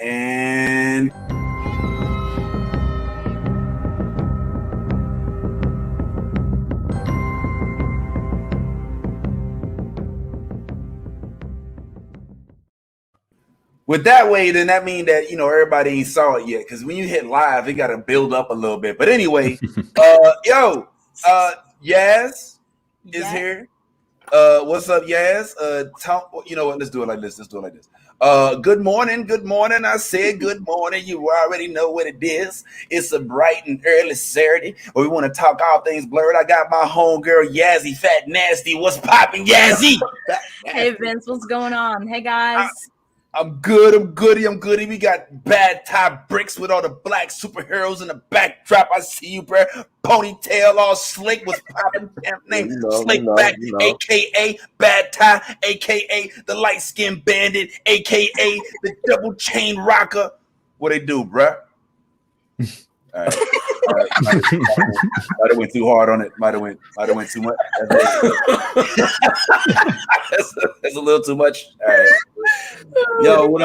And with that way, then that means that everybody ain't saw it yet. Because when you hit live, it got to build up a little bit. But anyway, Yaz is here. What's up, Yaz? Tom, you know what? Let's do it like this. Good morning. I said good morning. You already know what it is. It's a bright and early Saturday where we want to talk all things Blerd. I got my homegirl Yazzie, fat nasty. What's popping, Yazzie? Hey Vince, what's going on? Hey guys. I'm good. I'm goody. We got bad tie bricks with all the black superheroes in the backdrop. I see you, bro. Ponytail all slick. What's popping? Name Slick Back, aka Bad Tie, aka the light skinned bandit, aka the double chain rocker. What they do, bro? All right. Might have went too hard on it. Might have went too much. That's a little too much. All right. Yo, what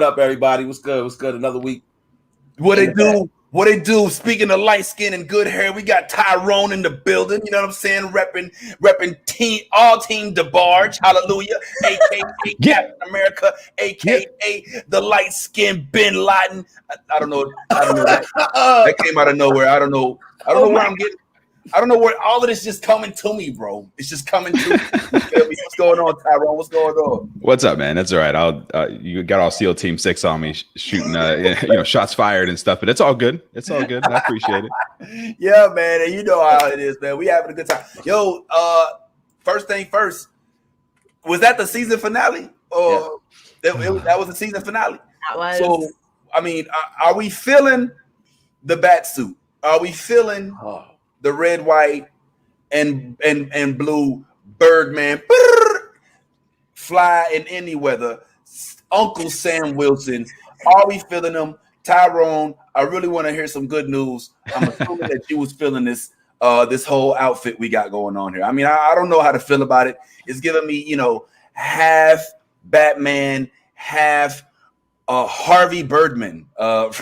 up, everybody? What's good? Another week. What they do? Speaking of light skin and good hair, we got Tyrone in the building. You know what I'm saying? Repping team DeBarge. Hallelujah. AKA Captain America. AKA the light skinned Bin Laden. I don't know. That came out of nowhere. I don't know where I'm getting. I don't know where all of this just coming to me, bro. It's just coming to me. What's going on, Tyrone? What's going on? What's up, man? That's all right. You got all SEAL Team 6 on me shooting, shots fired and stuff, but it's all good. I appreciate it. Yeah, man. And you know how it is, man. We having a good time. Yo, first thing first, was that the season finale? Or that was the season finale? That was. So, I mean, are we feeling the bat suit? Are we feeling the red, white, and blue Birdman fly in any weather? Uncle Sam Wilson, are we feeling them? Tyrone, I really want to hear some good news. I'm assuming that you was feeling this whole outfit we got going on here. I mean, I don't know how to feel about it. It's giving me, half Batman, half Harvey Birdman from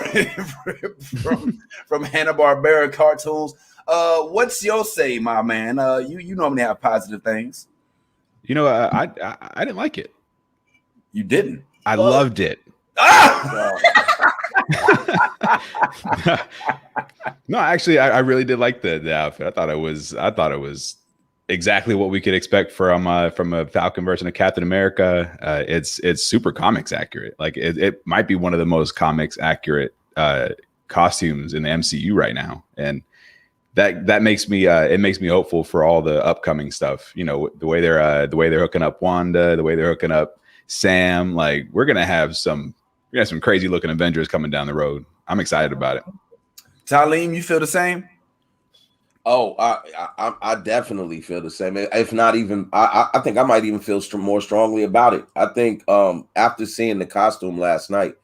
Hanna-Barbera cartoons. What's your say, my man? You normally have positive things. I didn't like it. You didn't? I loved it. No, actually, I really did like the outfit. I thought it was exactly what we could expect from a Falcon version of Captain America. It's super comics accurate. Like it might be one of the most comics accurate costumes in the MCU right now, and that makes me hopeful for all the upcoming stuff. The way they're hooking up Wanda, the way they're hooking up Sam. Like we're gonna have some crazy looking Avengers coming down the road. I'm excited about it. Tyleem, you feel the same? Oh, I definitely feel the same. If not even, I think I might even feel more strongly about it. I think after seeing the costume last night,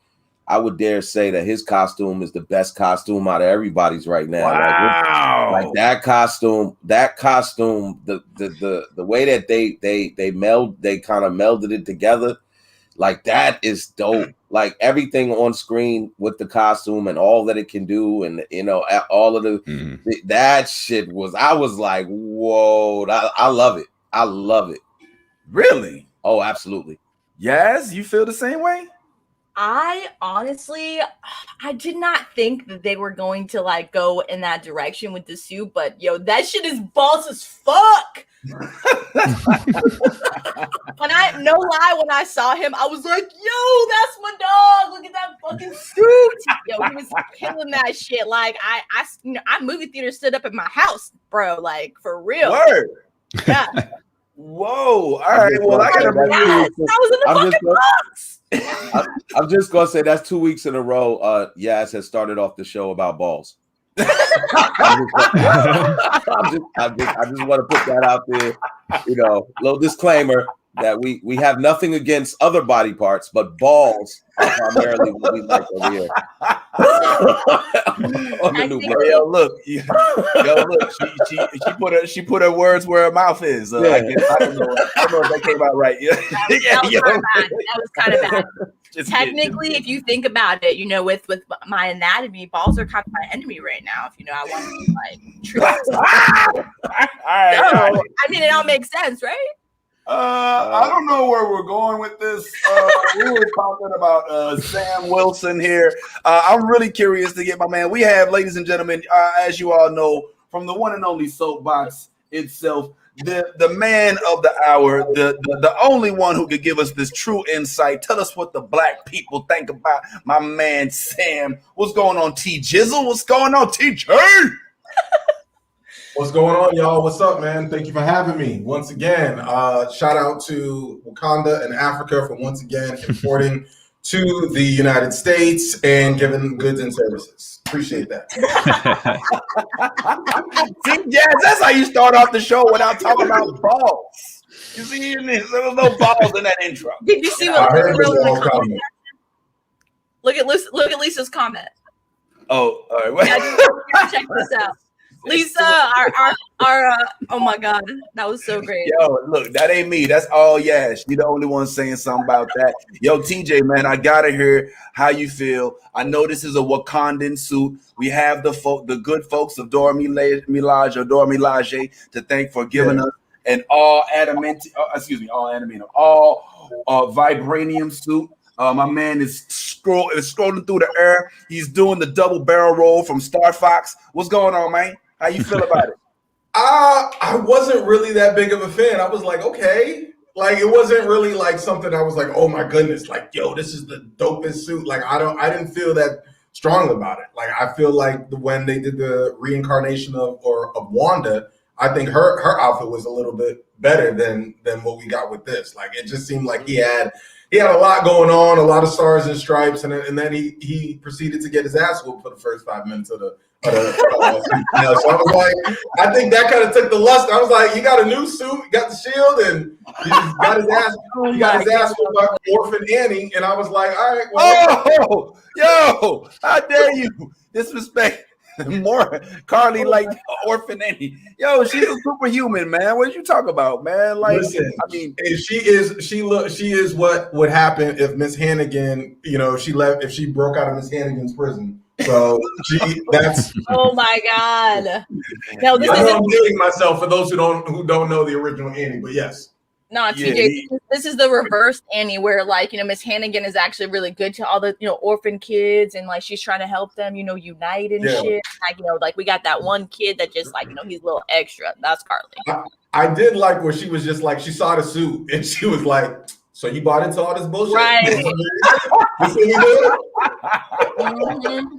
I would dare say that his costume is the best costume out of everybody's right now. Wow! Like that costume, the way that they kind of melded it together, like that is dope. Like everything on screen with the costume and all that it can do, and all of that shit I was like, whoa! I love it. I love it. Really? Oh, absolutely. Yes, you feel the same way? I honestly, I did not think that they were going to go in that direction with the suit, but that shit is boss as fuck. When I saw him, I was like, yo, that's my dog. Look at that fucking suit. He was killing that shit. Like I movie theater stood up at my house, bro. Like for real. Word. Yeah. Whoa. All right. Well, I gotta bring I was in the fucking box. I'm just gonna say that's 2 weeks in a row. Yas has started off the show about balls. I just want to put that out there. Little disclaimer. that we have nothing against other body parts, but balls are primarily what we like over here. On the new Blerd. Yo, look, she put her words where her mouth is. I don't know if that came out right. That was kind of bad. Technically, if you think about it, you know, with my anatomy, balls are kind of my enemy right now. If you know, I want to be like true. I mean, it all makes sense, right? I don't know where we're going with this. We were talking about Sam Wilson here. I'm really curious to get my man. We have, ladies and gentlemen, as you all know, from the one and only Soapbox itself, the man of the hour, the only one who could give us this true insight. Tell us what the black people think about my man Sam. What's going on, T Jizzle? What's going on, TJ? What's going on, y'all? What's up, man? Thank you for having me once again. Shout out to Wakanda and Africa for once again importing to the United States and giving goods and services. Appreciate that. See, yes, that's how you start off the show without talking about balls. You see, there was no balls in that intro. Did you see what Look at Lisa's comment. Oh, all right. Yeah, check this out. Lisa, our oh my God, that was so great. Yo, look, that ain't me. That's all Yash. You the only one saying something about that. Yo, TJ, man, I gotta hear how you feel. I know this is a Wakandan suit. We have the good folks of Dora Milaje to thank for giving us an all vibranium suit. My man is scrolling through the air. He's doing the double barrel roll from Star Fox. What's going on, man? How you feel about it? I wasn't really that big of a fan. I was like, okay. Like, it wasn't really like something I was like, oh my goodness, like, yo, this is the dopest suit. Like, I didn't feel that strong about it. Like, I feel like when they did the reincarnation of Wanda, I think her outfit was a little bit better than what we got with this. Like, it just seemed like he had a lot going on, a lot of stars and stripes, and then he proceeded to get his ass whooped for the first 5 minutes of the so I was like, I think that kind of took the luster. I was like, you got a new suit, you got the shield, and he just got his ass. He got his ass whooped by Orphan Annie, and I was like, all right, well, yo, how dare you disrespect more Carly like Orphan Annie? Yo, she's a superhuman, man. What you talk about, man? Like, listen, I mean, she is what would happen if Miss Hannigan, if she broke out of Miss Hannigan's prison. So that's. Oh my God! No, I'm dating myself for those who don't know the original Annie, but yes. No, TJ, this is the reverse Annie, where Miss Hannigan is actually really good to all the orphan kids, and she's trying to help them unite and shit. We got that one kid that just he's a little extra. That's Carly. I did like where she was just like, she saw the suit and she was like, so you bought into all this bullshit? Right. Mm-hmm.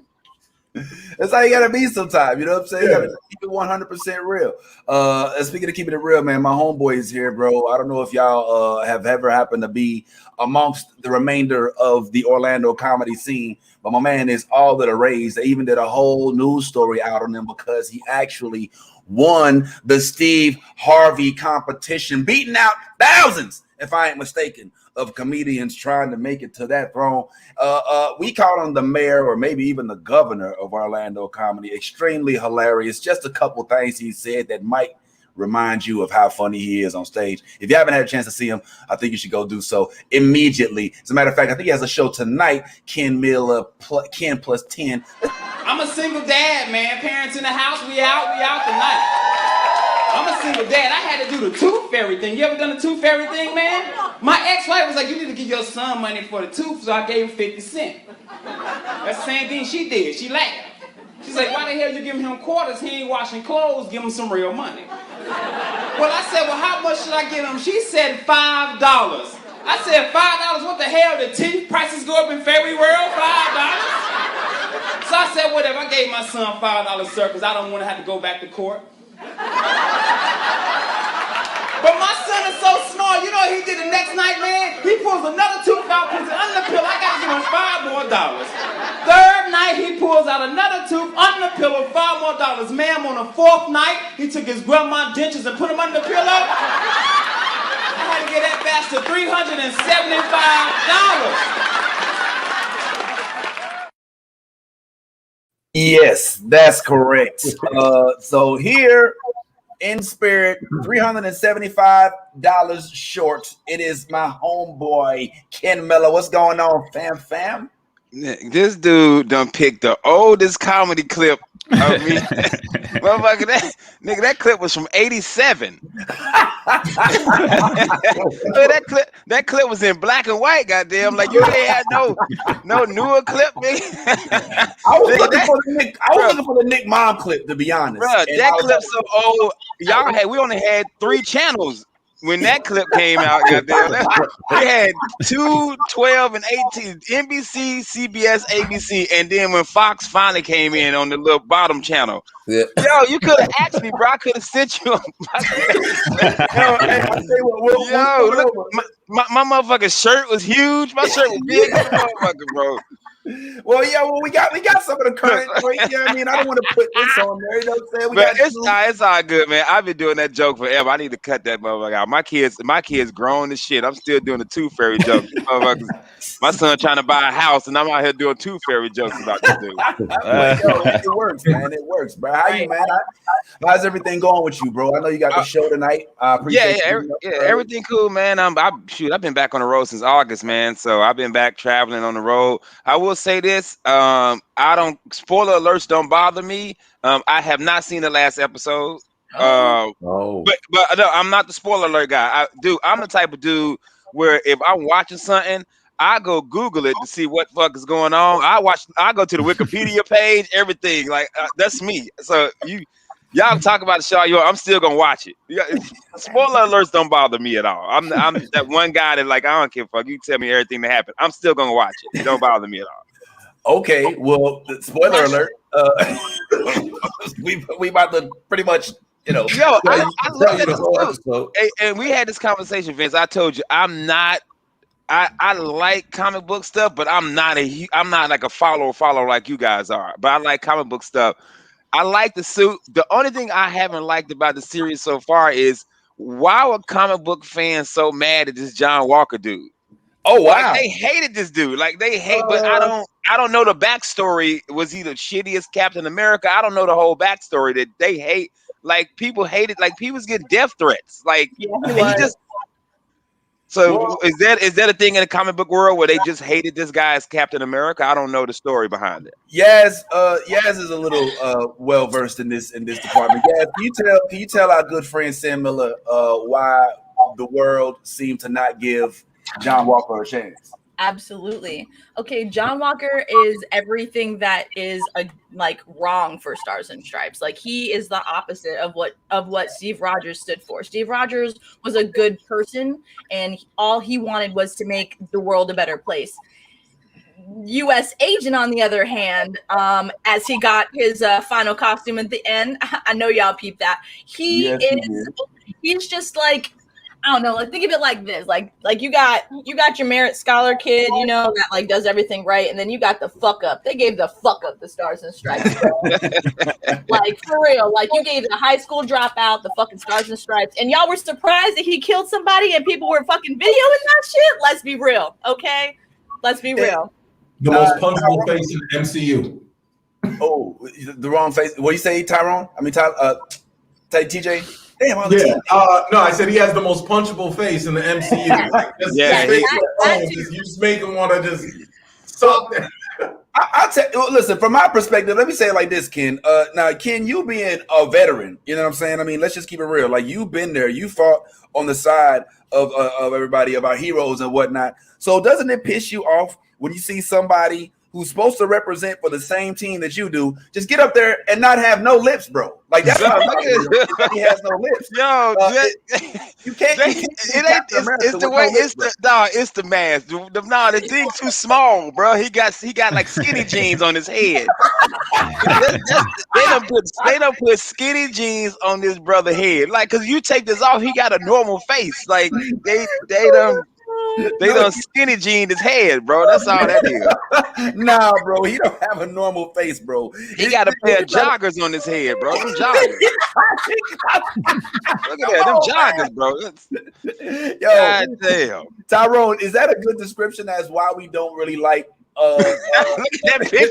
That's how you gotta be sometimes, you know what I'm saying? You gotta keep it 100% real. Speaking of keeping it real, man, my homeboy is here, bro. I don't know if y'all have ever happened to be amongst the remainder of the Orlando comedy scene, but my man is all of the rage. They even did a whole news story out on him because he actually won the Steve Harvey competition, beating out thousands, if I ain't mistaken, of comedians trying to make it to that throne. We call him the mayor or maybe even the governor of Orlando comedy. Extremely hilarious. Just a couple things he said that might remind you of how funny he is on stage. If you haven't had a chance to see him, I think you should go do so immediately. As a matter of fact, I think he has a show tonight, Ken plus 10. I'm a single dad, man. Parents in the house, we out tonight. I'm a single dad. I had to do the tooth fairy thing. You ever done the tooth fairy thing, man? My ex-wife was like, you need to give your son money for the tooth, so I gave him 50 cents. That's the same thing she did. She laughed. She's like, why the hell you giving him quarters? He ain't washing clothes. Give him some real money. Well, I said, well, how much should I give him? She said $5. I said, $5? What the hell? The teeth prices go up in fairy world? $5? So I said, whatever. I gave my son $5, sir, because I don't want to have to go back to court. But my son is so smart. You know what he did the next night, man? He pulls another tooth out, puts it under the pillow. I got to give him $5 more. Third night, he pulls out another tooth under the pillow, $5 more. Ma'am, on the fourth night, he took his grandma's dentures and put them under the pillow. I had to give that bastard $375. Yes, that's correct. So here in spirit, $375 short. It is my homeboy Ken Miller. What's going on, fam? This dude done picked the oldest comedy clip of me. Motherfucker, that clip was from '87. that clip was in black and white, goddamn. Like you ain't had no newer clip, nigga. I was looking for the Nick Mom clip, to be honest. Bro, that clip's so old. We only had 3 channels when that clip came out, goddamn. We had 2, 12, and 18, NBC, CBS, ABC, and then when Fox finally came in on the little bottom channel, yo, you could have asked me, bro. I could have sent you. Yo, look, my motherfucking shirt was huge. My shirt was big as a motherfucker, bro. Well, we got some of the current. You know what I mean? I don't want to put this on there. You know what I'm saying? It's all good, man. I've been doing that joke forever. I need to cut that motherfucker out. My kids grown as shit. I'm still doing the Tooth Fairy jokes. My son trying to buy a house, and I'm out here doing Tooth Fairy jokes about this dude. It works, man. It works, bro. How you, man? How's everything going with you, bro? I know you got the show tonight. Everything cool, man. I've been back on the road since August, man. So I've been back traveling on the road. I will say this, spoiler alerts don't bother me. I have not seen the last episode. But no, I'm not the spoiler alert guy. I'm the type of dude where if I'm watching something, I go Google it to see what fuck is going on. I go to the Wikipedia page, everything. Like that's me. So y'all talk about the show, I'm still gonna watch it. Spoiler alerts don't bother me at all. I'm that one guy that like I don't give a fuck. You tell me everything that happened. I'm still gonna watch it. It don't bother me at all. Okay, well, spoiler alert. We about to pretty much, I love it. And we had this conversation, Vince. I told you I'm not. I like comic book stuff, but I'm not like a follower like you guys are. But I like comic book stuff. I like the suit. The only thing I haven't liked about the series so far is why were comic book fans so mad at this John Walker dude? Oh wow, like, they hated this dude. Like they hate, but I don't know the backstory. Was he the shittiest Captain America? I don't know the whole backstory that they hate. Like people hated. Like people was getting death threats. Like he just. So is that a thing in the comic book world where they just hated this guy as Captain America? I don't know the story behind it. Yaz is a little well versed in this department. Yaz, can you tell our good friend Sam Miller why the world seemed to not give John Walker a chance? Absolutely. Okay, John Walker is everything that is wrong for Stars and Stripes. Like he is the opposite of what Steve Rogers stood for. Steve Rogers was a good person, and all he wanted was to make the world a better place. U.S. Agent, on the other hand, as he got his final costume at the end, I know y'all peeped that. He's just like, I don't know, like think of it like this. Like you got your merit scholar kid, that like does everything right, and then you got the fuck up. They gave the fuck up the Stars and Stripes. Like for real. Like you gave the high school dropout the fucking Stars and Stripes, and y'all were surprised that he killed somebody and people were fucking videoing that shit. Let's be real, okay? Let's be real. The most punchable face in the MCU. Oh, the wrong face. What do you say, Tyrone? I mean, TJ. Damn, no, I said he has the most punchable face in the MCU. Like, you just make him want to just stop there. I'll listen, from my perspective, let me say it like this, Ken. Now, Ken, you being a veteran, you know what I'm saying? I mean, let's just keep it real. Like, you've been there. You fought on the side of everybody, of our heroes and whatnot. So doesn't it piss you off when you see somebody who's supposed to represent for the same team that you do, just get up there and not have no lips, bro? Like that's what I'm looking at. He has no lips. Yo, you can't. It's the way. It's the mask. The thing's too small, bro. He got like skinny jeans on his head. They don't put skinny jeans on this brother head. Like, cause you take this off, he got a normal face. Like they don't. They done skinny jeaned his head, bro. That's all that is. Nah, bro, he don't have a normal face, bro. He got a pair of joggers on his head, bro. Them joggers. Look at that, them joggers, bro. Yo, God damn. Tyrone, is that a good description as why we don't really like? Look at that picture.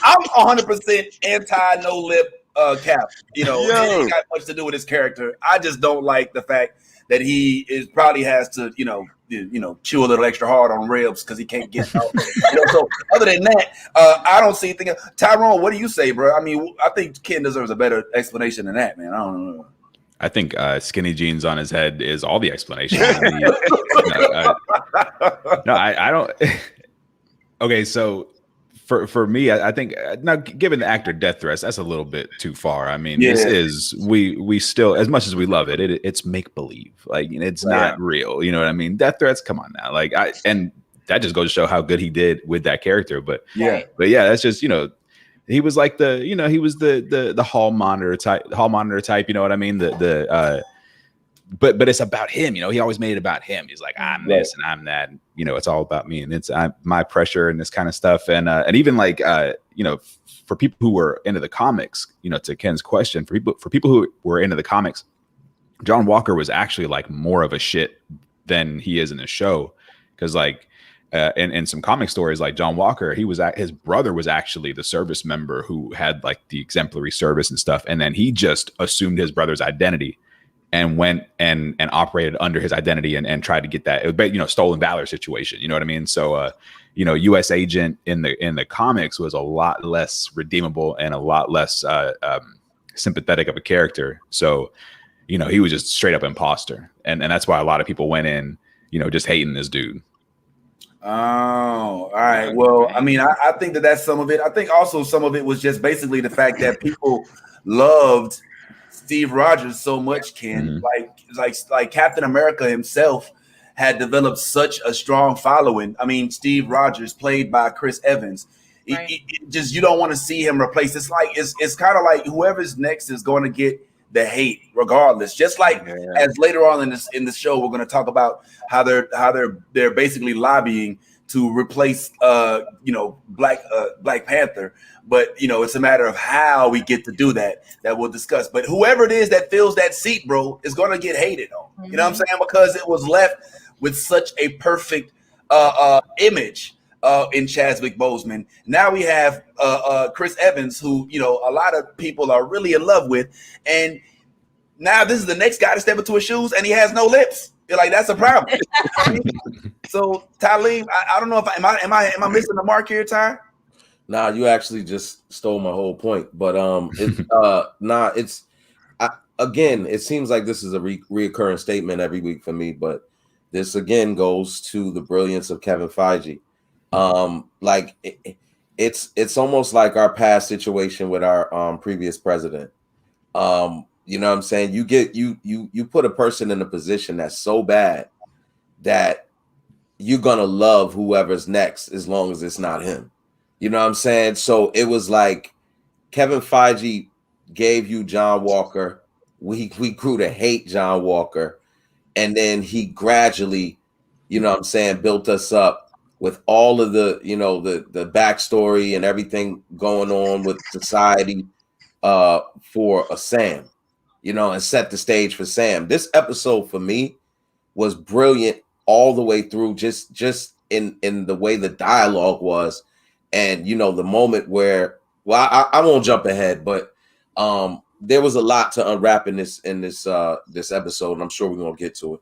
I'm 100% anti no lip Cap. You know, it ain't got much to do with his character. I just don't like the fact that he probably has to, chew a little extra hard on ribs because he can't get out. So other than that, I don't see anything. Tyrone, what do you say, bro? I mean, I think Ken deserves a better explanation than that, man. I don't know. I think skinny jeans on his head is all the explanation. I don't. Okay, so for me, I think now given the actor death threats, that's a little bit too far. I mean, this is we still, as much as we love it, it's make believe. Like, it's not real. You know what I mean? Death threats, come on now. Like, and that just goes to show how good he did with that character. But yeah, that's just, he was like he was the hall monitor type. You know what I mean? But it's about him. He always made it about him. He's like, I'm this and I'm that. And, it's all about me, and it's my pressure and this kind of stuff. And even like for people who were into the comics, to Ken's question, for people who were into the comics, John Walker was actually like more of a shit than he is in the show, because like in some comic stories, like John Walker, his brother was actually the service member who had like the exemplary service and stuff, and then he just assumed his brother's identity and went and operated under his identity and tried to get that, stolen valor situation. You know what I mean? So, U.S. agent in the comics was a lot less redeemable and a lot less sympathetic of a character. So, he was just straight up imposter. And that's why a lot of people went in, just hating this dude. Oh, all right. Well, I mean, I think that's some of it. I think also some of it was just basically the fact that people loved Steve Rogers so much, Ken. Like Captain America himself had developed such a strong following. I mean, Steve Rogers, played by Chris Evans, it just, you don't want to see him replaced. It's like it's kind of like whoever's next is going to get the hate regardless. Just like as later on in the show, we're going to talk about how they're basically lobbying to replace Black Panther. But it's a matter of how we get to do that we'll discuss. But whoever it is that fills that seat, bro, is going to get hated on. Mm-hmm. You know what I'm saying? Because it was left with such a perfect image in Chadwick Boseman. Now we have Chris Evans, who a lot of people are really in love with, and now this is the next guy to step into his shoes, and he has no lips. You're like, that's a problem. So Tyleem, I don't know if am I missing the mark here, Ty? Nah, you actually just stole my whole point. But again, it seems like this is a reoccurring statement every week for me. But this again goes to the brilliance of Kevin Feige. It's almost like our past situation with our previous president. You know what I'm saying? You put a person in a position that's so bad that you're gonna love whoever's next as long as it's not him. You know what I'm saying? So it was like Kevin Feige gave you John Walker. We grew to hate John Walker. And then he gradually, built us up with all of the, the backstory and everything going on with society for a Sam, and set the stage for Sam. This episode for me was brilliant all the way through, just in the way the dialogue was. And, the moment where, I won't jump ahead, but there was a lot to unwrap in this episode, and I'm sure we're going to get to it.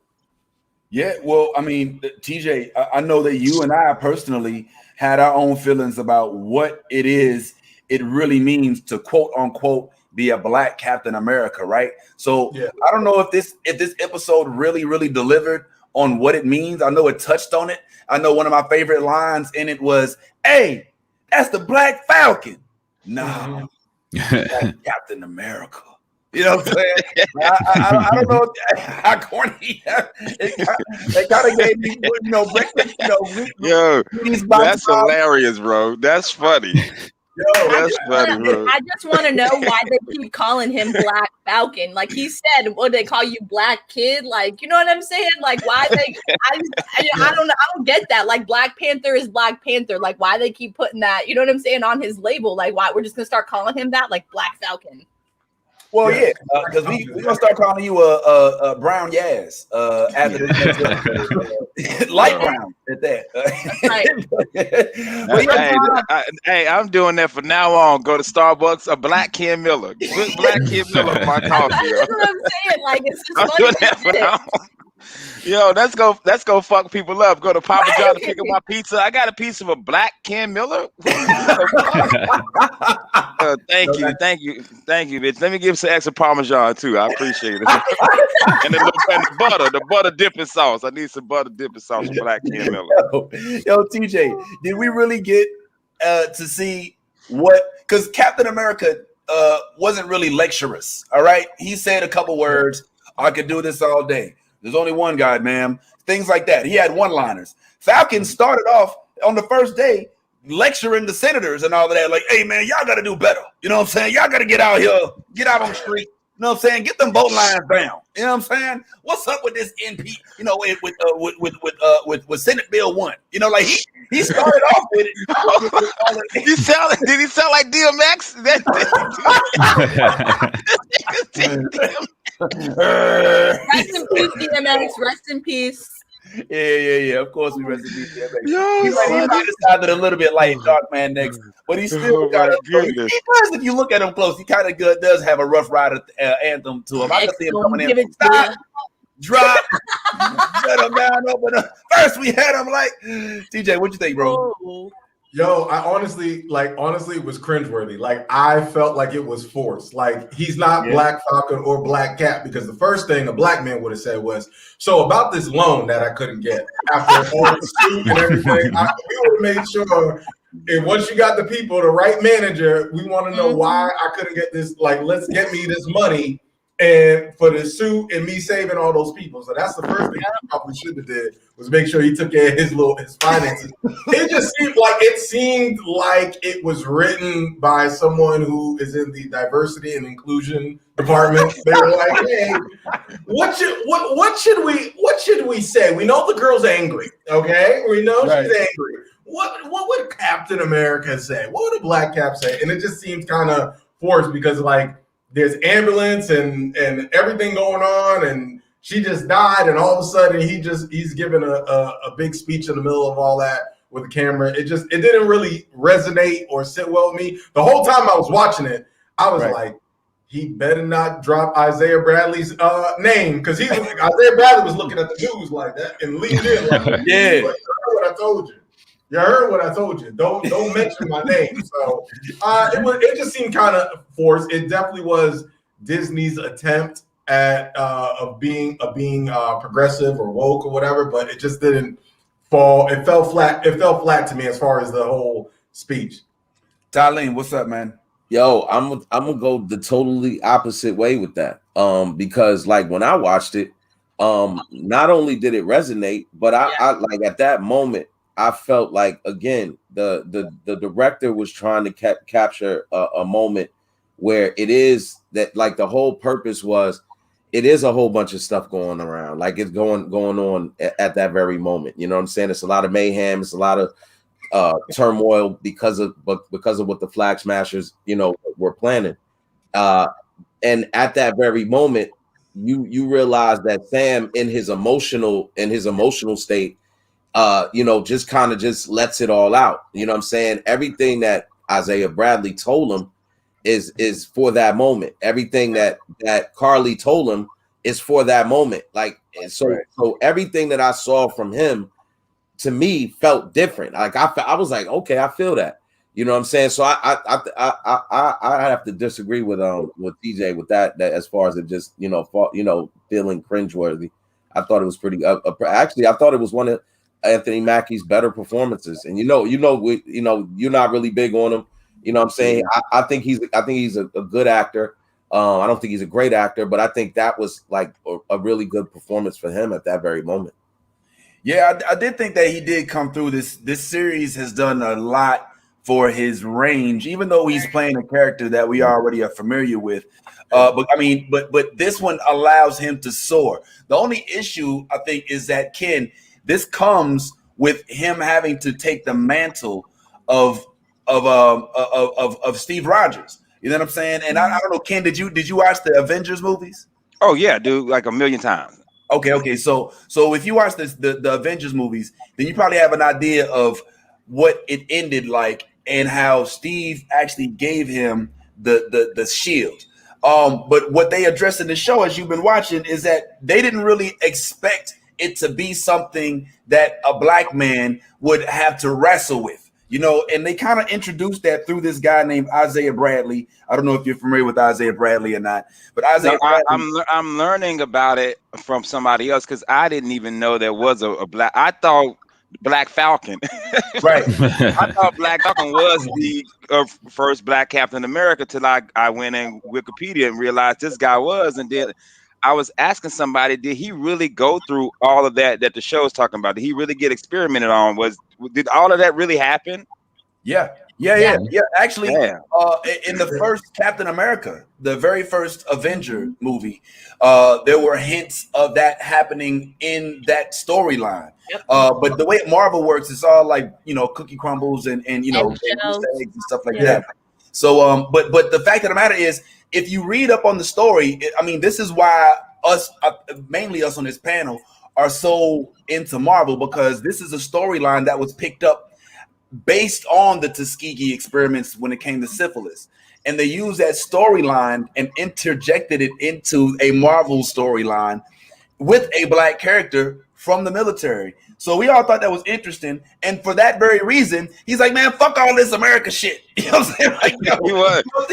Yeah, well, I mean, TJ, I know that you and I personally had our own feelings about what it really means to quote unquote be a Black Captain America, right? So I don't know if this episode really, really delivered on what it means. I know it touched on it. I know one of my favorite lines in it was, "Hey, that's the Black Falcon." No, Captain America. You know what I'm saying? I don't know how corny it kind of gave me, Yo, that's hilarious, bro. That's funny. That's funny, bro. I just want to know why they keep calling him Black Falcon. Like he said, what they call you, Black Kid? Like, you know what I'm saying? Like, why they? I don't know. I don't get that. Like, Black Panther is Black Panther. Like, why they keep putting that? You know what I'm saying on his label? Like, why we're just gonna start calling him that? Like Black Falcon. Well, yeah, because we're gonna start calling you a brown Yaz after this light brown at that. Hey, I'm doing that from now on. Go to Starbucks, a Black Ken Miller. Put Black Ken Miller in my coffee. That's what I'm saying. Like, it's just I'm funny. doing that from now on. Yo, let's go fuck people up. Go to Papa John to pick up my pizza. I got a piece of a Black Ken Miller. Thank you, bitch. Let me give some extra Parmesan too. I appreciate it. and the butter dipping sauce. I need some butter dipping sauce from Black Ken Miller. Yo, TJ, did we really get to see what? Because Captain America wasn't really lecturous. All right, he said a couple words. I could do this all day. There's only one God, ma'am. Things like that. He had one-liners. Falcon started off on the first day lecturing the senators and all of that. Like, hey, man, y'all got to do better. You know what I'm saying? Y'all got to get out here, get out on the street. You know what I'm saying? Get them boat lines down. You know what I'm saying? What's up with this NP? You know, with Senate Bill 1. You know, like he started off with it. Did he sound like DMX? Rest in peace, DMX. Rest in peace. Yeah. Of course, we rest in peace, DMX. Yo, he sounded a little bit like Dark Man next, but he still got he does. If you look at him close, he kind of does have a Rough Rider anthem to him. I can see him coming in. Stop, drop, shut him down, open up. First, we had him like TJ. What you think, bro? Yo, I honestly, it was cringeworthy. Like, I felt like it was forced. Like, he's not Black Falcon or Black Cat, because the first thing a black man would have said was, so about this loan that I couldn't get after all the suit and everything, we would have made sure, and once you got the people, the right manager, we want to know why I couldn't get this. Like, let's get me this money and for the suit and me saving all those people. So that's the first thing he probably should have did, was make sure he took care of his finances. It seemed like it was written by someone who is in the diversity and inclusion department. They were like, hey, what should we say? We know the girl's angry, okay? We know she's angry. What would Captain America say? What would a Black Cap say? And it just seems kind of forced, because like there's ambulance and everything going on, and she just died, and all of a sudden he's giving a big speech in the middle of all that with the camera. It didn't really resonate or sit well with me. The whole time I was watching it, I was like, he better not drop Isaiah Bradley's name, because Isaiah Bradley was looking at the news like that and leaned in like, yeah, you heard what I told you. You heard what I told you. Don't mention my name. So it just seemed kind of forced. It definitely was Disney's attempt at being progressive or woke or whatever, but it just didn't fall. It fell flat. It fell flat to me as far as the whole speech. Tyleem, what's up, man? Yo, I'm gonna go the totally opposite way with that. Because like when I watched it, not only did it resonate, but I like at that moment, I felt like, again, the director was trying to capture a moment where it is that, like, the whole purpose was, it is a whole bunch of stuff going around, like it's going on at that very moment. You know what I'm saying? It's a lot of mayhem. It's a lot of turmoil because of what the Flag Smashers, were planning. And at that very moment, you realize that Sam, in his emotional state, just kind of just lets it all out. You know what I'm saying? Everything that Isaiah Bradley told him is for that moment. Everything that Carly told him is for that moment. Like, so everything that I saw from him, to me, felt different. Like I was like, okay, I feel that. You know what I'm saying? So I have to disagree with TJ with that as far as it just feeling cringeworthy. I thought it was pretty. Actually, I thought it was one of Anthony Mackie's better performances. And you're not really big on him. You know what I'm saying? I think he's a good actor. I don't think he's a great actor, but I think that was like a really good performance for him at that very moment. Yeah, I did think that he did come through. This series has done a lot for his range, even though he's playing a character that we already are familiar with. But I mean, but this one allows him to soar. The only issue I think is that this comes with him having to take the mantle of Steve Rogers. You know what I'm saying? And I don't know, Ken, did you watch the Avengers movies? Oh yeah, dude, like a million times. Okay. So if you watch the Avengers movies, then you probably have an idea of what it ended like and how Steve actually gave him the shield. But what they address in the show, as you've been watching, is that they didn't really expect it to be something that a black man would have to wrestle with. You know, and they kind of introduced that through this guy named Isaiah Bradley. I don't know if you're familiar with Isaiah Bradley or not, but Isaiah Bradley, I'm learning about it from somebody else because I didn't even know there was a black. I thought Black Falcon. Right. I thought Black Falcon was the first Black Captain America till I went in Wikipedia and realized this guy was, and then I was asking somebody, did he really go through all of that the show is talking about? Did he really get experimented on? Did all of that really happen? Yeah. Actually, in the first Captain America, the very first Avenger movie, there were hints of that happening in that storyline. Yep. But the way Marvel works, it's all like, you know, cookie crumbles and you know, and Easter eggs and stuff like that. So, but the fact of the matter is, if you read up on the story, I mean, this is why mainly us on this panel, are so into Marvel, because this is a storyline that was picked up based on the Tuskegee experiments when it came to syphilis. And they used that storyline and interjected it into a Marvel storyline with a black character from the military. So we all thought that was interesting. And for that very reason, he's like, man, fuck all this America shit. You know what I'm saying? Like, yo,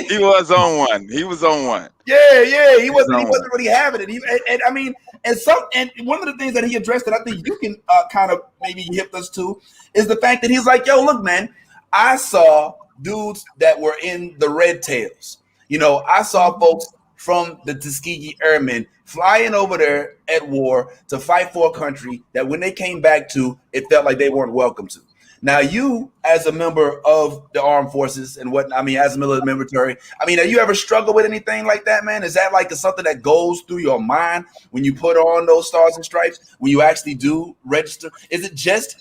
he was on one. He was on one. Yeah. He wasn't really having it. And I mean, and one of the things that he addressed that I think you can kind of maybe hip us to is the fact that he's like, yo, look, man, I saw dudes that were in the Red Tails. You know, I saw folks from the Tuskegee Airmen flying over there at war to fight for a country that when they came back to, it felt like they weren't welcome to. Now, you, as a member of the armed forces and what, I mean, as a military, I mean, have you ever struggled with anything like that, man? Is that like something that goes through your mind when you put on those stars and stripes, when you actually do register? Is it just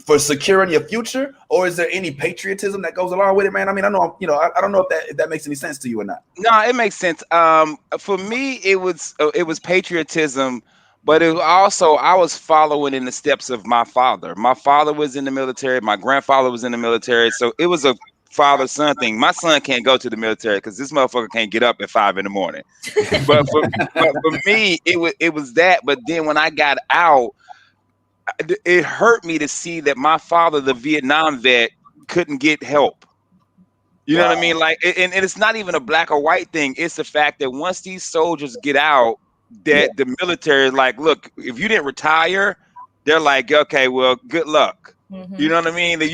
for securing your future, or is there any patriotism that goes along with it, man? I mean, I know, you know, I don't know if that makes any sense to you or not. No, it makes sense. For me, it was patriotism, but it also, I was following in the steps of my father. My father was in the military. My grandfather was in the military. So it was a father-son thing. My son can't go to the military because this motherfucker can't get up at 5 a.m. But for me, it was that. But then when I got out, it hurt me to see that my father, the Vietnam vet, couldn't get help. You know what I mean? Like, and it's not even a black or white thing. It's the fact that once these soldiers get out, that the military is like, look, if you didn't retire, they're like, okay, well, good luck. Mm-hmm. You know what I mean? That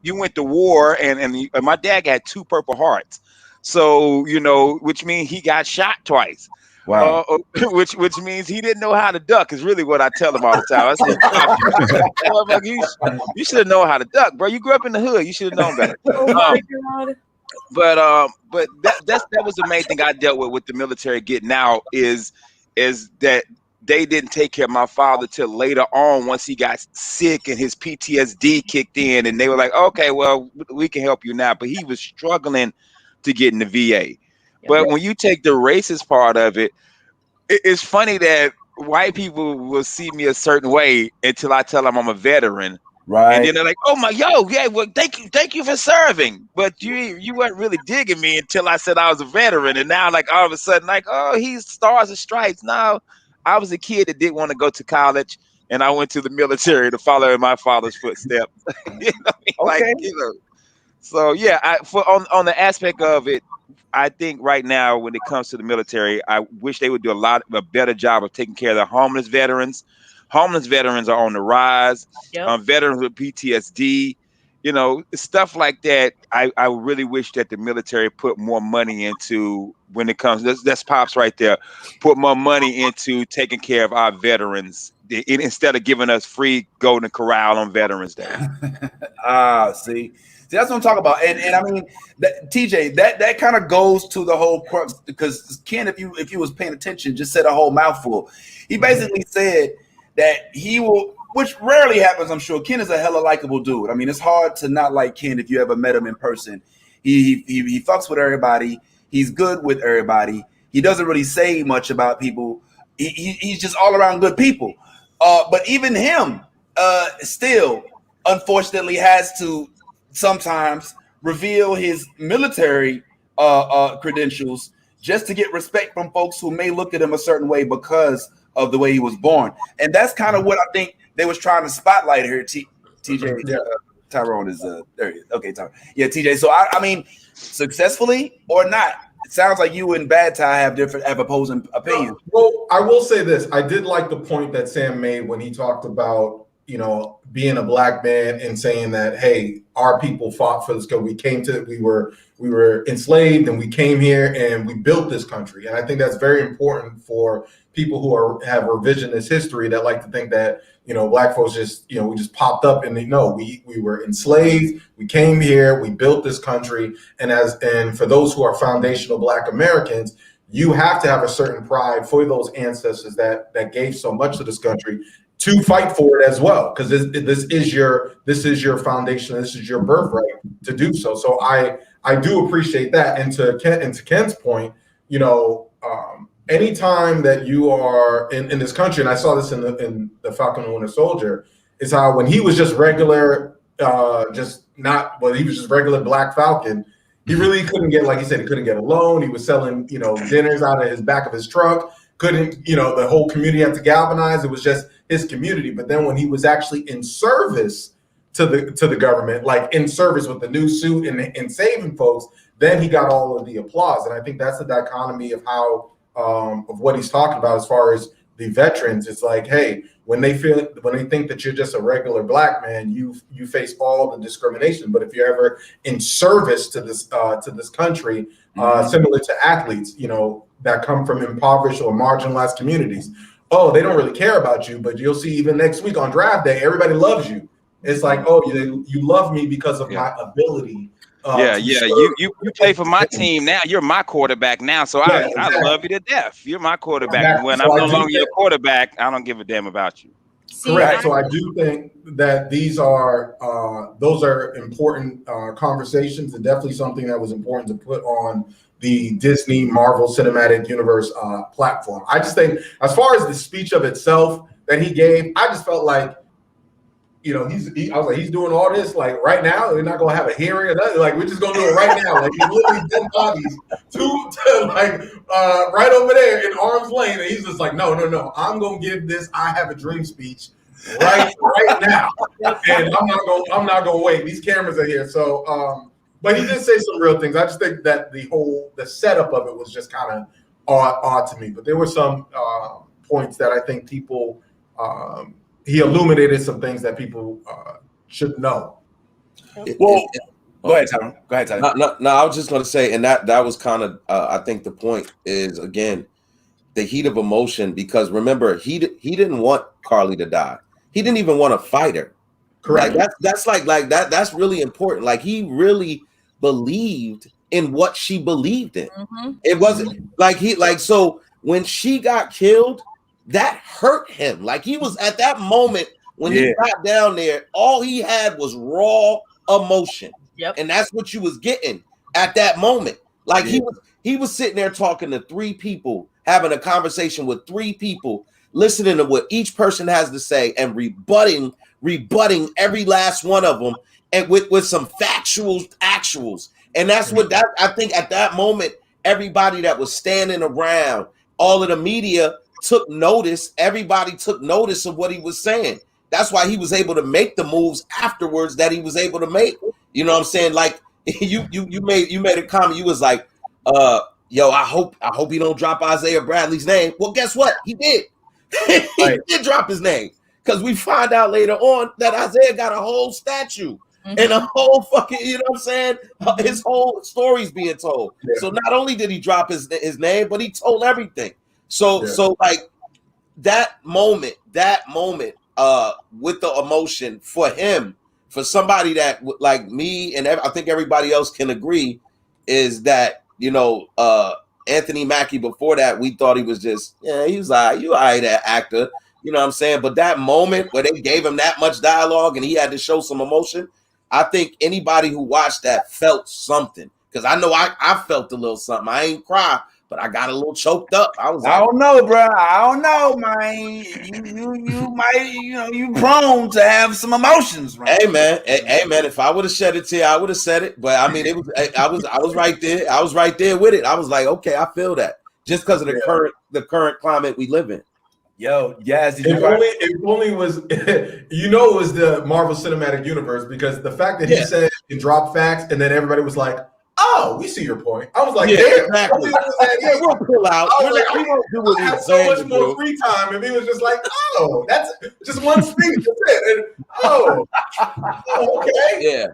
you went to war, and my dad had 2 Purple Hearts, so you know, which means he got shot twice. Wow. Which means he didn't know how to duck is really what I tell him all the time. I said, you should have known how to duck, bro. You grew up in the hood. You should have known better. Oh my God. But that was the main thing I dealt with the military getting out is that they didn't take care of my father till later on once he got sick and his PTSD kicked in, and they were like, okay, well, we can help you now. But he was struggling to get in the VA. But when you take the racist part of it, it's funny that white people will see me a certain way until I tell them I'm a veteran. Right. And then they're like, oh my, well, thank you for serving. But you weren't really digging me until I said I was a veteran. And now, like, all of a sudden, like, oh, he's stars and stripes. No, I was a kid that didn't want to go to college, and I went to the military to follow in my father's footsteps. You know what I mean? Okay. Like, you know. So yeah, on the aspect of it, I think right now when it comes to the military, I wish they would do a better job of taking care of the homeless veterans. Homeless veterans are on the rise. Yep. Veterans with PTSD, you know, stuff like that. I really wish that the military put more money into when it comes. That's Pops right there. Put more money into taking care of our veterans instead of giving us free Golden Corral on Veterans Day. See, that's what I'm talking about. And I mean, TJ, that kind of goes to the whole crux, because Ken, if you was paying attention, just said a whole mouthful. He basically said that he will, which rarely happens, I'm sure. Ken is a hella likable dude. I mean, it's hard to not like Ken if you ever met him in person. He fucks with everybody. He's good with everybody. He doesn't really say much about people. He's just all around good people. But even him still, unfortunately, has to sometimes reveal his military credentials just to get respect from folks who may look at him a certain way because of the way he was born. And that's kind of what I think they was trying to spotlight here. TJ, Yeah. Tyrone is there. He is. Okay, Tyrone. Yeah, TJ. So I mean, successfully or not, it sounds like you and Bad Ty have opposing opinions. Well, I will say this: I did like the point that Sam made when he talked about, you know, being a black man and saying that, hey, our people fought for this country. We were enslaved and we came here and we built this country. And I think that's very important for people who have revisionist history that like to think that, you know, black folks just, you know, we just popped up and we were enslaved. We came here, we built this country. And for those who are foundational black Americans, you have to have a certain pride for those ancestors that gave so much to this country to fight for it as well, because this is your foundation, this is your birthright to do so. So I do appreciate that. And to Ken's point, you know, anytime that you are in this country, and I saw this in the Falcon and Winter Soldier, is how when he was just regular, he was just regular Black Falcon. He really couldn't get, like he said, he couldn't get a loan. He was selling, you know, dinners out of his back of his truck. Couldn't, you know, the whole community had to galvanize. It was just his community. But then when he was actually in service to the government, like in service with the new suit and saving folks, then he got all of the applause. And I think that's the dichotomy of how of what he's talking about as far as the veterans. It's like, hey, when they think that you're just a regular black man, you face all the discrimination. But if you're ever in service to this country, similar to athletes, you know, that come from impoverished or marginalized communities, oh, they don't really care about you. But you'll see even next week on draft day, everybody loves you. It's like, oh, you love me because of my ability. You play for my team now. You're my quarterback now, so I love you to death. You're my quarterback. Exactly. When So I'm no longer your quarterback, I don't give a damn about you. Correct. So I do think that those are important conversations, and definitely something that was important to put on the Disney Marvel Cinematic Universe platform. I just think, as far as the speech of itself that he gave, I just felt like, you know, I was like, he's doing all this like right now. We're not gonna have a hearing or nothing. Like, we're just gonna do it right now. Like, he's literally dead bodies right over there in arm's length, and he's just like, no. I'm gonna give this "I Have a Dream" speech right now, and I'm not gonna wait. These cameras are here, so. But he did say some real things. I just think that the setup of it was just kind of odd to me. But there were some points that I think people. He illuminated some things that people should know. Well, go ahead, Tyron. No, I was just going to say, and that was kind of, I think the point is, again, the heat of emotion, because remember, he didn't want Carly to die. He didn't even want to fight her. Correct. Like, that's really important. Like, he really believed in what she believed in. Mm-hmm. It wasn't so when she got killed, that hurt him. Like, he was at that moment when he got down there, all he had was raw emotion. Yep. And that's what you was getting at that moment. Like, he was sitting there talking to three people, having a conversation with three people, listening to what each person has to say and rebutting every last one of them, and with some actuals. And that's what I think at that moment, everybody that was standing around, all of the media took notice. Everybody took notice of what he was saying. That's why he was able to make the moves afterwards that he was able to make. You know what I'm saying? Like, you made a comment. You was like, yo, I hope he don't drop Isaiah Bradley's name. Well, guess what? He did. He did drop his name, because we find out later on that Isaiah got a whole statue and the whole fucking, you know what I'm saying? His whole story's being told. Yeah. So not only did he drop his name, but he told everything. So like that moment, with the emotion for him, for somebody that like me and I think everybody else can agree, is that, you know, Anthony Mackie before that, we thought he was just, he was like, you all right, that actor, you know what I'm saying? But that moment where they gave him that much dialogue and he had to show some emotion, I think anybody who watched that felt something. Because I know I felt a little something. I ain't cry, but I got a little choked up. I was like, I don't know, bro. I don't know, man. You might, you know, you prone to have some emotions, right? Hey man, if I would have shed a tear, I would have said it. But I mean, it was I was right there. I was right there with it. I was like, okay, I feel that. Just because of the current climate we live in. Yo, yes. If only was, you know, it was the Marvel Cinematic Universe, because the fact that he said and dropped facts and then everybody was like, oh, we see your point. I was like, damn, exactly. We'll pull out. I was like, we won't do what I have so much more free time. And he was just like, oh, that's just one speech. That's it. And, oh, okay. Yeah.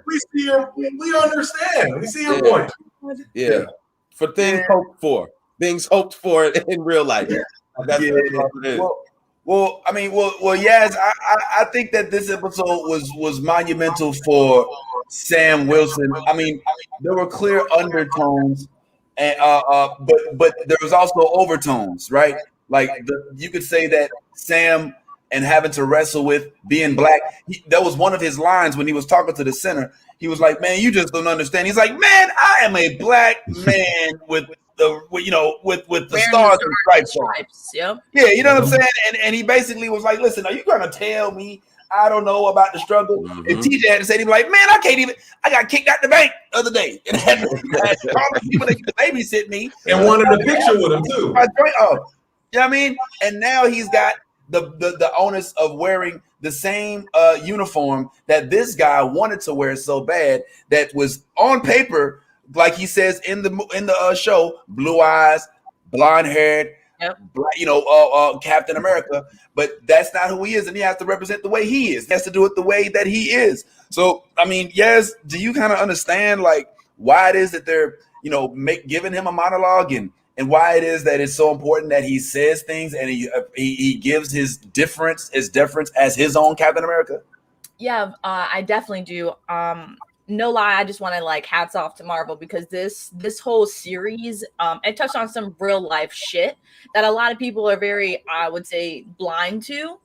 We understand. We see your point. Yeah. For things hoped for. Things hoped for in real life. That's what it is. Well, I mean, yes, I think that this episode was monumental for Sam Wilson. I mean, there were clear undertones, and but there was also overtones, right? Like you could say that Sam and having to wrestle with being black. That was one of his lines when he was talking to the center. He was like, "Man, you just don't understand." He's like, "Man, I am a black man with the stars and stripes." Yep. Yeah, you know what I'm saying? And he basically was like, "Listen, are you gonna tell me I don't know about the struggle?" Mm-hmm. And TJ had to say, he'd be like, "Man, I got kicked out the bank the other day." And had people that babysit me. And wanted a picture with him too. You know what I mean? And now he's got the onus of wearing the same uniform that this guy wanted to wear so bad, that was on paper, like he says in the show, blue eyes, blonde haired, Captain America. But that's not who he is, and he has to represent the way he is. He has to do it the way that he is. So, I mean, yes, do you kind of understand like why it is that they're giving him a monologue, and why it is that it's so important that he says things and he gives his deference as his own Captain America? Yeah, I definitely do. No lie, I just want to like hats off to Marvel, because this whole series it touched on some real life shit that a lot of people are very, I would say, blind to.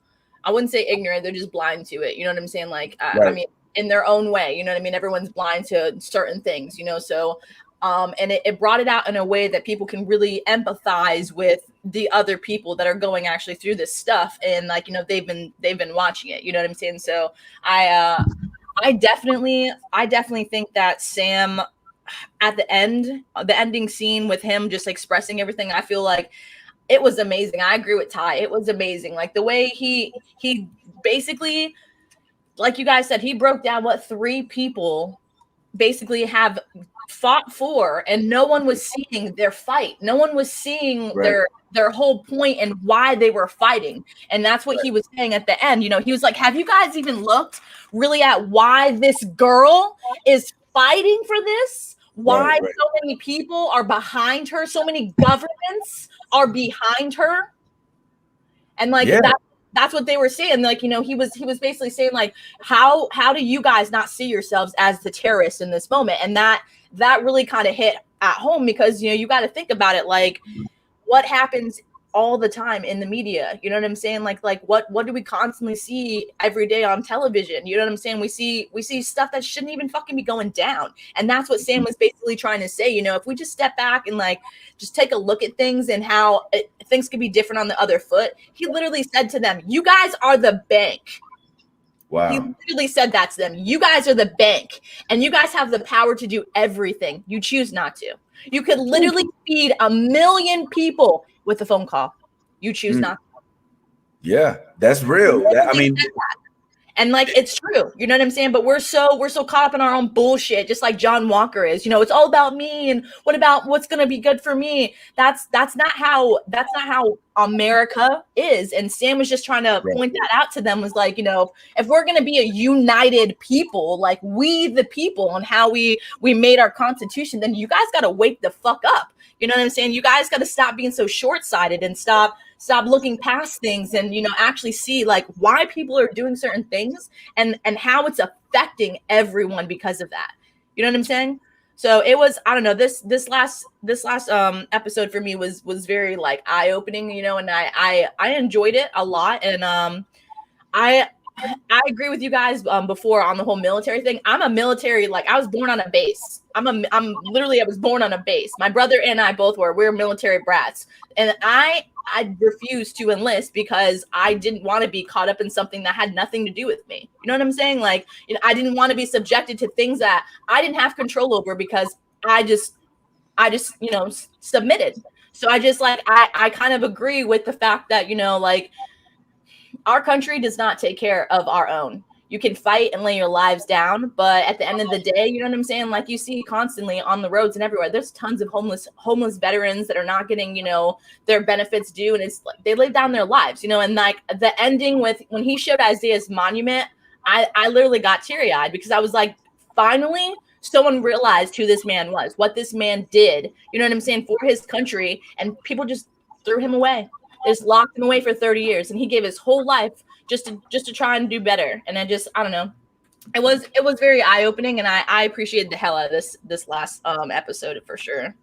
I wouldn't say ignorant, they're just blind to it. You know what I'm saying? Like, right. I mean, in their own way, you know what I mean? Everyone's blind to certain things, so and it brought it out in a way that people can really empathize with the other people that are going actually through this stuff, and like, they've been watching it, you know what I'm saying? So I definitely think that Sam, at the ending scene with him just expressing everything, I feel like it was amazing. I agree with Ty. It was amazing. Like the way he basically, like you guys said, he broke down what 3 people basically have fought for, and no one was seeing their fight. No one was seeing their whole point and why they were fighting. And that's what he was saying at the end. He was like, have you guys even looked really at why this girl is fighting for this? Why so many people are behind her? So many governments are behind her. And like that's what they were saying. Like, he was basically saying like, how do you guys not see yourselves as the terrorists in this moment? And that really kind of hit at home, because you got to think about it, like what happens all the time in the media, you know what I'm saying? Like what do we constantly see every day on television? You know what I'm saying? We see stuff that shouldn't even fucking be going down. And that's what Sam was basically trying to say. If we just step back and like just take a look at things and how things could be different on the other foot. He literally said to them, you guys are the bank. Wow. He literally said that to them. You guys are the bank, and you guys have the power to do everything. You choose not to. You could literally feed 1 million people with a phone call. You choose not to. Yeah, that's real. And like it's true, you know what I'm saying? But we're so caught up in our own bullshit, just like John Walker is. You know, it's all about me and what about what's gonna be good for me. That's not how America is. And Sam was just trying to point that out to them, was like, you know, if we're gonna be a united people, like we the people, on how we made our Constitution, then you guys gotta wake the fuck up. You know what I'm saying? You guys gotta stop being so short-sighted and stop looking past things and, you know, actually see like why people are doing certain things and how it's affecting everyone because of that. You know what I'm saying? So it was, I don't know, this last episode for me was very like eye-opening, you know, and I enjoyed it a lot. And I agree with you guys before on the whole military thing. I'm a military, like I was born on a base. I was born on a base. My brother and I both were. We're military brats. And I refused to enlist because I didn't want to be caught up in something that had nothing to do with me. You know what I'm saying? Like, you know, I didn't want to be subjected to things that I didn't have control over because I just, you know, submitted. So I just like, I kind of agree with the fact that, you know, like our country does not take care of our own. You can fight and lay your lives down, but at the end of the day, you know what I'm saying? Like you see constantly on the roads and everywhere, there's tons of homeless veterans that are not getting, you know, their benefits due. And it's like, they laid down their lives, you know, and like the ending with when he showed Isaiah's monument, I literally got teary eyed because I was like, finally, someone realized who this man was, what this man did, you know what I'm saying, for his country. And people just threw him away. They just locked him away for 30 years. And he gave his whole life just to try and do better. And I don't know. It was very eye-opening, and I appreciated the hell out of this last episode for sure.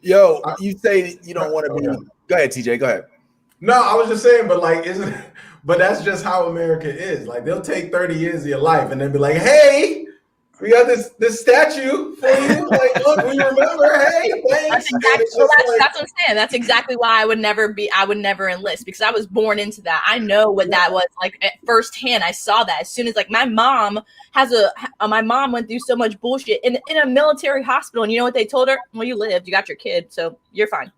Yo, you say you don't want to be. Go ahead, TJ. Go ahead. No, I was just saying, but that's just how America is. Like they'll take 30 years of your life and then be like, hey, we got this statue for you. Like, look, we remember. Hey, thanks. That's what I'm saying. That's exactly why I would never enlist, because I was born into that. I know what that was like at firsthand. I saw that as soon as like my mom went through so much bullshit in a military hospital, and you know what they told her? Well, you lived, you got your kid, so you're fine.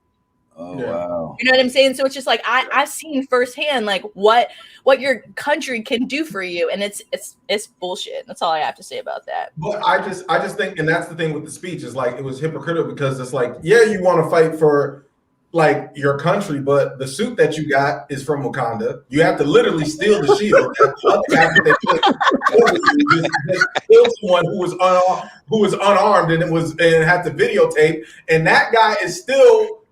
Oh wow. You know what I'm saying? So it's just like I've seen firsthand like what your country can do for you, and it's bullshit. That's all I have to say about that. But I just think, and that's the thing with the speech, is like it was hypocritical, because it's like, yeah, you want to fight for like your country, but the suit that you got is from Wakanda. You have to literally steal the shield. Kill someone who was unarmed and had to videotape, and that guy is still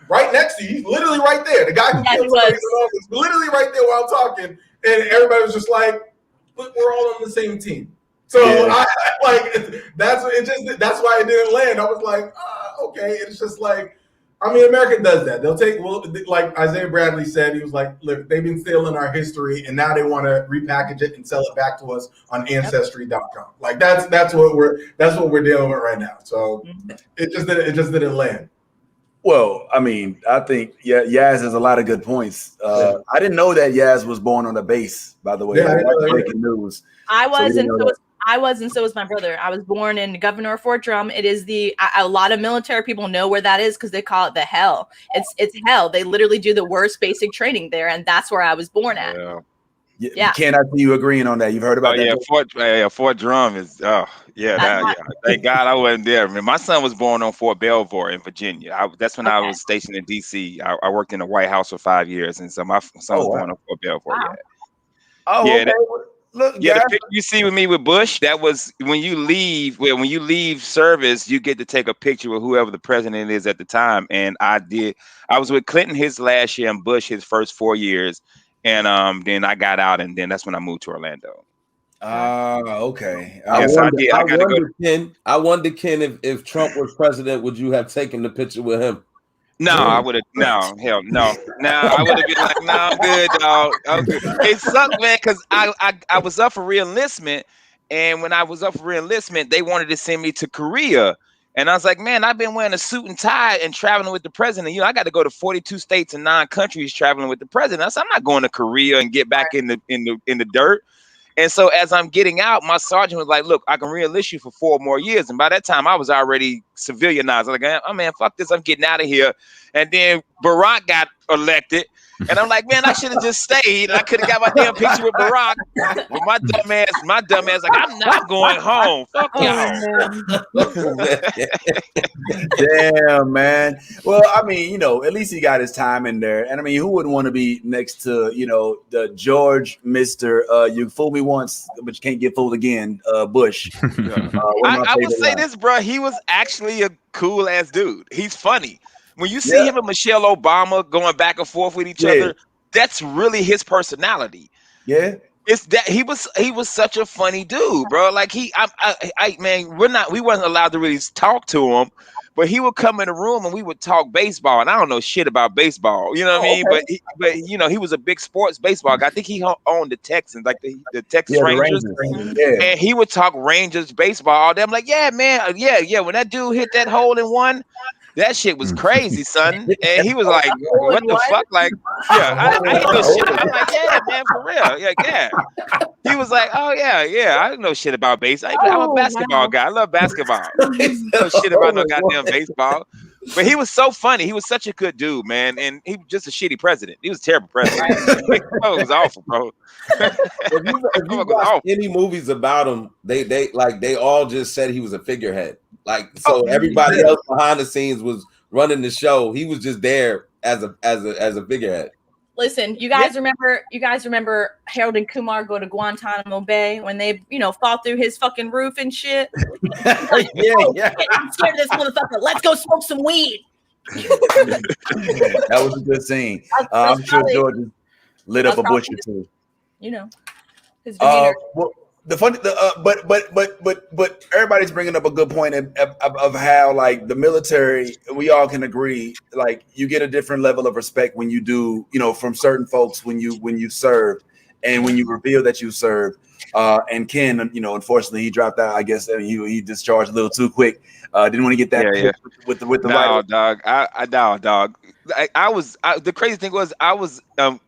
right next to you. He's literally right there. The guy who killed somebody is literally right there while I'm talking, and everybody was just like, "Look, we're all on the same team." So I like that's why it didn't land. I was like, okay. It's just like, I mean, America does that. They'll take, like Isaiah Bradley said, he was like, look, they've been stealing our history, and now they want to repackage it and sell it back to us on Ancestry.com. Like that's what we're dealing with right now. So it just didn't land. Well, I mean, I think Yaz has a lot of good points. I didn't know that Yaz was born on a base, by the way. That's breaking news. I was, and so was my brother. I was born in Governor Fort Drum. It is a lot of military people know where that is because they call it the hell. It's hell. They literally do the worst basic training there, and that's where I was born at. Yeah. Can't I see you agreeing on that? You've heard about that? Fort Drum is thank God I wasn't there. I mean, my son was born on Fort Belvoir in Virginia. That's when I was stationed in DC. I worked in the White House for 5 years, and so my son was born on Fort Belvoir. Wow. The picture you see with me with Bush, that was when you leave service, you get to take a picture with whoever the president is at the time. And I was with Clinton his last year and Bush his first 4 years. And then I got out, and then that's when I moved to Orlando. Okay. I wonder, Ken, if Trump was president, would you have taken the picture with him? No, I would have. No, hell no. No, I would have been like, no, I'm good, dog. I'm good. It sucked, man, because I was up for re-enlistment, and when I was up for re-enlistment, they wanted to send me to Korea. And I was like, man, I've been wearing a suit and tie and traveling with the president. You know, I got to go to 42 states and 9 countries traveling with the president. I said, I'm not going to Korea and get back in the dirt. And so as I'm getting out, my sergeant was like, look, I can re-enlist you for 4 more years. And by that time, I was already civilianized. I'm like, oh man, fuck this, I'm getting out of here. And then Barack got elected. And I'm like, man, I should have just stayed. I could have got my damn picture with Barack. But my dumb ass, like, I'm not going home. Fuck y'all. Damn, man. Well, I mean, you know, at least he got his time in there. And I mean, who wouldn't want to be next to, you know, the George, Mr. You fooled me once, but you can't get fooled again, Bush. I would say this, bro. He was actually a cool ass dude. He's funny. When you see him and Michelle Obama going back and forth with each other, that's really his personality. Yeah. It's that he was such a funny dude, bro. Like man, we wasn't allowed to really talk to him, but he would come in the room and we would talk baseball. And I don't know shit about baseball, you know what I mean? Okay. But you know, he was a big sports baseball guy. I think he owned the Texans, like the Texas Rangers. And he would talk Rangers baseball all day. I'm like, yeah, man, yeah. When that dude hit that hole in one, that shit was crazy, son. And he was like, what the fuck? Like, yeah, I ain't know shit. I'm like, yeah, man, for real. Yeah. He was like, oh, yeah. I didn't know shit about baseball. I'm a basketball guy. I love basketball. I don't know shit about no goddamn baseball. But he was so funny. He was such a good dude, man. And he was just a shitty president. He was a terrible president. Oh, it was awful, bro. If you watch any movies about him, they all just said he was a figurehead. Like, so everybody else behind the scenes was running the show. He was just there as a figurehead. Listen, you guys remember Harold and Kumar go to Guantanamo Bay when they, you know, fall through his fucking roof and shit? Yeah. I'm scared of this motherfucker. Let's go smoke some weed. That was a good scene. I'm sure George lit up a bush or two. You know, his demeanor. Well, the funny, but everybody's bringing up a good point of how, like, the military, we all can agree, like, you get a different level of respect when you do, you know, from certain folks when you serve and when you reveal that you serve. And Ken, you know, unfortunately, he dropped out. I guess he discharged a little too quick. Didn't want to get that with the no, dog. Dog. The crazy thing was I was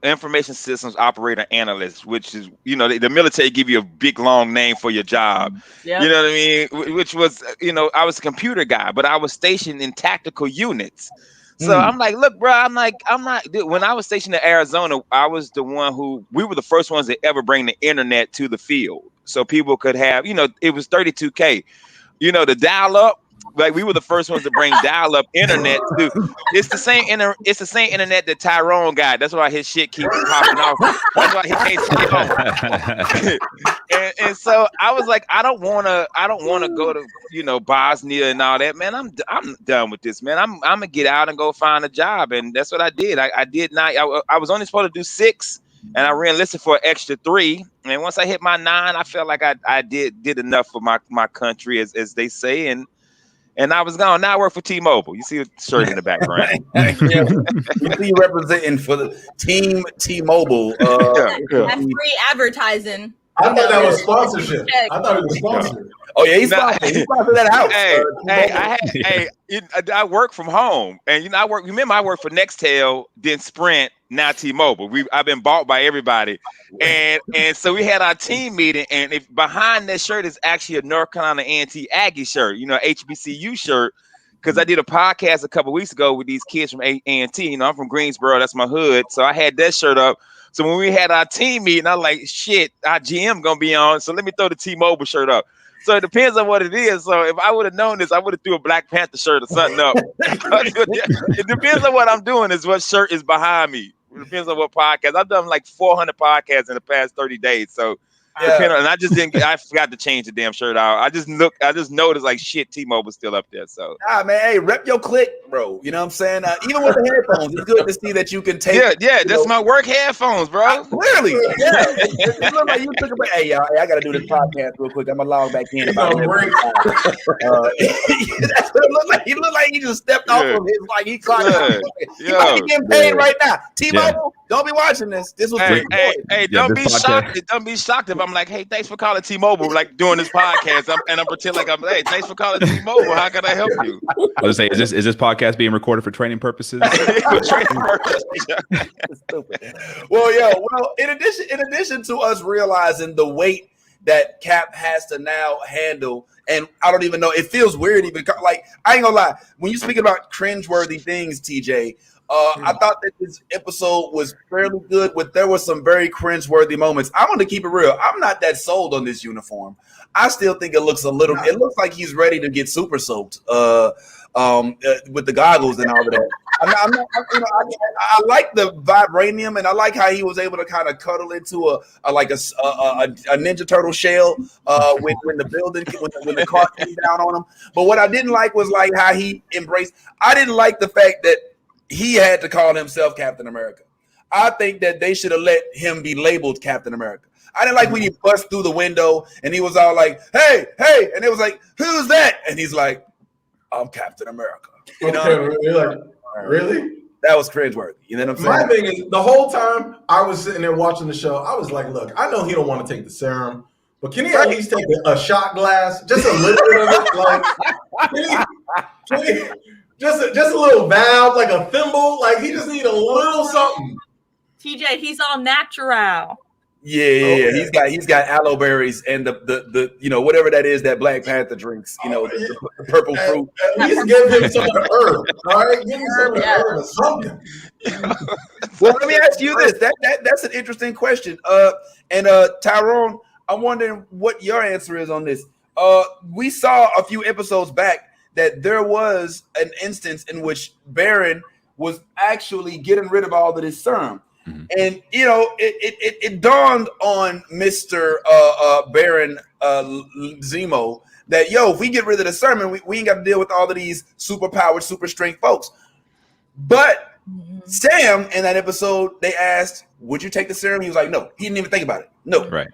information systems operator analyst, which is, you know, the military give you a big long name for your job. Yep. You know what I mean? Which was, you know, I was a computer guy, but I was stationed in tactical units. So I'm like, look, bro, I'm not. Dude, when I was stationed in Arizona, I was the one we were the first ones to ever bring the internet to the field, so people could have, you know, it was 32K, you know, the dial up. Like, we were the first ones to bring dial-up internet to. It's the same internet that Tyrone got. That's why his shit keeps popping off. That's why he can't stay home. and so I was like, I don't wanna go to, you know, Bosnia and all that, man. I'm done with this, man. I'm gonna get out and go find a job, and that's what I did. I did not. I was only supposed to do 6, and I re-enlisted for an extra 3. And once I hit my 9, I felt like I did enough for my country, as they say, and I was gone. Now I work for T-Mobile. You see the shirt in the background. You see you representing for the team T-Mobile. That's free advertising. I thought that was sponsorship. I thought it was sponsored. Oh yeah, he's sponsored that house. I work from home, and you know, I work for Nextel, then Sprint, now T-Mobile. I've been bought by everybody, and so we had our team meeting, and if behind that shirt is actually a North Carolina anti-Aggie shirt, you know, HBCU shirt, because I did a podcast a couple weeks ago with these kids from A&T. You know, I'm from Greensboro, that's my hood, so I had that shirt up. So when we had our team meeting, I was like, shit, our GM gonna be on, so let me throw the T-Mobile shirt up. So it depends on what it is. So if I would have known this, I would have threw a Black Panther shirt or something up. It depends on what I'm doing, is what shirt is behind me. It depends on what podcast. I've done like 400 podcasts in the past 30 days. So and I forgot to change the damn shirt out. I just noticed, like, shit, T-Mobile's still up there. So man, hey, rep your click, bro. You know what I'm saying? Even with the headphones, it's good to see that you can take. That's my work headphones, bro. Clearly, it look like you took a break. Hey, y'all, I gotta do this podcast real quick. I'm gonna log back in. That's what it looked like. He looked like he just stepped off of his, like, he clocked out. He might be getting paid right now. T-Mobile, don't be watching this. This was hey, don't be shocked. Don't be shocked if I'm like, hey, thanks for calling T-Mobile, like, doing this podcast, and I'm pretend like I'm, hey, thanks for calling T-Mobile. How can I help you? I was saying, is this podcast being recorded for training purposes? Well, in addition to us realizing the weight that Cap has to now handle And I don't even know. It feels weird even. Like, I ain't gonna lie. When you speaking about cringeworthy things, TJ, I thought that this episode was fairly good, but there were some very cringeworthy moments. I want to keep it real. I'm not that sold on this uniform. I still think it looks a little. It looks like he's ready to get super soaked with the goggles and all of that. I like the vibranium, and I like how he was able to kind of cuddle into a Ninja Turtle shell when the car came down on him. But what I didn't like was like how he embraced. I didn't like the fact that he had to call himself Captain America. I think that they should have let him be labeled Captain America. I didn't like when he bust through the window and he was all like, "Hey, hey," and it was like, "Who's that?" And he's like, "I'm Captain America." You know, really? That was cringeworthy. You know what I'm saying? My thing is, the whole time I was sitting there watching the show, I was like, "Look, I know he don't want to take the serum, but can he at least take a shot glass, just a little bit of it, like, can he just a little valve, like a thimble, like he just need a little something." TJ, he's all natural. Yeah. Okay. He's got aloe berries and the whatever that is that Black Panther drinks. The purple fruit. At least give him some of the herb. All right, give him some of the herb or something. Well, let me ask you this. That's an interesting question. And Tyrone, I'm wondering what your answer is on this. We saw a few episodes back that there was an instance in which Baron was actually getting rid of all of this serum. Mm-hmm. And it dawned on Mr. Baron Zemo that if we get rid of the serum, we ain't got to deal with all of these super powered, super strength folks. But Sam, in that episode, they asked, "Would you take the serum?" He was like, "No." He didn't even think about it. No. Right.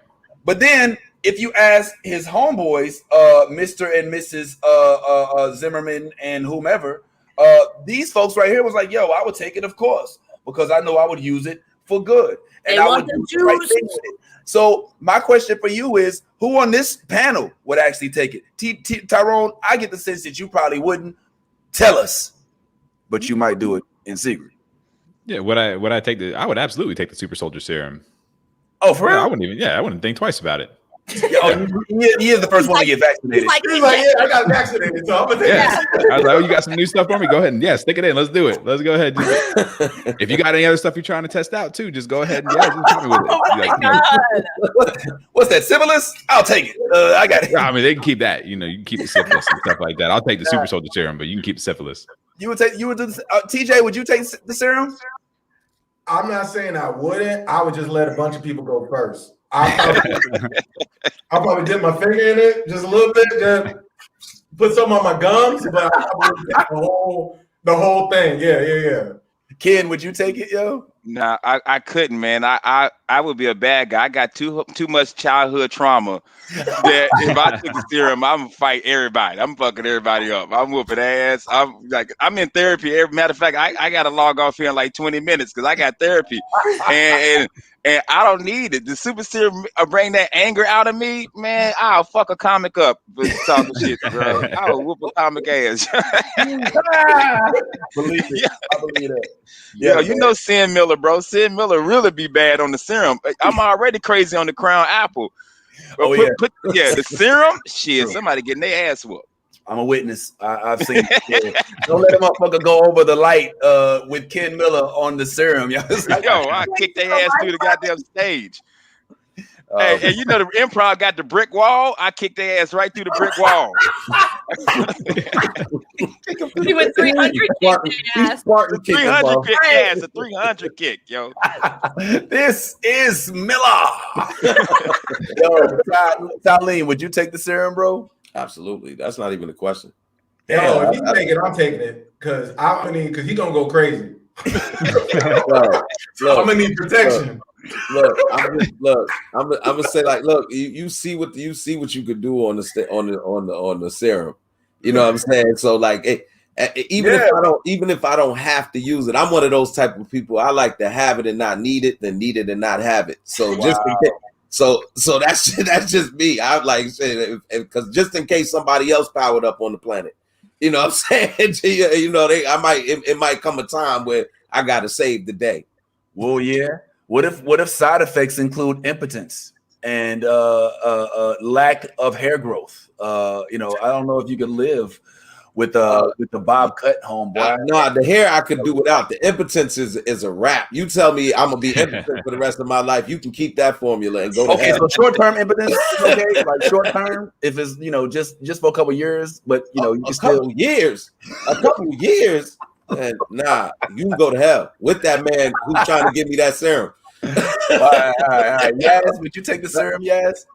But then if you ask his homeboys, Mr. and Mrs. Zimmerman and whomever, these folks right here was like, I would take it, of course, because I know I would use it for good. And I would do the right thing with it. So my question for you is, who on this panel would actually take it? Tyrone, I get the sense that you probably wouldn't tell us, but you might do it in secret. Yeah, would I take I would absolutely take the super soldier serum. Oh, for real? I wouldn't think twice about it. He is the first one to get vaccinated. He's like, I got vaccinated, so I'm gonna take it. I was like, you got some new stuff for me? Go ahead and stick it in. Let's do it. Let's go ahead. If you got any other stuff you're trying to test out too, just go ahead and just hit me with it. Oh my God. What's that? Syphilis? I'll take it. I got it. I mean, they can keep that. You can keep the syphilis and stuff like that. I'll take the super soldier serum, but you can keep the syphilis. You would do TJ, would you take the serum? I'm not saying I wouldn't. I would just let a bunch of people go first. I'll probably dip my finger in it just a little bit, just put some on my gums, but I would take the whole thing. Yeah. Ken, would you take it, yo? Nah, I couldn't, man. I would be a bad guy. I got too much childhood trauma that if I took the serum, I'm gonna fight everybody. I'm fucking everybody up. I'm whooping ass. I'm in therapy. Matter of fact, I gotta log off here in like 20 minutes because I got therapy. And I don't need it. The super serum bring that anger out of me, man. I'll fuck a comic up with talking shit, bro. I'll whoop a comic ass. Believe it. I believe that. Yeah, you know Sin Miller, bro. Sin Miller really be bad on the serum. I'm already crazy on the Crown Apple. But the serum, shit, somebody getting their ass whooped. I'm a witness. I've seen it. Don't let a motherfucker go over the light with Ken Miller on the serum. I kicked their ass through the goddamn stage. Hey, and you know the improv got the brick wall. I kicked their ass right through the brick wall. He went 300 kick ass. 300 kick ass, a 300 kick, yo. This is Miller. Yo, Tyleem, would you take the serum, bro? Absolutely. That's not even a question. Yo, if you take it, I'm taking it because he's gonna go crazy. I'm gonna need protection. I'm gonna say like, look, you see what you could do on the serum. You know what I'm saying? So like, even if I don't have to use it, I'm one of those type of people. I like to have it and not need it, than need it and not have it. So just in case. So that's just me. I like saying because just in case somebody else powered up on the planet, you know what I'm saying? It might come a time where I gotta save the day. Well, yeah. What if side effects include impotence? and lack of hair growth. I don't know if you can live with the bob cut, homeboy. Nah, the hair I could do without. The impotence is a wrap. You tell me I'm gonna be impotent for the rest of my life. You can keep that formula and go to hell. So short-term impotence is okay, like short-term, if it's just for a couple years, but you can still a couple years. And nah, you can go to hell with that man who's trying to give me that serum. all right. Yas, would you take the serum, Yas?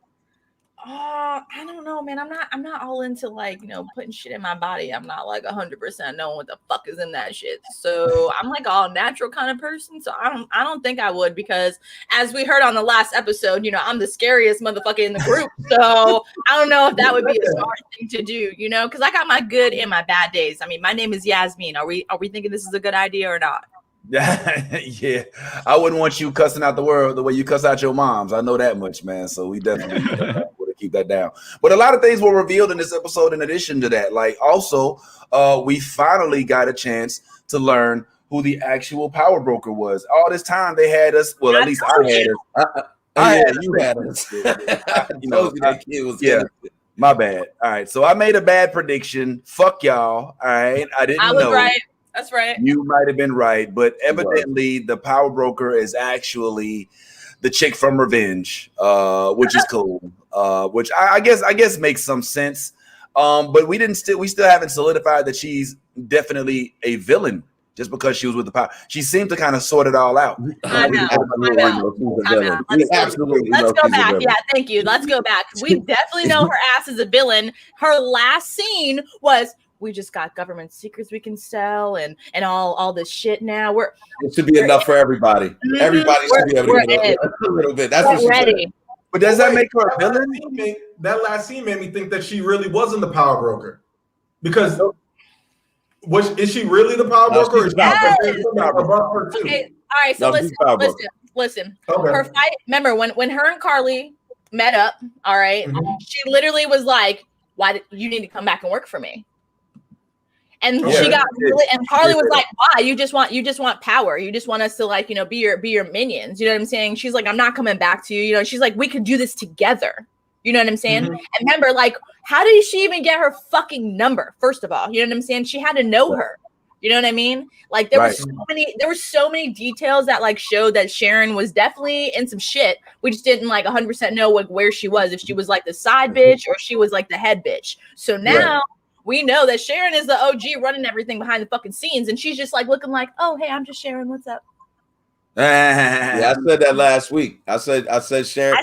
I don't know, man. I'm not all into like, putting shit in my body. I'm not like 100% knowing what the fuck is in that shit. So I'm like all natural kind of person. So I don't think I would, because as we heard on the last episode, I'm the scariest motherfucker in the group. So I don't know if that would be a smart thing to do, because I got my good and my bad days. I mean, my name is Yasmeen. Are we thinking this is a good idea or not? Yeah, I wouldn't want you cussing out the world the way you cuss out your moms. I know that much, man. So we definitely would keep that down. But a lot of things were revealed in this episode. In addition to that, like also, we finally got a chance to learn who the actual power broker was. All this time they had us. Well, at least I had us. You had us. That kid was my bad. All right, so I made a bad prediction. Fuck y'all. All right, I didn't know. I was right. That's right. You might have been right, but evidently the power broker is actually the chick from Revenge, which is cool. Which I guess makes some sense. But we still haven't solidified that she's definitely a villain just because she was with the power. She seemed to kind of sort it all out. I know. Let's go back. Yeah, thank you. Let's go back. We definitely know her ass is a villain. Her last scene was, we just got government secrets we can sell and all this shit now. It should be enough for everybody. Mm-hmm. Everybody should be able to get a little bit. That's what she's ready. But does that make her a villain? That last scene made me think that she really wasn't the power broker. Because is she really the power broker? Or is okay. All right, so listen. Okay. Her fight, remember when her and Carly met up, all right, she literally was like, why you need to come back and work for me? And she got really, and Carly was like, "Why? You just want power. You just want us to like, be your minions." You know what I'm saying? She's like, "I'm not coming back to you." She's like, "We could do this together." You know what I'm saying? Mm-hmm. And remember, like, how did she even get her fucking number? First of all, you know what I'm saying? She had to know her. You know what I mean? Like there were so many details that like showed that Sharon was definitely in some shit. We just didn't like 100% know like where she was, if she was like the side bitch or she was like the head bitch. So now we know that Sharon is the OG running everything behind the fucking scenes, and she's just like looking like, oh, hey, I'm just Sharon. What's up? Yeah, I said that last week. I said Sharon.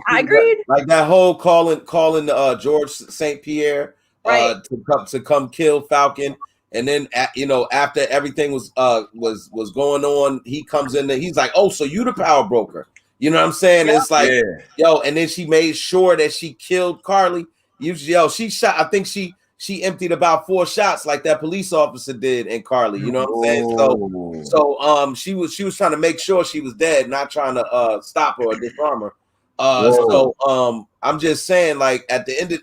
I agreed. Like that whole calling George St. Pierre to come kill Falcon, and then after everything was going on, he comes in there. He's like, oh, so you the power broker? You know what I'm saying? Yeah. It's like, and then she made sure that she killed Carly. She shot. I think she emptied about 4 shots like that police officer did in Carly. You know what I'm saying? So she was trying to make sure she was dead, not trying to stop her or disarm her. I'm just saying, like at the end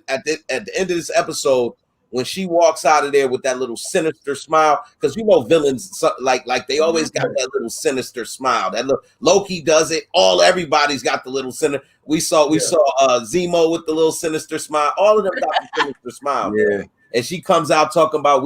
of this episode, when she walks out of there with that little sinister smile, because villains like they always got that little sinister smile. That little Loki does it. Everybody's got the little sinister. We saw Zemo with the little sinister smile. All of them got the sinister smile. Yeah. And she comes out talking about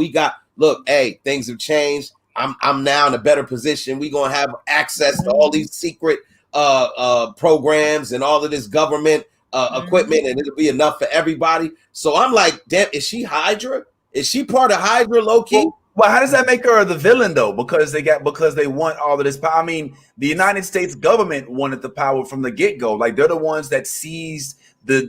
things have changed. I'm now in a better position. We're gonna have access to all these secret programs and all of this government equipment, and it'll be enough for everybody. So I'm like, damn, is she Hydra? Is she part of Hydra, low key? Well, how does that make her the villain though? Because they want all of this power. I mean, the United States government wanted the power from the get-go. Like they're the ones that seized the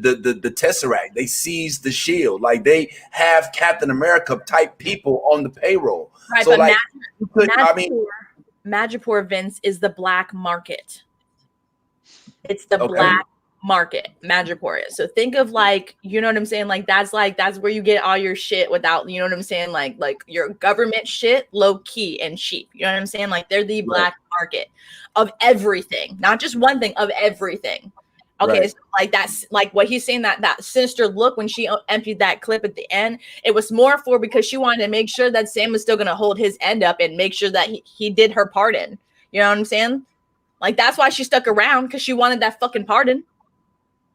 Tesseract. They seized the shield. Like they have Captain America type people on the payroll. Right, so but Madripoor, Vince, is the black market. It's the black market. Madripoor is. So think of like, you know what I'm saying? Like that's where you get all your shit without, you know what I'm saying? Like your government shit, low key and cheap. You know what I'm saying? Like they're the black market of everything, not just one thing, of everything. Okay, so like that's like what he's saying, that sinister look when she emptied that clip at the end. It was more for because she wanted to make sure that Sam was still going to hold his end up and make sure that he did her pardon. You know what I'm saying? Like that's why she stuck around, because she wanted that fucking pardon.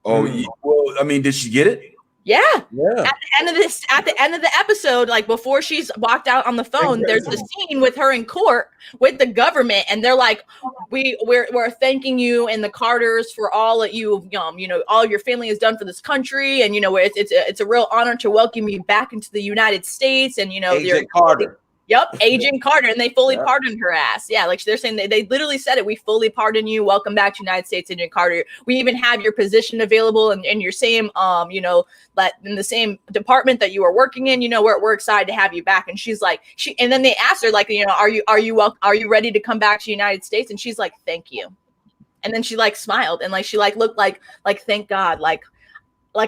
Oh, well, I mean, did she get it? Yeah. Yeah. At the end of the episode, like before she's walked out on the phone, there's a scene with her in court with the government, and they're like, we're thanking you and the Carters for all that you know, all your family has done for this country, and you know, it's a real honor to welcome you back into the United States, and you know, Agent Carter. Yep, Agent Carter, and they fully pardoned her ass. Yeah, like they're saying they literally said it. We fully pardon you. Welcome back to United States, Agent Carter. We even have your position available in your same, you know, that in the same department that you were working in. You know, we're excited to have you back. And she's like, and then they asked her like, you know, are you ready to come back to the United States? And she's like, thank you. And then she like smiled and like she like looked like thank God, like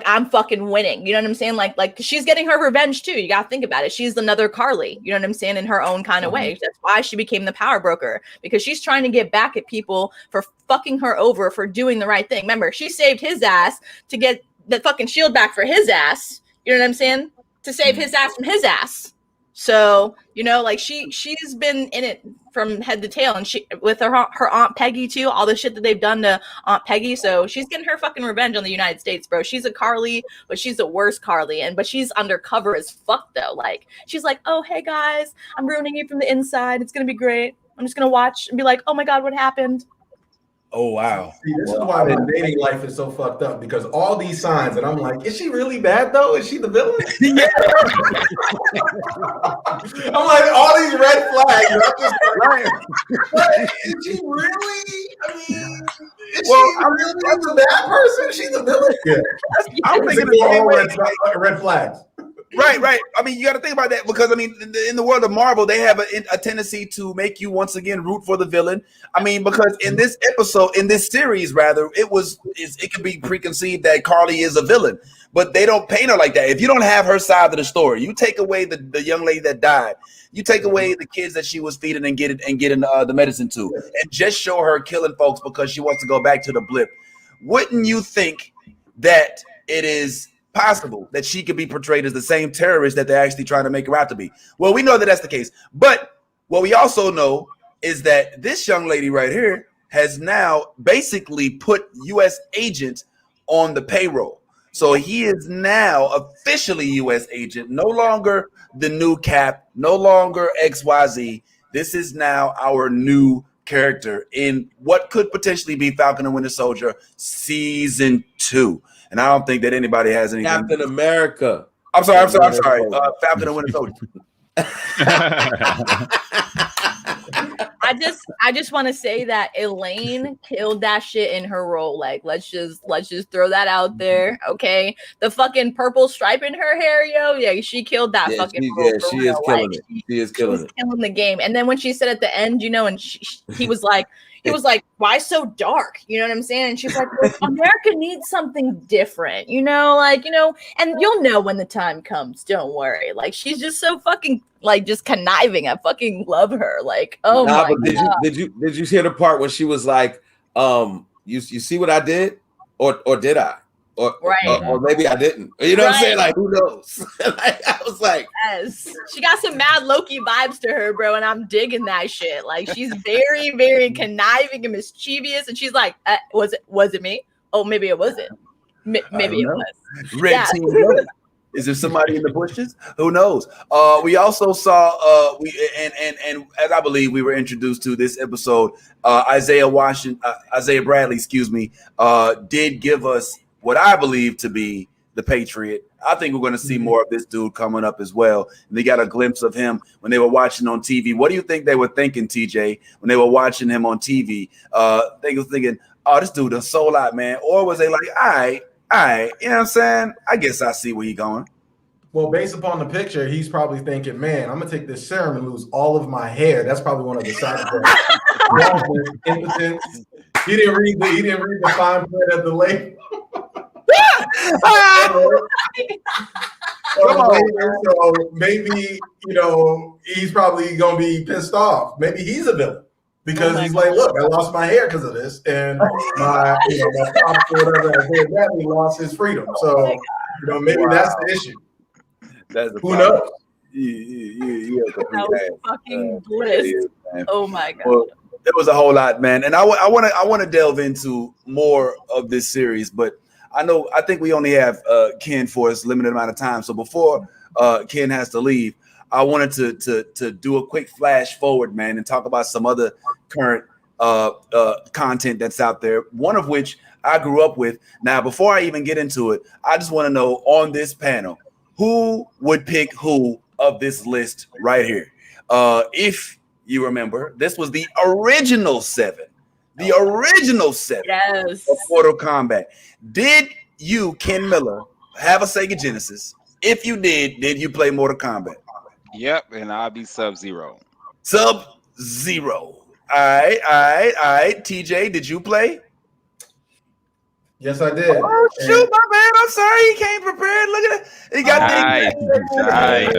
I'm fucking winning. You know what I'm saying? Like she's getting her revenge too. You got to think about it. She's another Carly, you know what I'm saying? In her own kind of way. That's why she became the power broker, because she's trying to get back at people for fucking her over for doing the right thing. Remember, she saved his ass to get the fucking shield back for his ass. You know what I'm saying? To save his ass from his ass. So, you know, like she's been in it from head to tail, and she with her Aunt Peggy too, all the shit that they've done to Aunt Peggy. So she's getting her fucking revenge on the United States, bro. She's a Carly, but she's the worst Carly, but she's undercover as fuck though. Like she's like, oh hey guys, I'm ruining you from the inside. It's gonna be great. I'm just gonna watch and be like, oh my god, what happened? Oh wow. See, this is why my dating life is so fucked up, because all these signs, and I'm like, is she really bad though? Is she the villain? Yeah. I'm like, all these red flags. And I'm just like, but is she really? I mean, is she really the bad person? Is she the villain? Yeah. I'm thinking the same way. Red flags. Right. I mean, you got to think about that, because I mean, in the world of Marvel, they have a tendency to make you once again root for the villain. I mean, because in this episode, in this series, rather, it could be preconceived that Carly is a villain, but they don't paint her like that. If you don't have her side of the story, you take away the young lady that died, you take away the kids that she was feeding and getting the medicine to, and just show her killing folks because she wants to go back to the blip. Wouldn't you think that it is possible that she could be portrayed as the same terrorist that they're actually trying to make her out to be? Well, we know that that's the case, but what we also know is that this young lady right here has now basically put U.S. agent on the payroll. So he is now officially U.S. agent, no longer the new Cap, no longer XYZ. This is now our new character in what could potentially be Falcon and Winter Soldier season 2. And I don't think that anybody has anything. Captain America. I'm sorry. Falcon and Winter Soldier. I just want to say that Elaine killed that shit in her role. Like, let's just throw that out there, okay? The fucking purple stripe in her hair, yo, yeah, she killed that fucking. She is killing it. She is killing the game. And then when she said at the end, you know, and he was like. He was like, why so dark? You know what I'm saying? And she's like, well, America needs something different, you know, like, you know, and you'll know when the time comes. Don't worry. Like, she's just so fucking like just conniving. I fucking love her. Like, oh my God. Did you hear the part when she was like, you see what I did? Or did I? Or maybe I didn't. You know what I'm saying? Like, who knows? Like, I was like, yes, she got some mad Loki vibes to her, bro, and I'm digging that shit. Like, she's very, very conniving and mischievous, and she's like, was it me? Oh, maybe it wasn't. Maybe it was. Red team. Is there somebody in the bushes? Who knows? We also saw and as I believe we were introduced to this episode, Isaiah Bradley, did give us what I believe to be the Patriot. I think we're going to see more of this dude coming up as well. And they got a glimpse of him when they were watching on TV. What do you think they were thinking, TJ, when they were watching him on TV? They were thinking, oh, this dude does so lot, man. Or was they like, all right, you know what I'm saying? I guess I see where you're going. Well, based upon the picture, he's probably thinking, man, I'm going to take this serum and lose all of my hair. That's probably one of the side effects. Impotence. He didn't read the fine print of the label. So maybe, you know, he's probably gonna be pissed off. Maybe he's a villain because he's like, look, I lost my hair because of this, and my pops or whatever I did that, he lost his freedom. So you know, maybe that's the issue. Who knows? You fucking bliss. Oh my God. Well, it was a whole lot, man, and I want to delve into more of this series, but I think we only have Ken for a limited amount of time. So before Ken has to leave, I wanted to do a quick flash forward, man, and talk about some other current content that's out there. One of which I grew up with. Now, before I even get into it, I just want to know on this panel, who would pick who of this list right here? If you remember, this was the original 7. The original 7 Yes. of Mortal Kombat. Did you, Ken Miller, have a Sega Genesis? If you did you play Mortal Kombat? Yep, and I'll be Sub-Zero. Sub-Zero. All right. TJ, did you play? Yes, I did. Oh, shoot, my man. I'm sorry he came prepared. Look at it. He got I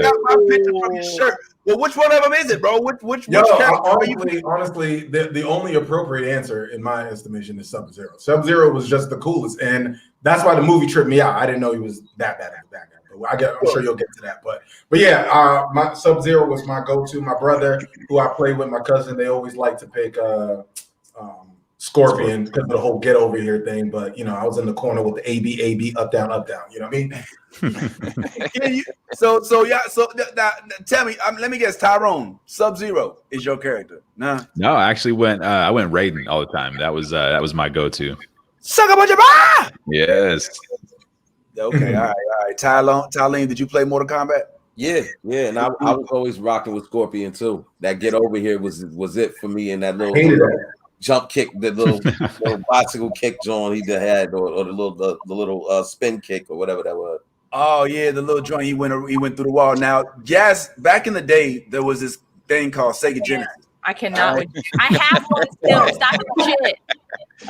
got my picture from your shirt. Well, which one of them is it, bro? Which honestly, the only appropriate answer in my estimation is Sub-Zero. Sub-Zero was just the coolest, and that's why the movie tripped me out. I didn't know he was that bad at that guy. I'm sure you'll get to that, but yeah, my Sub-Zero was my go-to. My brother, who I played with, my cousin, they always like to pick Scorpion because of the whole get over here thing. But I was in the corner with the AB, up, down, up, down. You know what I mean? So tell me, let me guess, Tyrone, Sub-Zero is your character? Nah. No, I actually went Raiden all the time. That was my go-to. Suck a bunch of Yes. Okay, all right. Tyleem, did you play Mortal Kombat? Yeah, and I was always rocking with Scorpion too. That get over here was it for me, and that little jump kick, the little bicycle kick John he had, or the little spin kick or whatever that was. Oh yeah, the little joint he went through the wall. Now, yes, back in the day there was this thing called Sega Genesis. I cannot. I have one still. Stop your shit.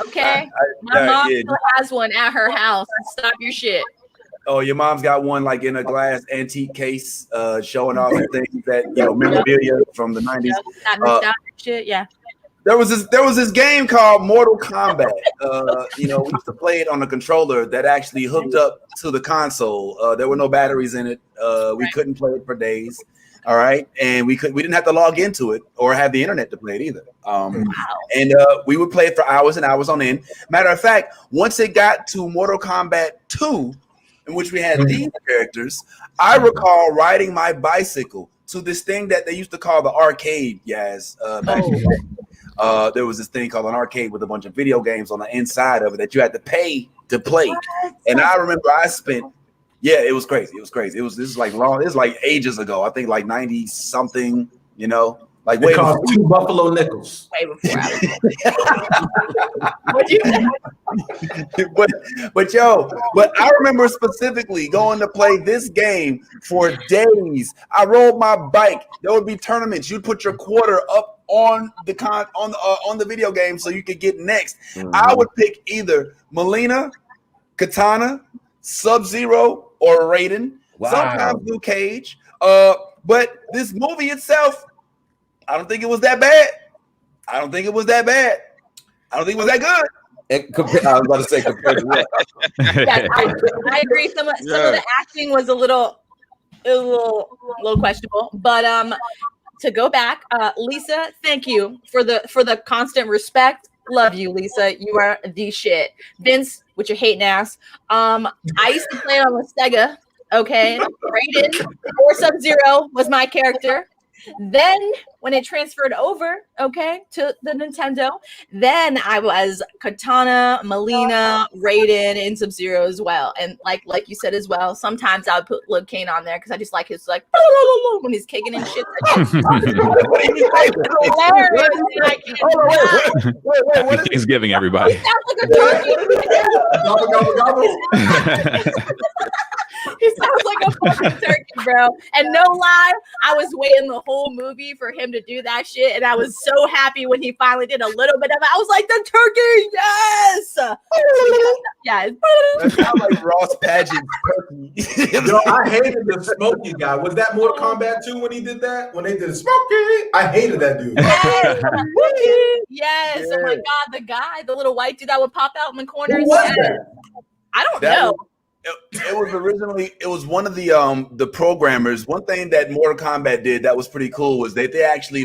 Okay, my mom still has one at her house. Stop your shit. Oh, your mom's got one like in a glass antique case, showing off things that memorabilia from the 90s. That nostalgic shit, yeah. There was this game called Mortal Kombat. We used to play it on a controller that actually hooked up to the console. There were no batteries in it. We couldn't play it for days. All right, and we didn't have to log into it or have the internet to play it either. And we would play it for hours and hours on end. Matter of fact, once it got to Mortal Kombat 2, in which we had these characters, I recall riding my bicycle to this thing that they used to call the arcade. Yes, back in the day. There was this thing called an arcade with a bunch of video games on the inside of it that you had to pay to play. And I remember I spent. Yeah, it was crazy. This is like ages ago. I think like 90 something, like it cost 2 buffalo nickels. Way before but I remember specifically going to play this game for days. I rode my bike. There would be tournaments. You'd put your quarter up on the video game so you could get next. I would pick either Melina, Katana, Sub-Zero, or Raiden. Wow. Sometimes Luke Cage. But this movie itself, I don't think it was that bad. I don't think it was that good. I was about to say compared to what? Yeah, I agree. Some of the acting was a little questionable. But to go back, Lisa, thank you for the constant respect. Love you, Lisa. You are the shit. Vince, with your hating ass. I used to play on the Sega. Okay, Raiden or Sub-Zero was my character. Then when it transferred over, to the Nintendo, then I was Katana, Melina, Raiden, and Sub-Zero as well. And like you said as well, sometimes I would put Liu Kang on there because I just like his when he's kicking and shit. Wait, he's giving everybody. He sounds like a turkey. He sounds like a fucking turkey, bro. And no lie, I was waiting the whole movie for him to do that shit, and I was so happy when he finally did a little bit of it. I was like, the turkey, yes! Yeah. That sounds like Ross Pageant's turkey. I hated the Smokey guy. Was that Mortal Kombat 2 when he did that? When they did Smokey? I hated that dude. Yes. Oh my God, the little white dude that would pop out in the corners. Who was that? I don't know. It was one of the programmers. One thing that Mortal Kombat did that was pretty cool was that they actually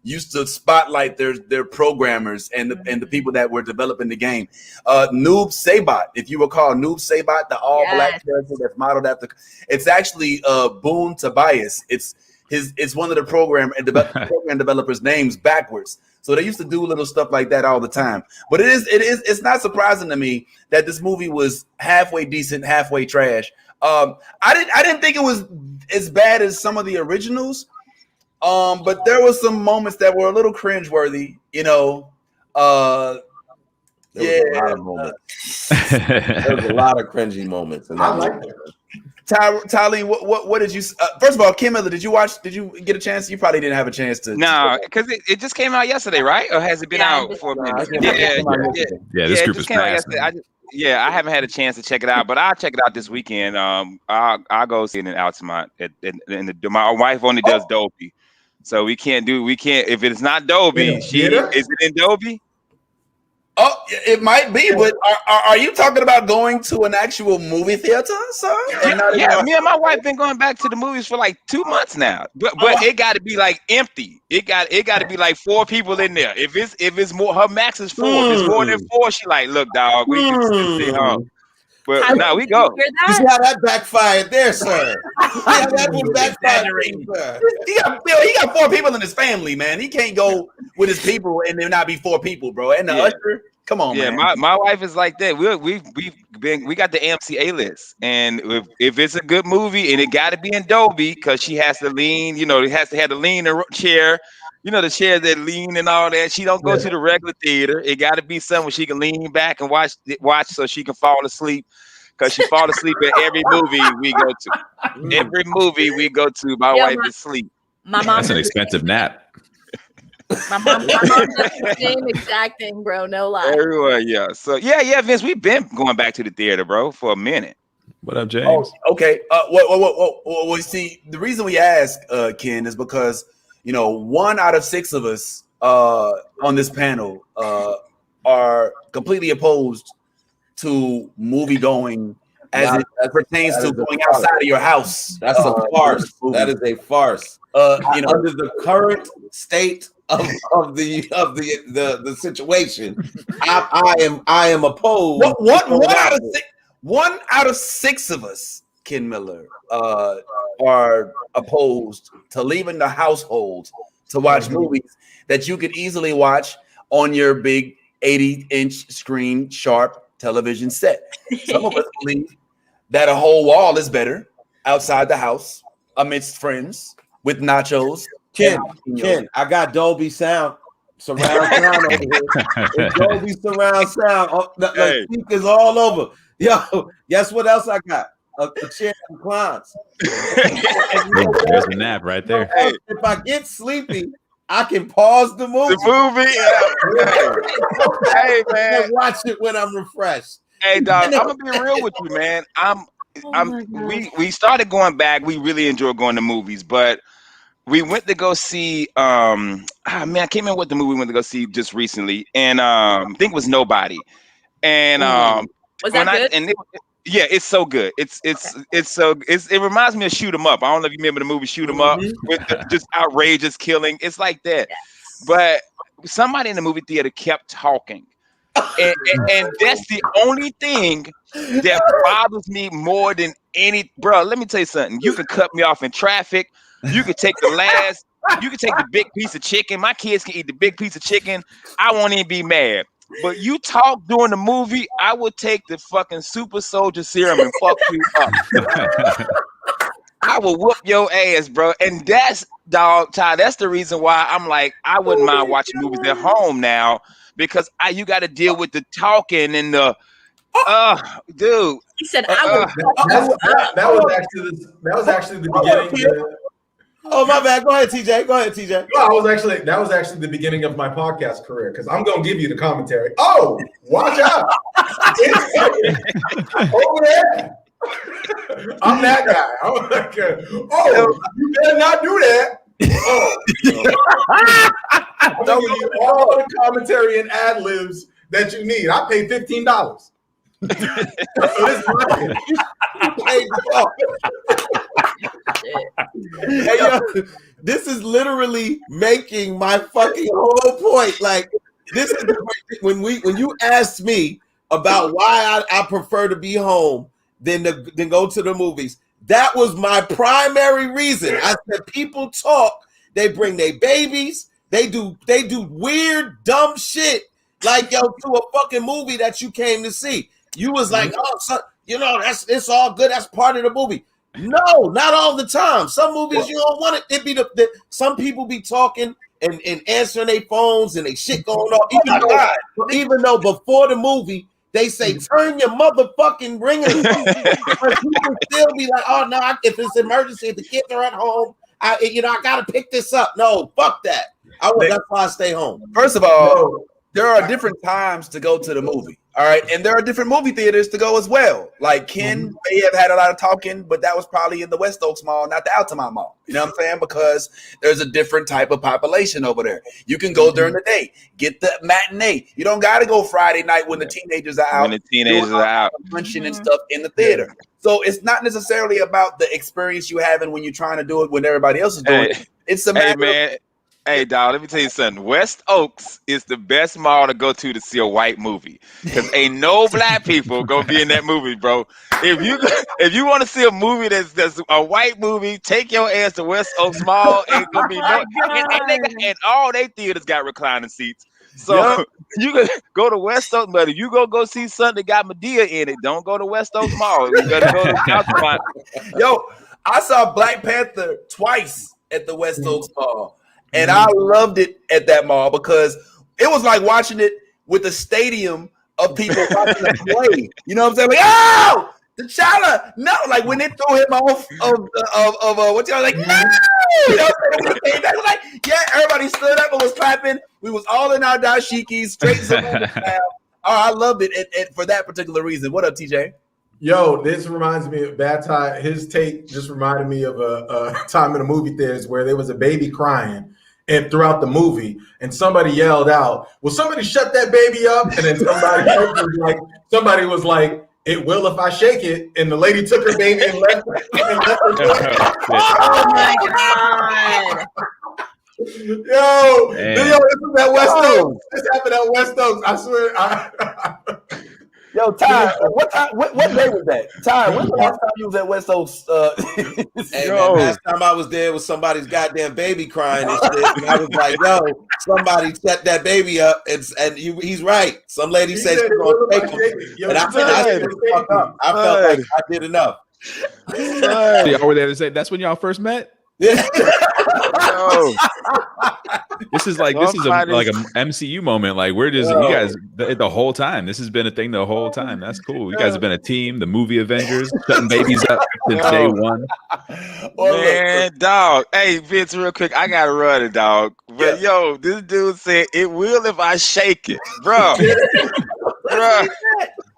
used to spotlight their programmers and the people that were developing the game. Noob Saibot, if you recall, Noob Saibot, the all black character that's modeled after. It's actually Boone Tobias. It's one of the program developers' names backwards. So they used to do little stuff like that all the time. But it's not surprising to me that this movie was halfway decent, halfway trash. I didn't think it was as bad as some of the originals. But there were some moments that were a little cringeworthy, you know. There was a lot of moments. There was a lot of cringy moments. I like it. Tyleem, what did you? First of all, Kim Miller, did you get a chance? You probably didn't have a chance to. No, because it just came out yesterday, right? Or has it been out for a minute? Yeah, this group is fast. I haven't had a chance to check it out, but I'll check it out this weekend. I'll go see it in Altamont. My wife only does Dolby, so we can't. If it's not Dolby, is it in Dolby? Oh, it might be, but are you talking about going to an actual movie theater, sir? Yeah, me and my wife been going back to the movies for like 2 months now. But it got to be like empty. It got to be like 4 people in there. If it's more, her max is 4. If it's more than 4, she like, look, dog, we can stay home. But now we go. You see how that backfired there, sir? Yeah, that was backfired. He got 4 people in his family, man. He can't go with his people and there not be 4 people, bro. And the usher, come on, man. My wife is like that. We got the AMC A list, and if it's a good movie and it got to be in Dolby because she has to lean, it has to have the lean chair. The chair that lean and all that. She don't go to the regular theater. It got to be somewhere she can lean back and watch so she can fall asleep. Because she fall asleep at every movie we go to. Every movie we go to, my wife is asleep. My mom. That's an expensive nap. My mom does the same exact thing, bro. No lie. Everyone, yeah. So yeah, Vince, we've been going back to the theater, bro, for a minute. What up, James? Oh, okay. Well, see, the reason we ask, Ken, is because 1 out of 6 of us on this panel are completely opposed to movie going as it pertains to going outside of your house. That's a farce. That is a farce. Under the current state of the situation, I am opposed. One out of 6 of us, Ken Miller, are opposed to leaving the household to watch movies that you could easily watch on your big 80-inch screen sharp television set. Some of us believe that a whole wall is better outside the house amidst friends with nachos. Ken, I got Dolby sound, surround sound over here. It's Dolby surround sound. The speakers all over. Yo, guess what else I got? A chair that reclines. There's a nap right there. If I get sleepy, I can pause the movie. Hey, man. And watch it when I'm refreshed. Hey, dog, I'm gonna be real with you, man. We started going back. We really enjoy going to movies, but we went to go see. I can't remember what the movie we went to go see just recently, and I think it was Nobody. And was that good? Yeah, it's so good. It reminds me of Shoot 'Em Up. I don't know if you remember the movie Shoot 'Em Up with just outrageous killing. It's like that. Yes. But somebody in the movie theater kept talking. And that's the only thing that bothers me more than any. Bro, let me tell you something. You can cut me off in traffic. You can take the big piece of chicken. My kids can eat the big piece of chicken. I won't even be mad. But you talk during the movie, I would take the fucking super soldier serum and fuck you up. I will whoop your ass, bro. And that's, dog, Ty, that's the reason why I'm like, I wouldn't mind watching movies at home now, because you got to deal with the talking and the, dude. He said, I would. That was actually the beginning. Oh, my bad. Go ahead, TJ. No, that was actually the beginning of my podcast career, because I'm gonna give you the commentary. Oh, watch out! Over there. I'm that guy. I'm like, you better not do that. I'm gonna give you all the commentary and ad libs that you need. I paid $15. This is literally making my fucking whole point. Like, this is when you asked me about why I prefer to be home than go to the movies. That was my primary reason. I said people talk, they bring their babies, they do weird, dumb shit like to a fucking movie that you came to see. You was like, oh, so, it's all good. That's part of the movie. No, not all the time. Some movies you don't want it. It be some people be talking and answering their phones and they shit going on. Even though before the movie they say turn your motherfucking ringers off. But people still be like, oh no, if it's an emergency, if the kids are at home, I gotta pick this up. No, fuck that. That's why I stay home. First of all, there are different times to go to the movie. All right. And there are different movie theaters to go as well. Like Ken may have had a lot of talking, but that was probably in the West Oaks Mall, not the Altamont Mall. You know what I'm saying? Because there's a different type of population over there. You can go during the day, get the matinee. You don't got to go Friday night when the teenagers are out. When the teenagers are out. Punching and stuff in the theater. So it's not necessarily about the experience you having when you're trying to do it when everybody else is doing it. It's a matter of Hey, dog, let me tell you something. West Oaks is the best mall to go to see a white movie because ain't no black people gonna be in that movie, bro. If you want to see a movie that's a white movie, take your ass to West Oaks Mall. Ain't gonna be and all they theaters got reclining seats. So you can go to West Oaks, but if you go see something that got Medea in it, don't go to West Oaks Mall. You gotta go to Altamont. Yo, I saw Black Panther twice at the West Oaks Mall. And I loved it at that mall because it was like watching it with a stadium of people watching the play. You know what I'm saying? Like, oh, T'Challa, no! Like when they threw him off of what y'all like, no! You know what I'm saying? Like, yeah, everybody stood up and was clapping. We was all in our dashikis, straight to I loved it for that particular reason. What up, TJ? Yo, this reminds me of Bad Ty. His take just reminded me of a time in the movie theaters where there was a baby crying. And throughout the movie, and somebody yelled out, "Will somebody shut that baby up?" And then somebody was like, "It will if I shake it." And the lady took her baby and left her. Oh my god! Yo, this is at West Oaks. This happened at West Oaks. I swear. Yo, Ty, what day was that? Ty, when was the last time you was at West Oaks? Hey, man, last time I was there was somebody's goddamn baby crying and shit. And I was like, yo, somebody set that baby up. And he's right. Some lady said she's going to take him. And I felt like I did enough. Y'all were there to say that's when y'all first met? Yeah. This is like an MCU moment. Like we're just you guys the whole time. This has been a thing the whole time. That's cool. You guys have been a team. The movie Avengers, shutting babies up since day one. Man, dog. Hey, Vince, real quick, I gotta run it, dog. But yo, this dude said it will if I shake it, bro. Bro.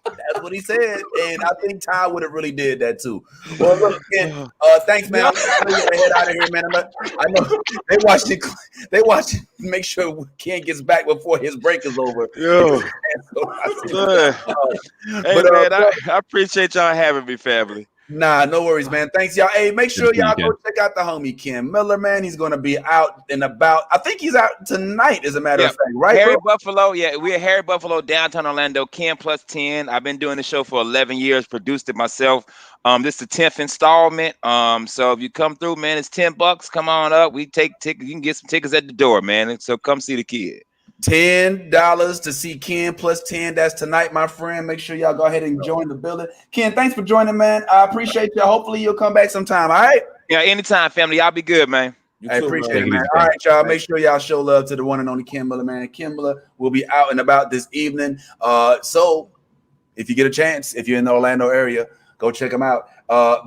That's what he said, and I think Ty would have really did that too. Well, look, Ken, thanks, man. I'm gonna get head out of here, man. I know they watch it. Make sure Ken gets back before his break is over. Yo, man, I appreciate y'all having me, family. Nah, no worries, man. Thanks, y'all. Hey, make sure y'all go check out the homie Ken Miller, man. He's going to be out and about. I think he's out tonight, as a matter of fact, right? Harry Buffalo, we're at Harry Buffalo, downtown Orlando, Ken Plus 10. I've been doing the show for 11 years, produced it myself. This is the 10th installment. So if you come through, man, it's $10. Come on up. We take tickets. You can get some tickets at the door, man. So come see the kid. $10 to see Ken Plus 10. That's tonight, my friend. Make sure y'all go ahead and join the building. Ken, thanks for joining, man. I appreciate you. Hopefully you'll come back sometime. All right. Yeah, anytime, family. Y'all be good, man. I appreciate it, man. All right, y'all. Make sure y'all show love to the one and only Ken Miller, man. Ken Miller will be out and about this evening. So if you get a chance, if you're in the Orlando area, go check him out.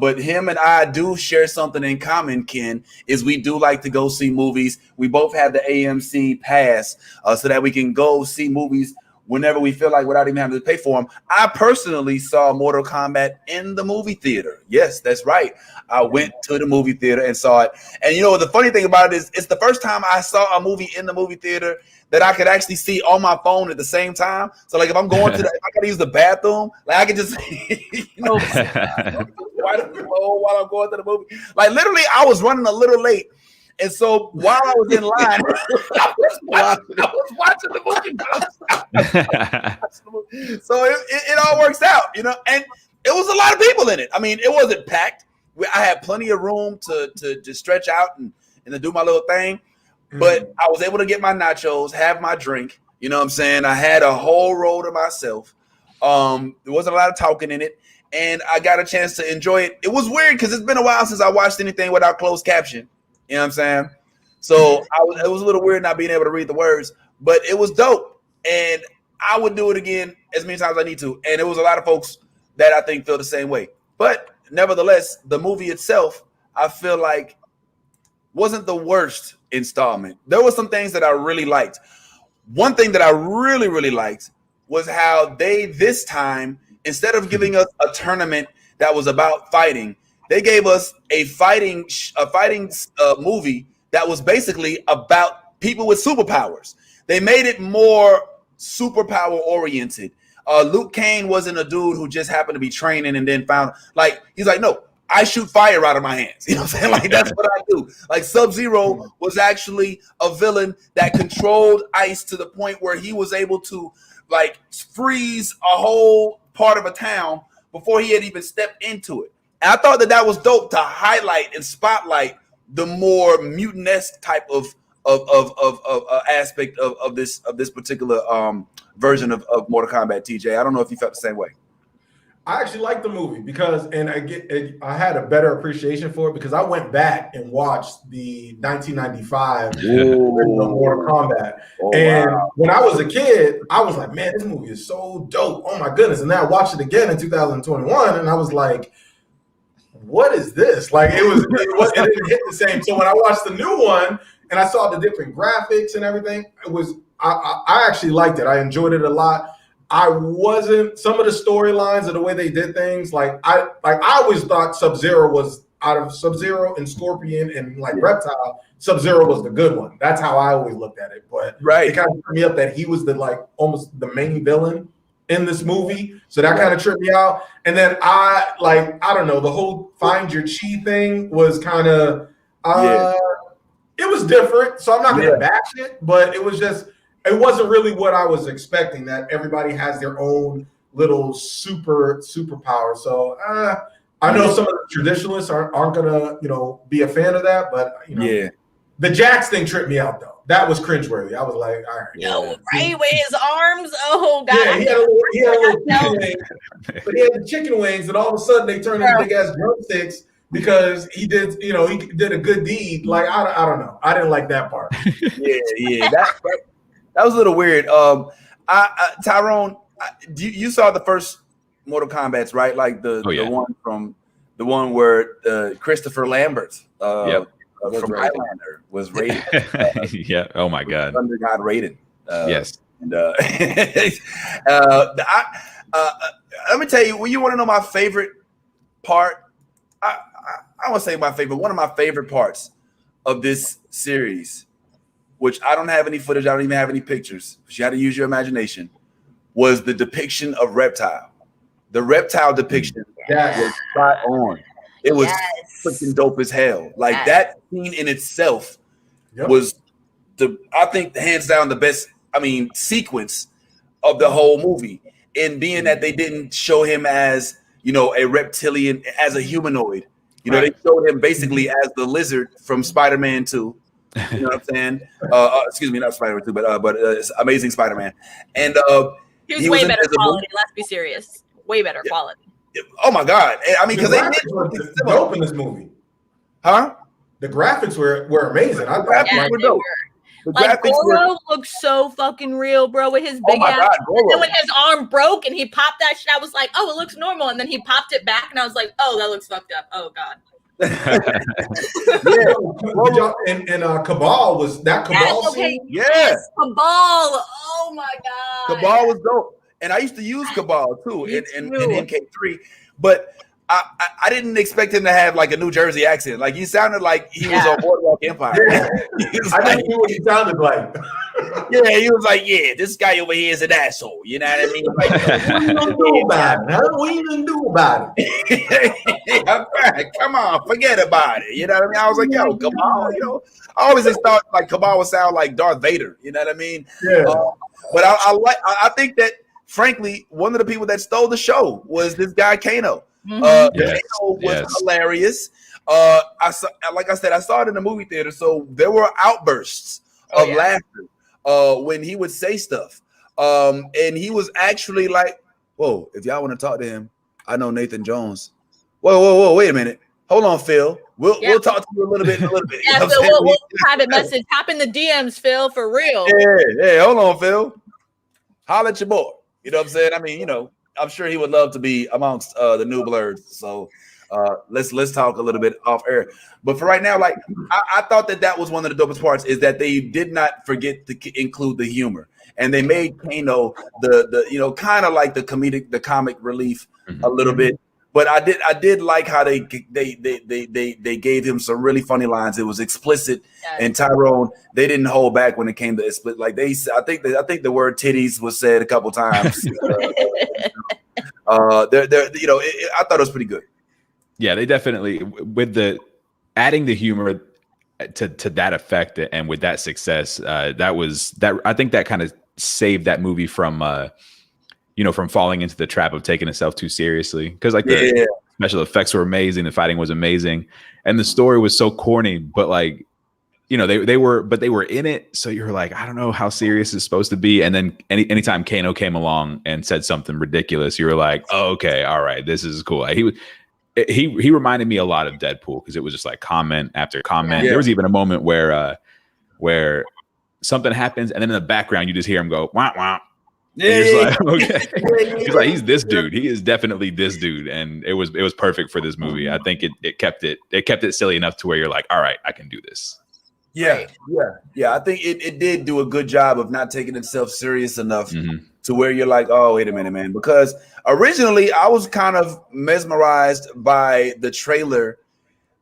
But him and I do share something in common, Ken, is we do like to go see movies. We both have the AMC pass so that we can go see movies whenever we feel like without even having to pay for them. I personally saw Mortal Kombat in the movie theater. Yes, that's right. I went to the movie theater and saw it. And you know, the funny thing about it is it's the first time I saw a movie in the movie theater that I could actually see on my phone at the same time. So like if I'm going to if I gotta use the bathroom, like I can just while I'm going to the movie. Like literally I was running a little late And so while I was in line, I was watching the movie. So it all works out, you know. And it was a lot of people in it. I mean, it wasn't packed. I had plenty of room to just stretch out and to do my little thing. But I was able to get my nachos, have my drink. You know what I'm saying? I had a whole roll to myself. There wasn't a lot of talking in it. And I got a chance to enjoy it. It was weird because it's been a while since I watched anything without closed caption. You know what I'm saying? So it was a little weird not being able to read the words. But it was dope. And I would do it again as many times as I need to. And there was a lot of folks that I think feel the same way. But nevertheless, the movie itself, I feel like, wasn't the worst installment. There were some things that I really liked. One thing that I really, really liked was how they, this time, instead of giving us a tournament that was about fighting, they gave us a fighting movie that was basically about people with superpowers. They made it more superpower oriented. Luke Kane wasn't a dude who just happened to be training and then found, like, he's like, no, I shoot fire out of my hands. You know what I'm saying? Like, that's what I do. Like, Sub-Zero was actually a villain that controlled ice to the point where he was able to, like, freeze a whole part of a town before he had even stepped into it. And I thought that was dope to highlight and spotlight the more mutant-esque type of aspect of this particular version of Mortal Kombat. TJ, I don't know if you felt the same way. I actually liked the movie because, and I had a better appreciation for it because I went back and watched the 1995 original Mortal Kombat. When I was a kid, I was like, man, this movie is so dope. Oh my goodness. And then I watched it again in 2021 and I was like, what is this? Like it didn't hit the same. So when I watched the new one and I saw the different graphics and everything, I actually liked it. I enjoyed it a lot. I wasn't, some of the storylines or the way they did things, I always thought Sub-Zero was, out of Sub-Zero and Scorpion and Reptile, Sub-Zero was the good one. That's how I always looked at it. But it kind of tripped me up that he was almost the main villain in this movie. So that kind of tripped me out. And then I don't know, the whole find your chi thing was kind of it was different. So I'm not gonna bash it, but it wasn't really what I was expecting, that everybody has their own little superpower. So I know some of the traditionalists aren't gonna, be a fan of that, but the Jax thing tripped me out though. That was cringeworthy. I was like, all right. Right with his arms. Oh god. Yeah, he had a little chicken wing, but he had the chicken wings, and all of a sudden they turned into big ass drumsticks because he did, he did a good deed. Like I don't know. I didn't like that part. That was a little weird. Tyrone, you saw the first Mortal Kombats, right? Like the one where Christopher Lambert from Highlander was rated. Yeah. Oh my God. Thunder God rated. Yes. And let me tell you, when you want to know my favorite part, I want to say my favorite. One of my favorite parts of this series, which I don't have any footage, I don't even have any pictures, but you had to use your imagination, was the depiction of Reptile. The Reptile depiction was spot on. It was freaking dope as hell. Like that scene in itself was I think hands down the best, sequence of the whole movie. In being that they didn't show him as, a reptilian, as a humanoid. They showed him basically as the lizard from Spider-Man 2. You know what I'm saying? Excuse me, not Spider-Man 2, but it's Amazing Spider-Man. And he was way better quality. Let's be serious. Way better quality. Oh my God! Because they did dope in this movie, huh? The graphics were amazing. The graphics were dope. Goro looks so fucking real, bro, with his big ass. And then when his arm broke and he popped that shit, I was like, oh, it looks normal. And then he popped it back, and I was like, oh, that looks fucked up. Oh God. And Cabal was that Cabal scene? Yes, Cabal. Oh my God. Cabal was dope. And I used to use Cabal too in NK3. But I didn't expect him to have like a New Jersey accent. Like he sounded like he was on Boardwalk Empire. Yeah. I didn't know what he sounded like. Yeah, he was like, yeah, this guy over here is an asshole. You know what I mean? Like, what are you gonna do about it? Huh? What are you gonna do about it? Come on, forget about it. You know what I mean? I was like, yo, Kamal, you know, I always just thought like Kamal would sound like Darth Vader. You know what I mean? Yeah. But I think that frankly, one of the people that stole the show was this guy Kano. Kano was hilarious. I saw, like I said, I saw it in the movie theater, so there were outbursts of laughter when he would say stuff. And he was actually like, whoa, if y'all want to talk to him, I know Nathan Jones. Whoa, wait a minute. Hold on, Phil. We'll talk to you a little bit. Yeah, so we'll private message. Hop in the DMs, Phil, for real. Yeah, hold on, Phil. Holla at your boy. You know what I'm saying? I mean, you know, I'm sure he would love to be amongst the new Blerds. So let's talk a little bit off air. But for right now, like I thought that was one of the dopest parts is that they did not forget to include the humor, and they made Kano the you know kind of like the comic relief a little bit. But I did like how they gave him some really funny lines. It was explicit, and Tyrone they didn't hold back when it came to split. Like I think the word titties was said a couple times. I thought it was pretty good. Yeah, they definitely with the adding the humor to that effect and with that success, that I think that kind of saved that movie from from falling into the trap of taking itself too seriously. Because like the special effects were amazing, the fighting was amazing, and the story was so corny, but like they were in it, so you're like, I don't know how serious it's supposed to be. And then anytime Kano came along and said something ridiculous, you were like, oh, okay, all right, this is cool. Like, he reminded me a lot of Deadpool because it was just like comment after comment. There was even a moment where something happens and then in the background you just hear him go wah wah. Like, okay. He's like, he's this dude. He is definitely this dude, and it was perfect for this movie. I think it kept it silly enough to where you're like, all right, I can do this. Yeah. I think it did do a good job of not taking itself serious enough to where you're like, oh, wait a minute, man. Because originally I was kind of mesmerized by the trailer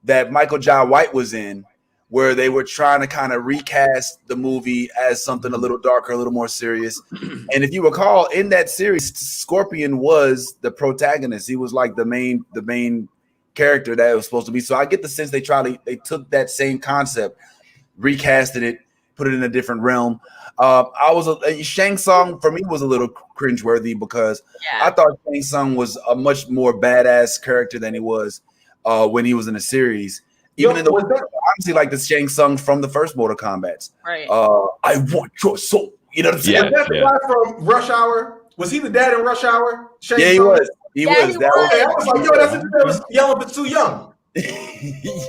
that Michael Jai White was in, where they were trying to kind of recast the movie as something a little darker, a little more serious. And if you recall, in that series, Scorpion was the protagonist. He was like the main character that it was supposed to be. So I get the sense they took that same concept, recasted it, put it in a different realm. Shang Tsung for me was a little cringeworthy because I thought Shang Tsung was a much more badass character than he was when he was in the series. Even in the honestly, like the Shang Tsung from the first Mortal Kombat. Right. I want your soul. You know what I'm saying? Is that the guy from Rush Hour? Was he the dad in Rush Hour? Shang Tsung? He was. He was. I was like, yo, that's that was yelling but too young.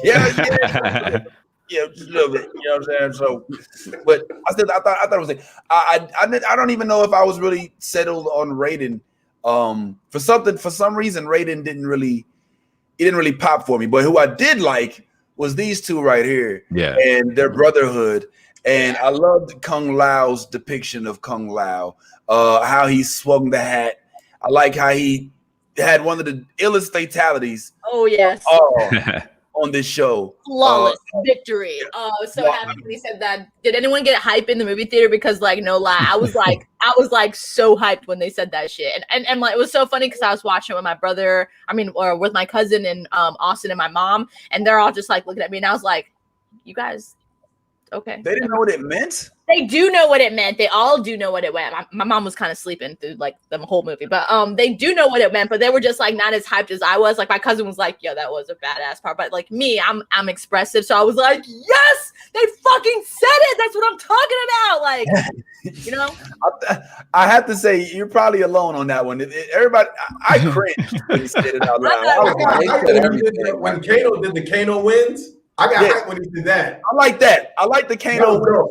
Yeah, just a little bit. You know what I'm saying? So, but I thought it was. I don't even know if I was really settled on Raiden. For some reason, Raiden didn't really pop for me. But who I did like was these two right here, and their brotherhood. And I loved Kung Lao's depiction of Kung Lao, how he swung the hat. I like how he had one of the illest fatalities. Oh yes. On this show, flawless victory. So happy when he said that. Did anyone get hype in the movie theater? Because like, no lie, I was like so hyped when they said that shit. And like, it was so funny because I was watching with my brother. Or with my cousin and Austin and my mom, and they're all just like looking at me, and I was like, you guys, okay? They didn't know what it meant. They do know what it meant. They all do know what it meant. My mom was kind of sleeping through like the whole movie, but they do know what it meant. But they were just like not as hyped as I was. Like my cousin was like, "Yo, that was a badass part." But like me, I'm expressive, so I was like, "Yes, they fucking said it. That's what I'm talking about." Like, you know. I have to say, you're probably alone on that one. Everybody, I cringed when he said it out loud. When Kano did the Kano wins, I got hyped when he did that. I like that. I like the Kano wins.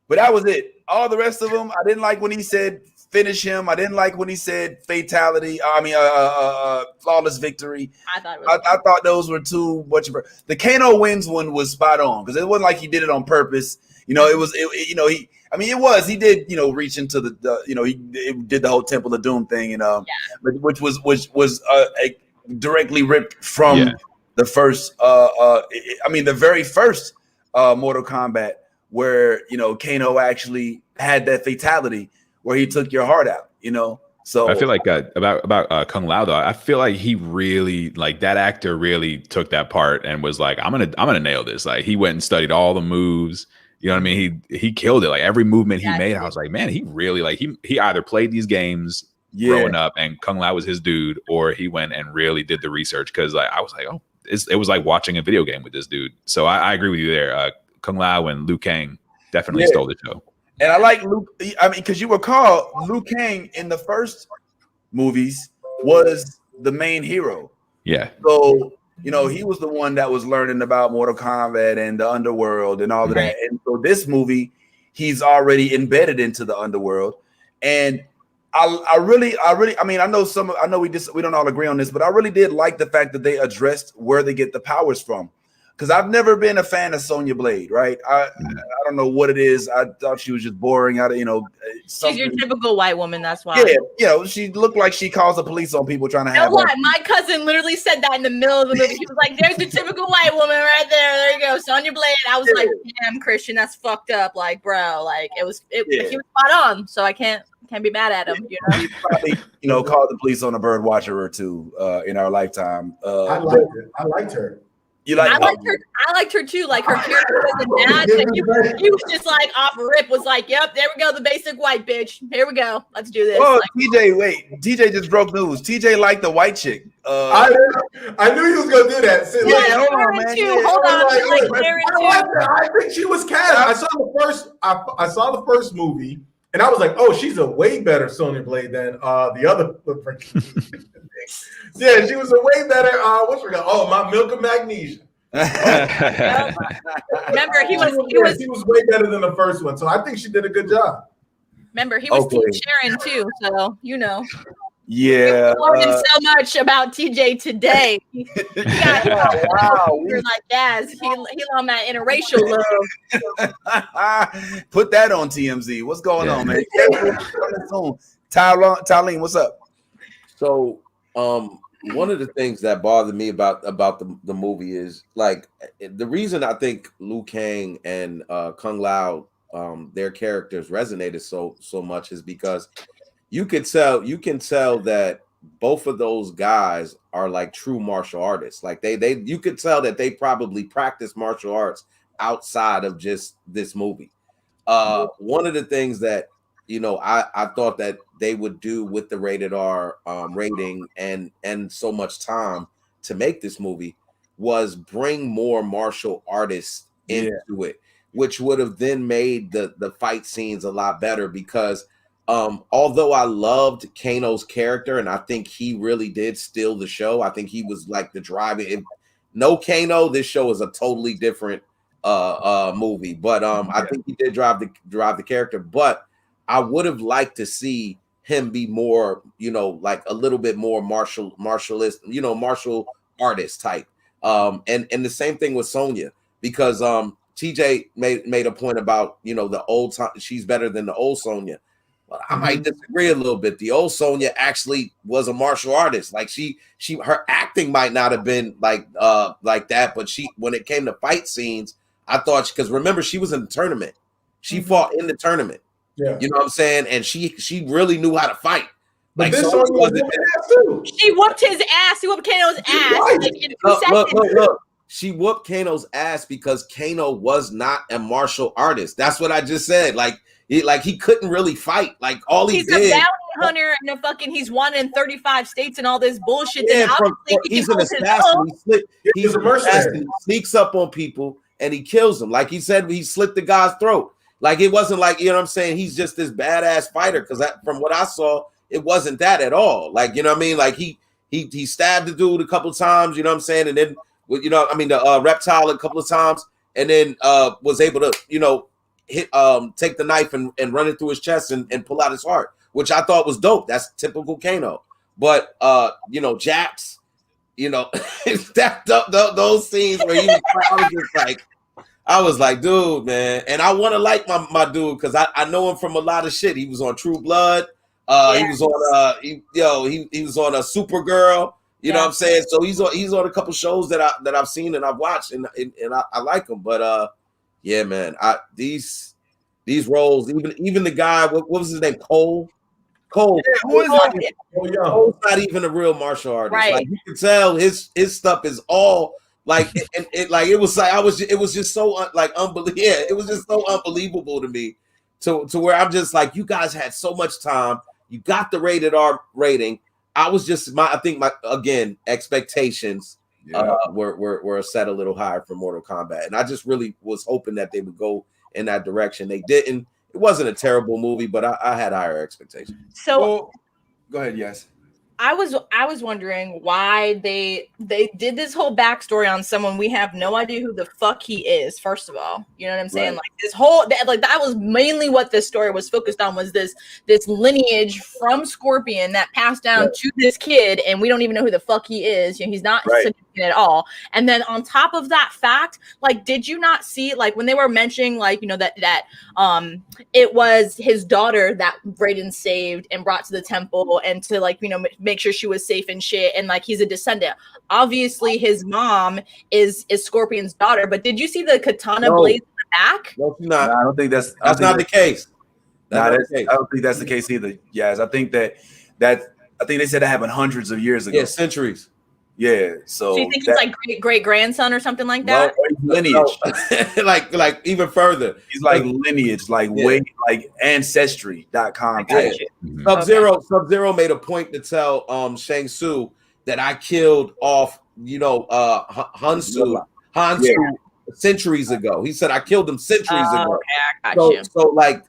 But that was it. All the rest of them, I didn't like when he said finish him. I didn't like when he said fatality. Flawless victory. I thought those were too much. The Kano wins one was spot on because it wasn't like he did it on purpose. You know, he did, reach into he did the whole Temple of Doom thing, which was directly ripped from the first. The very first Mortal Kombat, where Kano actually had that fatality where he took your heart out. So I feel like about Kung Lao though. I feel like he really that actor really took that part and was like, I'm gonna nail this. Like he went and studied all the moves. You know what I mean? He killed it. Like every movement he made, I was like, man, he really he either played these games growing up and Kung Lao was his dude, or he went and really did the research. Because I was like, oh, it was like watching a video game with this dude. So I agree with you there. Kung Lao and Liu Kang definitely stole the show. And I like Luke. Because you recall Liu Kang in the first movies was the main hero. Yeah. So he was the one that was learning about Mortal Kombat and the underworld and all of that. And so this movie, he's already embedded into the underworld. And I know we don't all agree on this, but I really did like the fact that they addressed where they get the powers from. Because I've never been a fan of Sonya Blade, right? I don't know what it is. I thought she was just boring. She's your typical white woman. That's why. Yeah, she looked like she calls the police on people trying to have. No lie, my cousin literally said that in the middle of the movie. She was like, "There's the typical white woman right there. There you go, Sonya Blade." I was like, "Damn, Christian, that's fucked up." Like, bro, like he was spot on. So I can't be mad at him. He probably called the police on a bird watcher or two in our lifetime. I liked her. I liked her too. Like her character wasn't bad. He was just like off rip. Was like, "Yep, there we go, the basic white bitch. Here we go. Let's do this." Oh, TJ just broke news. TJ liked the white chick. I knew he was gonna do that. Hold on, man. I think she was cast. I saw the first movie, and I was like, "Oh, she's a way better Sonya Blade than the other." Yeah, she was a way better. What's her name? Oh, my Milk of Magnesia. Remember, he was way better than the first one, so I think she did a good job. Remember, he was Team Sharon too, so Yeah, learning so much about TJ today. He got like Daz. He on that interracial love. Put that on TMZ. What's going on, man? Tyleem, what's up? So, one of the things that bothered me about the movie is like the reason I think Liu Kang and Kung Lao, their characters resonated so much is because you can tell that both of those guys are like true martial artists. Like you could tell that they probably practice martial arts outside of just this movie. One of the things that I thought that they would do with the rated R rating and so much time to make this movie was bring more martial artists into it, which would have then made the fight scenes a lot better because although I loved Kano's character and I think he really did steal the show, I think he was like the driving. If no Kano, this show is a totally different movie, but I think he did drive the character, but I would have liked to see him be more, like a little bit more martial artist type. And the same thing with Sonya, because TJ made a point about, the old time, she's better than the old Sonya. But I might disagree a little bit. The old Sonya actually was a martial artist. Like her acting might not have been like that, but when it came to fight scenes, I thought, because remember, she was in the tournament. She fought in the tournament. Yeah. You know what I'm saying? And she really knew how to fight. Like this so she whooped his ass. She whooped Kano's ass. Like in 2 seconds. Look. She whooped Kano's ass because Kano was not a martial artist. That's what I just said. Like he couldn't really fight. Like all he did. He's a bounty hunter and he's won in 35 states and all this bullshit. Yeah, he's an assassin. He's a mercenary. He sneaks up on people and he kills them. Like he said, he slit the guy's throat. Like it wasn't like, what I'm saying, he's just this badass fighter, because from what I saw, it wasn't that at all. Like, what I mean? Like he stabbed the dude a couple of times, you know what I'm saying? And then, the reptile a couple of times, and then was able to, hit take the knife and run it through his chest and pull out his heart, which I thought was dope. That's typical Kano. But Jax, those scenes where he was just like, I was like, dude, man. And I want to like my dude because I know him from a lot of shit. He was on True Blood. He was on he was on a Supergirl. You know what I'm saying? So he's on a couple shows that I've seen and I've watched and I like him. But yeah, man, these roles, even the guy, what was his name? Cole. Yeah, who is it? Cole's not even a real martial artist. Right. Like you can tell his stuff is all like it was just so unbelievable. Yeah, it was just so unbelievable to me to where I'm just like, you guys had so much time. You got the rated R rating. I was just I think my expectations were set a little higher for Mortal Kombat, and I just really was hoping that they would go in that direction. They didn't. It wasn't a terrible movie, but I had higher expectations. So go ahead, yes. I was wondering why they did this whole backstory on someone we have no idea who the fuck he is. First of all, you know what I'm saying? Right. Like this whole that was mainly what this story was focused on, was this lineage from Scorpion that passed down to this kid, and we don't even know who the fuck he is. You know, he's not significant at all. And then on top of that fact, like, did you not see like when they were mentioning like, you know, that it was his daughter that Raiden saved and brought to the temple and to like, you know, make sure she was safe and shit, and like he's a descendant. Obviously his mom is Scorpion's daughter, but did you see the katana blade in the back? No, not. I don't think that's not the case. I don't think that's the case either. Yes, I think that I think they said that happened hundreds of years ago. Yeah, centuries. Yeah, so you think he's like great grandson or something like that? No, lineage. like even further. He's like lineage, like way like ancestry.com. Sub-Zero made a point to tell Shang Tsung that I killed off, you know, Hansu centuries ago. He said I killed him centuries ago. Okay, I got you. So like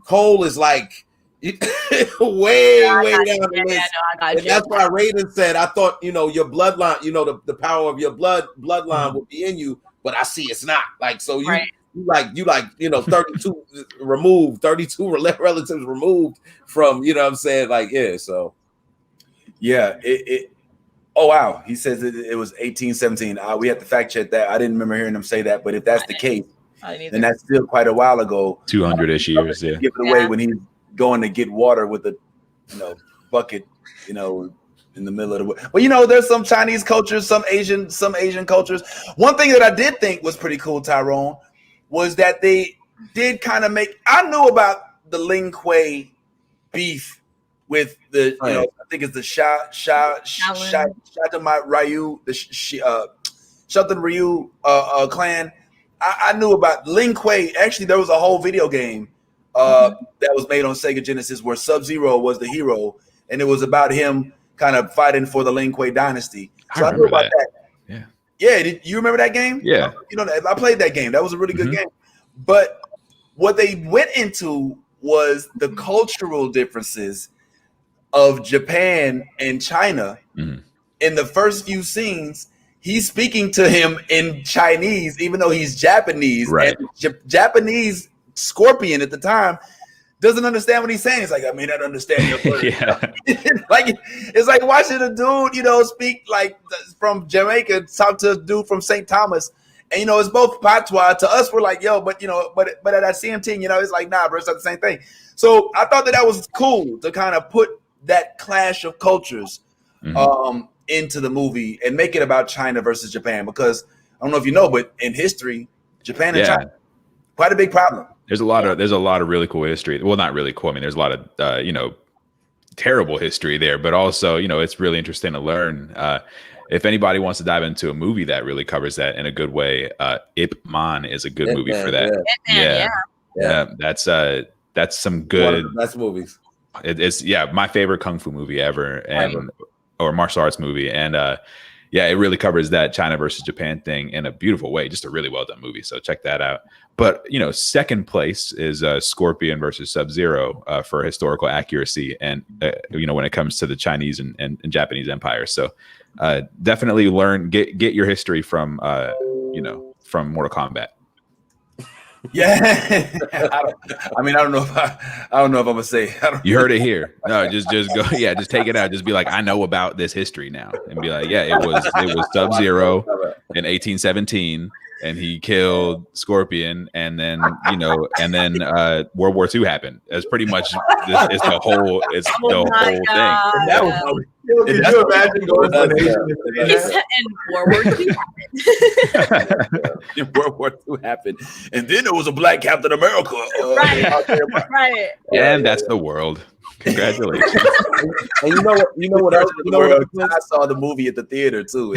Cole is like way down the list. And that's why Raiden said, I thought, you know, your bloodline, you know, the power of your bloodline would be in you, but I see it's not. Like, so you you know, 32 relatives removed from, you know what I'm saying? Like, yeah, so. Yeah, oh, wow. He says it was 1817. We have to fact check that. I didn't remember hearing him say that, but if that's the case, then that's still quite a while ago. 200-ish years, yeah. Give it away when he's going to get water with a, you know, bucket, you know, in the middle of the. But you know, there's some Chinese cultures, some Asian cultures. One thing that I did think was pretty cool, Tyrone, was that they did kind of make. I knew about the Lin Kuei beef with the, you know, I think it's the Shatan Ryu, the Shatan Ryu clan. I knew about Lin Kuei. Actually, there was a whole video game that was made on Sega Genesis where Sub-Zero was the hero, and it was about him kind of fighting for the Lin Kuei dynasty. So I knew about that. Yeah. Did you remember that game? Yeah. You know, I played that game. That was a really good game. But what they went into was the cultural differences of Japan and China. In the first few scenes, he's speaking to him in Chinese, even though he's Japanese. Right. And Japanese Scorpion at the time doesn't understand what he's saying. He's like, I may not understand your words. Like, it's like watching a dude, you know, speak like from Jamaica, talk to a dude from St. Thomas. And, you know, it's both patois. To us, we're like, yo, but, you know, but at that CMT, you know, it's like, nah, bro, it's not the same thing. So I thought that was cool to kind of put that clash of cultures into the movie and make it about China versus Japan, because I don't know if you know, but in history, Japan and China, quite a big problem. There's a lot of really cool history. Well, not really cool. I mean, there's a lot of you know, terrible history there, but also, you know, it's really interesting to learn. If anybody wants to dive into a movie that really covers that in a good way, Ip Man is a good movie for that. That's some good. One of the best movies. It's my favorite kung fu movie ever, and or martial arts movie, and it really covers that China versus Japan thing in a beautiful way. Just a really well done movie. So check that out. But, you know, second place is Scorpion versus Sub-Zero for historical accuracy, and you know, when it comes to the Chinese and Japanese empire. So definitely get your history from you know, from Mortal Kombat. Yeah, I don't know if I'm gonna say. You heard it here. No, just go. Yeah, just take it out. Just be like, I know about this history now, and be like, yeah, it was Sub-Zero in 1817, and he killed Scorpion, and then World War II happened. It's pretty much it's the whole thing. That was Could you imagine going to an Asian And World War II happened. And World War II happened, and then there was a Black Captain America. Right. And that's the world. Congratulations. And you know what else? I saw the movie at the theater too.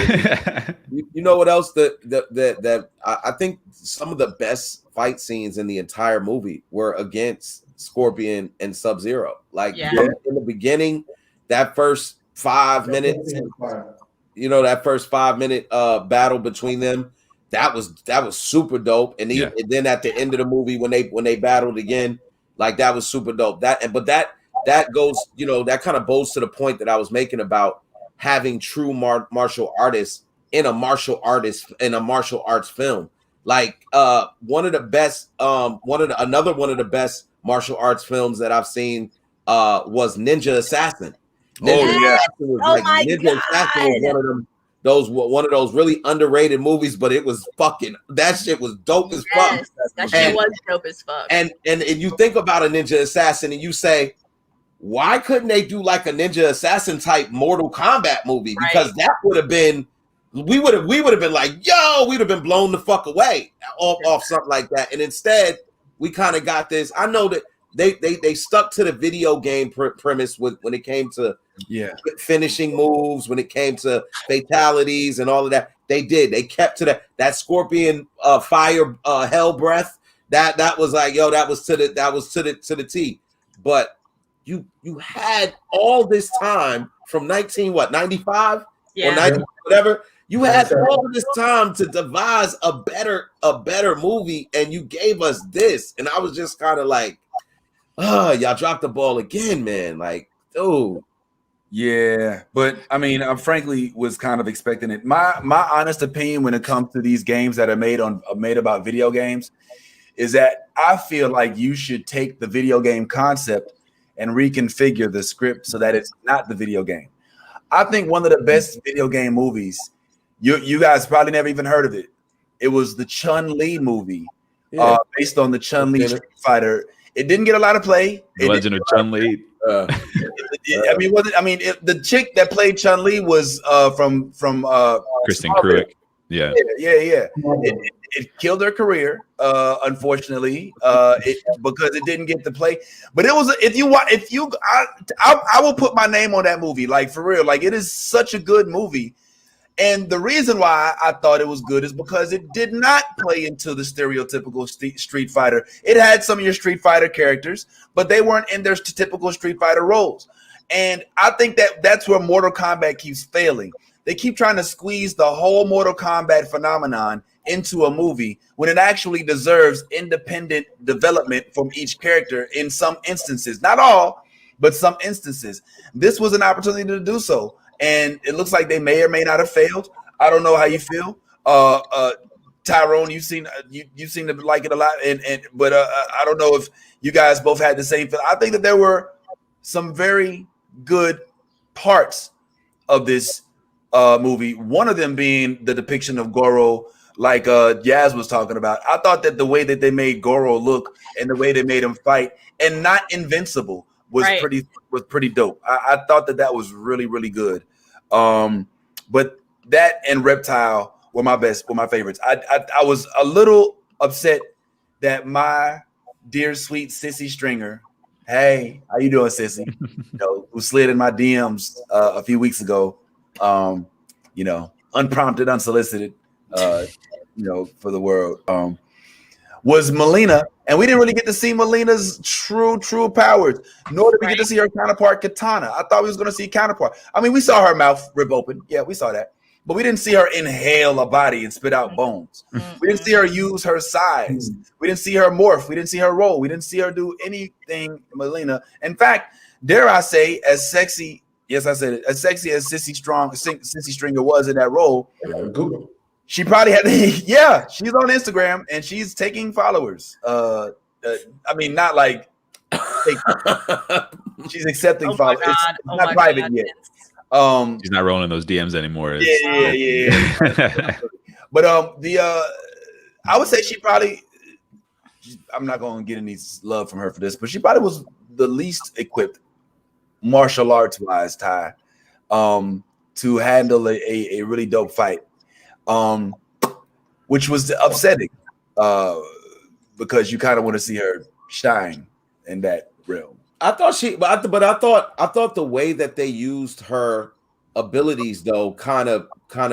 You know what else? That I think some of the best fight scenes in the entire movie were against Scorpion and Sub-Zero. Like in the beginning, that first 5 minutes, that first 5 minute battle between them, that was super dope. And then at the end of the movie, when they battled again, like that was super dope. That goes, that kind of goes to the point that I was making about having true martial artists in a martial arts film. Like one of the best martial arts films that I've seen was Ninja Assassin. Ninja Assassin was one of those really underrated movies, but that shit was dope as fuck. That shit was dope as fuck. And you think about a Ninja Assassin and you say, why couldn't they do like a Ninja Assassin type Mortal Kombat movie? Because that would have been, we would have been like, yo, we'd have been blown the fuck away off something like that. And instead, we kind of got this. I know that they stuck to the video game premise when it came to finishing moves, when it came to fatalities and all of that. They did. They kept to that Scorpion fire hell breath. That was like, yo, that was to the T. But you had all this time from 95 or 90 whatever. You had all this time to devise a better movie, and you gave us this. And I was just kind of like, y'all dropped the ball again, man. Like, dude. Yeah, but I mean, I frankly was kind of expecting it. My honest opinion when it comes to these games that are made about video games is that I feel like you should take the video game concept and reconfigure the script so that it's not the video game. I think one of the best video game movies, you guys probably never even heard of it. It was the Chun-Li movie, based on the Chun-Li Street Fighter. It didn't get a lot of play. The Legend of Chun-Li. The chick that played Chun-Li was from Kristen Cruick. Yeah. It killed her career, unfortunately, because it didn't get to play. But it was I will put my name on that movie, like for real. Like it is such a good movie. And the reason why I thought it was good is because it did not play into the stereotypical Street Fighter. It had some of your Street Fighter characters, but they weren't in their typical Street Fighter roles. And I think that's where Mortal Kombat keeps failing. They keep trying to squeeze the whole Mortal Kombat phenomenon into a movie when it actually deserves independent development from each character in some instances. Not all, but some instances. This was an opportunity to do so. And it looks like they may or may not have failed. I don't know how you feel. Tyrone, you seem to like it a lot. But I don't know if you guys both had the same feel. I think that there were some very good parts of this movie. One of them being the depiction of Goro, like Yaz was talking about. I thought that the way that they made Goro look and the way they made him fight and not invincible was pretty dope. I thought that was really, really good. But that and Reptile were my favorites. I was a little upset that my dear sweet Sissy Stringer, hey, how you doing, Sissy? Who slid in my DMs a few weeks ago, unprompted, unsolicited, for the world, was Melina. And we didn't really get to see Melina's true powers, nor did we get to see her counterpart, Katana. I thought we was going to see counterpart. I mean, we saw her mouth rip open. Yeah, we saw that. But we didn't see her inhale a body and spit out bones. We didn't see her use her size. We didn't see her morph. We didn't see her roll. We didn't see her do anything, Melina. In fact, dare I say, as sexy, yes, I said it, as sexy as Sissy Stringer was in that role, she probably had, she's on Instagram and she's taking followers. I mean, not like she's accepting followers. It's not private yet. She's not rolling those DMs anymore. Yeah. But I would say she probably. I'm not going to get any love from her for this, but she probably was the least equipped, martial arts wise, Ty, to handle a really dope fight, which was upsetting, because you kind of want to see her shine in that realm. I thought I thought the way that they used her abilities though kind of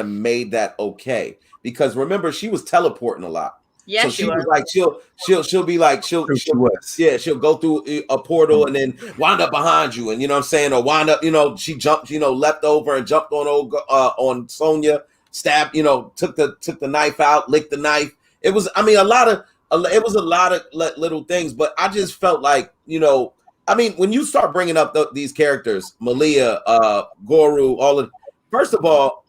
made that okay, because remember she was teleporting a lot. Yeah, so she was like she'll be like she'll go through a portal and then wind up behind you, and you know what I'm saying, or wind up, she jumped, leapt over and jumped on Sonya, stabbed, took the knife out, licked the knife. It was a lot of little things, but I just felt like, when you start bringing up these characters, Malia, Guru, first of all,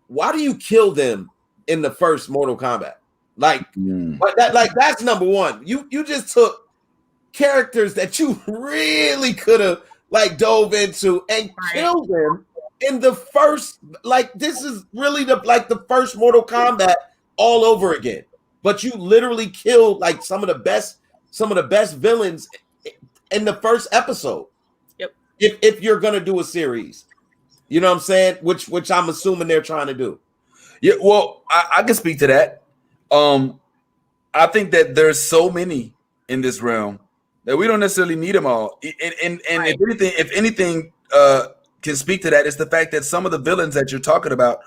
why do you kill them in the first Mortal Kombat? That's number one. You just took characters that you really could have dove into and killed them in the first. This is really the first Mortal Kombat all over again. But you literally killed some of the best villains in the first episode. Yep. If you're gonna do a series, you know what I'm saying, which I'm assuming they're trying to do. Yeah. Well, I can speak to that. I think that there's so many in this realm that we don't necessarily need them all. And right. if anything can speak to that, is the fact that some of the villains that you're talking about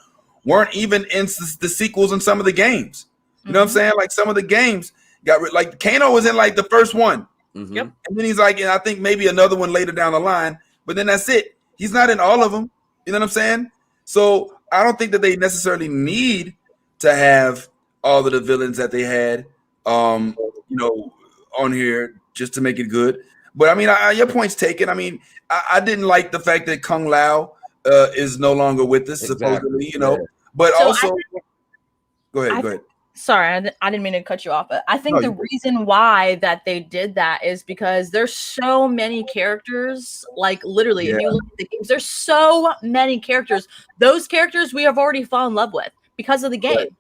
weren't even in the sequels in some of the games. You know what I'm saying? Some of the games got Kano was in the first one. Mm-hmm. Yep. And then he's and I think maybe another one later down the line, but then that's it. He's not in all of them. You know what I'm saying? So I don't think that they necessarily need to have all of the villains that they had, on here just to make it good. But your point's taken. I didn't like the fact that Kung Lao is no longer with us, supposedly, But so also, go ahead. Sorry, I didn't mean to cut you off, but I think the reason why that they did that is because there's so many characters, literally, if you look at the games, there's so many characters. Those characters we have already fallen in love with because of the game. Right.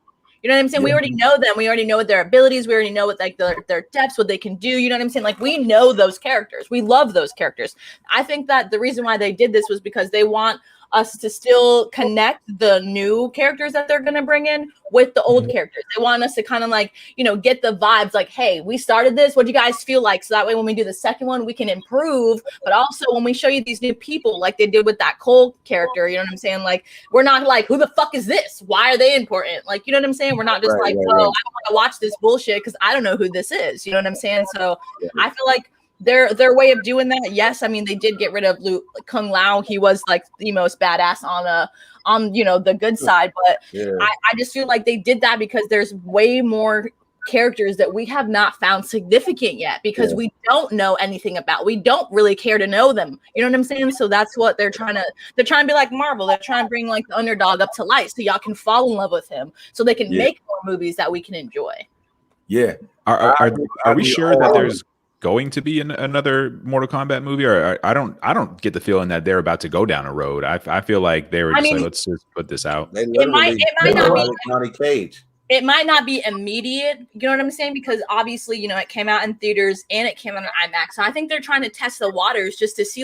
You know what I'm saying? Yeah. We already know them. We already know what their abilities. We already know what their depths, what they can do. You know what I'm saying? We know those characters. We love those characters. I think that the reason why they did this was because they want us to still connect the new characters that they're going to bring in with the old characters. They want us to kind of get the vibes hey, we started this. What do you guys feel like? So that way when we do the second one, we can improve. But also when we show you these new people, like they did with that Cole character, you know what I'm saying? We're not who the fuck is this? Why are they important? You know what I'm saying? We're not just I don't want to watch this bullshit because I don't know who this is. You know what I'm saying? So I feel like their way of doing that, yes, they did get rid of Kung Lao. He was the most badass on the good side, but I just feel like they did that because there's way more characters that we have not found significant yet because we don't know anything about. We don't really care to know them. You know what I'm saying? So that's what they're trying to be like Marvel. They're trying to bring the underdog up to light so y'all can fall in love with him so they can make more movies that we can enjoy. Yeah. Are we sure that there's going to be another Mortal Kombat movie, or I don't get the feeling that they're about to go down a road. I feel like they were just let's just put this out. It might not be Johnny Cage. It might not be immediate, you know what I'm saying? Because obviously, it came out in theaters and it came out on IMAX. So I think they're trying to test the waters just to see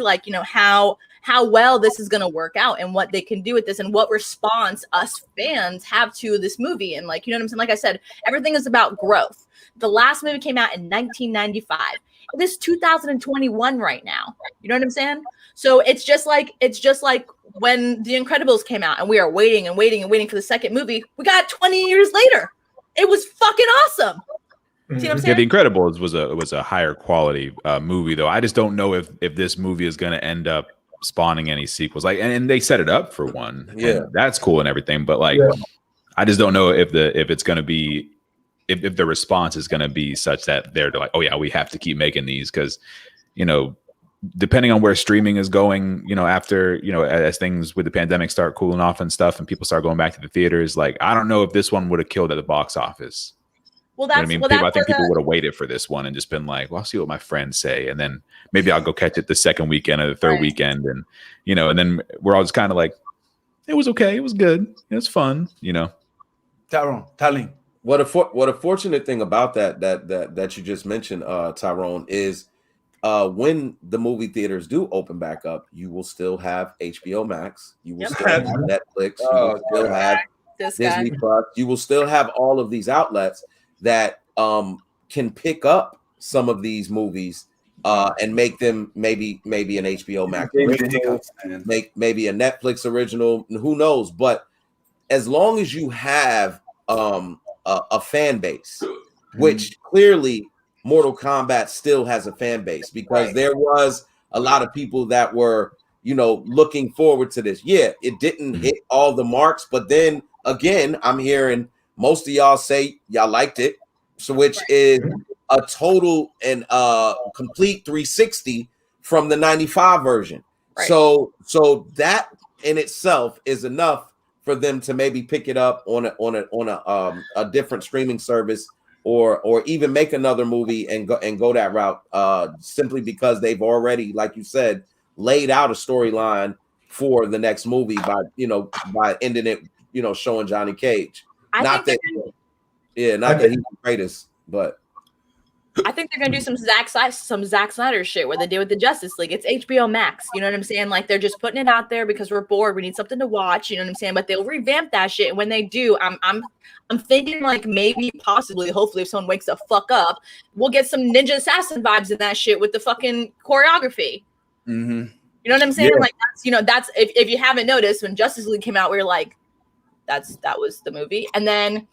how well this is going to work out and what they can do with this and what response us fans have to this movie. And you know what I'm saying? Like I said, everything is about growth. The last movie came out in 1995. This is 2021 right now. You know what I'm saying? So it's just like when The Incredibles came out and we are waiting and waiting and waiting for the second movie. We got 20 years later. It was fucking awesome. See what I'm saying? Yeah, The Incredibles was a higher quality movie, though. I just don't know if this movie is going to end up spawning any sequels. And they set it up for one. Yeah, that's cool and everything. But I just don't know if it's going to be. If the response is going to be such that they're oh yeah, we have to keep making these because, depending on where streaming is going, after, as things with the pandemic start cooling off and stuff and people start going back to the theaters, I don't know if this one would have killed at the box office. Well, that's, you know what I mean? I think people would have waited for this one and just been well, I'll see what my friends say. And then maybe I'll go catch it the second weekend or the third weekend. And, and then we're all just kind of it was okay. It was good. It was fun, Tyleem, What a fortunate thing about that you just mentioned, Tyrone, is when the movie theaters do open back up, you will still have HBO Max, you will still have Netflix, you will still have Disney Plus, you will still have all of these outlets that can pick up some of these movies and make them maybe an HBO Max original, maybe a Netflix original, who knows? But as long as you have a fan base, which clearly Mortal Kombat still has a fan base, because there was a lot of people that were, looking forward to this. Yeah, it didn't hit all the marks, but then again, I'm hearing most of y'all say y'all liked it, so which is a total and complete 360 from the 95 version. Right. So that in itself is enough for them to maybe pick it up on a different streaming service, or even make another movie and go that route, simply because they've already, like you said, laid out a storyline for the next movie by ending it, showing Johnny Cage. Not that he's the greatest, but I think they're gonna do some Zack Snyder shit where they did with the Justice League. It's HBO Max, you know what I'm saying? Like, they're just putting it out there because we're bored. We need something to watch, you know what I'm saying? But they'll revamp that shit. And when they do, I'm thinking, like, maybe, possibly, hopefully, if someone wakes the fuck up, we'll get some Ninja Assassin vibes in that shit with the fucking choreography. Mm-hmm. You know what I'm saying? Yeah. Like, that's if you haven't noticed, when Justice League came out, we were like, that was the movie. And then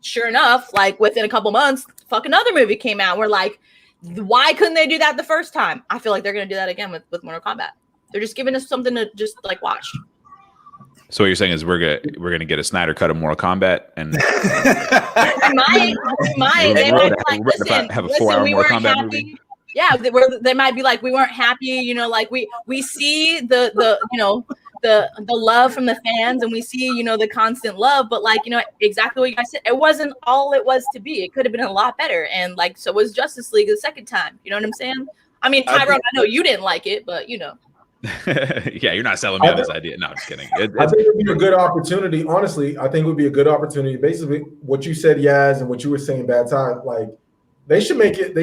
sure enough, like within a couple months, fucking other movie came out. We're like, why couldn't they do that the first time? I feel like they're gonna do that again with Mortal Kombat. They just giving us something to just like watch. So what you're saying is we're gonna get a Snyder cut of Mortal Kombat, and they might be like, listen, have a 4-hour we Mortal weren't Kombat happy. movie. Yeah, they might be like, we weren't happy, like we see the love from the fans, and we see the constant love, but like exactly what you guys said, it wasn't all it was to be. It could have been a lot better, and like so was Justice League the second time. You know what I'm saying? I mean, Tyrone, I know you didn't like it, but yeah, you're not selling me on this idea. No, I'm just kidding. I think it would be a good opportunity. Honestly, I think it would be a good opportunity. Basically, what you said, Yaz, and what you were saying, Bad Time, like they should make it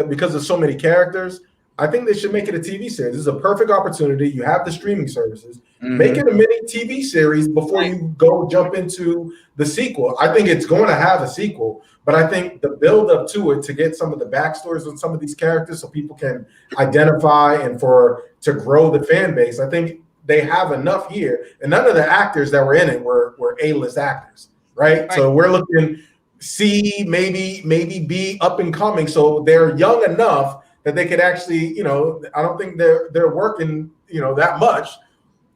because of so many characters. I think they should make it a TV series. This is a perfect opportunity. You have the streaming services. Mm-hmm. Make it a mini TV series before you jump into the sequel. I think it's going to have a sequel, but I think the build up to it, to get some of the backstories on some of these characters so people can identify and to grow the fan base, I think they have enough here. And none of the actors that were in it were A-list actors, right? So we're looking C, maybe B, up and coming. So they're young enough that they could actually, I don't think they're working, that much,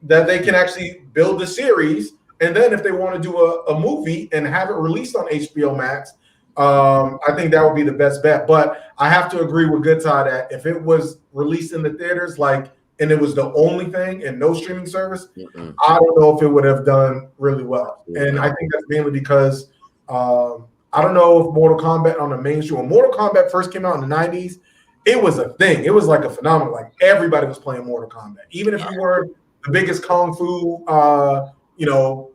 that they can actually build a series. And then if they want to do a movie and have it released on HBO Max, I think that would be the best bet. But I have to agree with Good Tie that if it was released in the theaters, and it was the only thing and no streaming service, I don't know if it would have done really well. And I think that's mainly because I don't know if Mortal Kombat on the mainstream, when Mortal Kombat first came out in the 90s, it was a thing. It was like a phenomenon. Like everybody was playing Mortal Kombat, even if you were the biggest kung fu,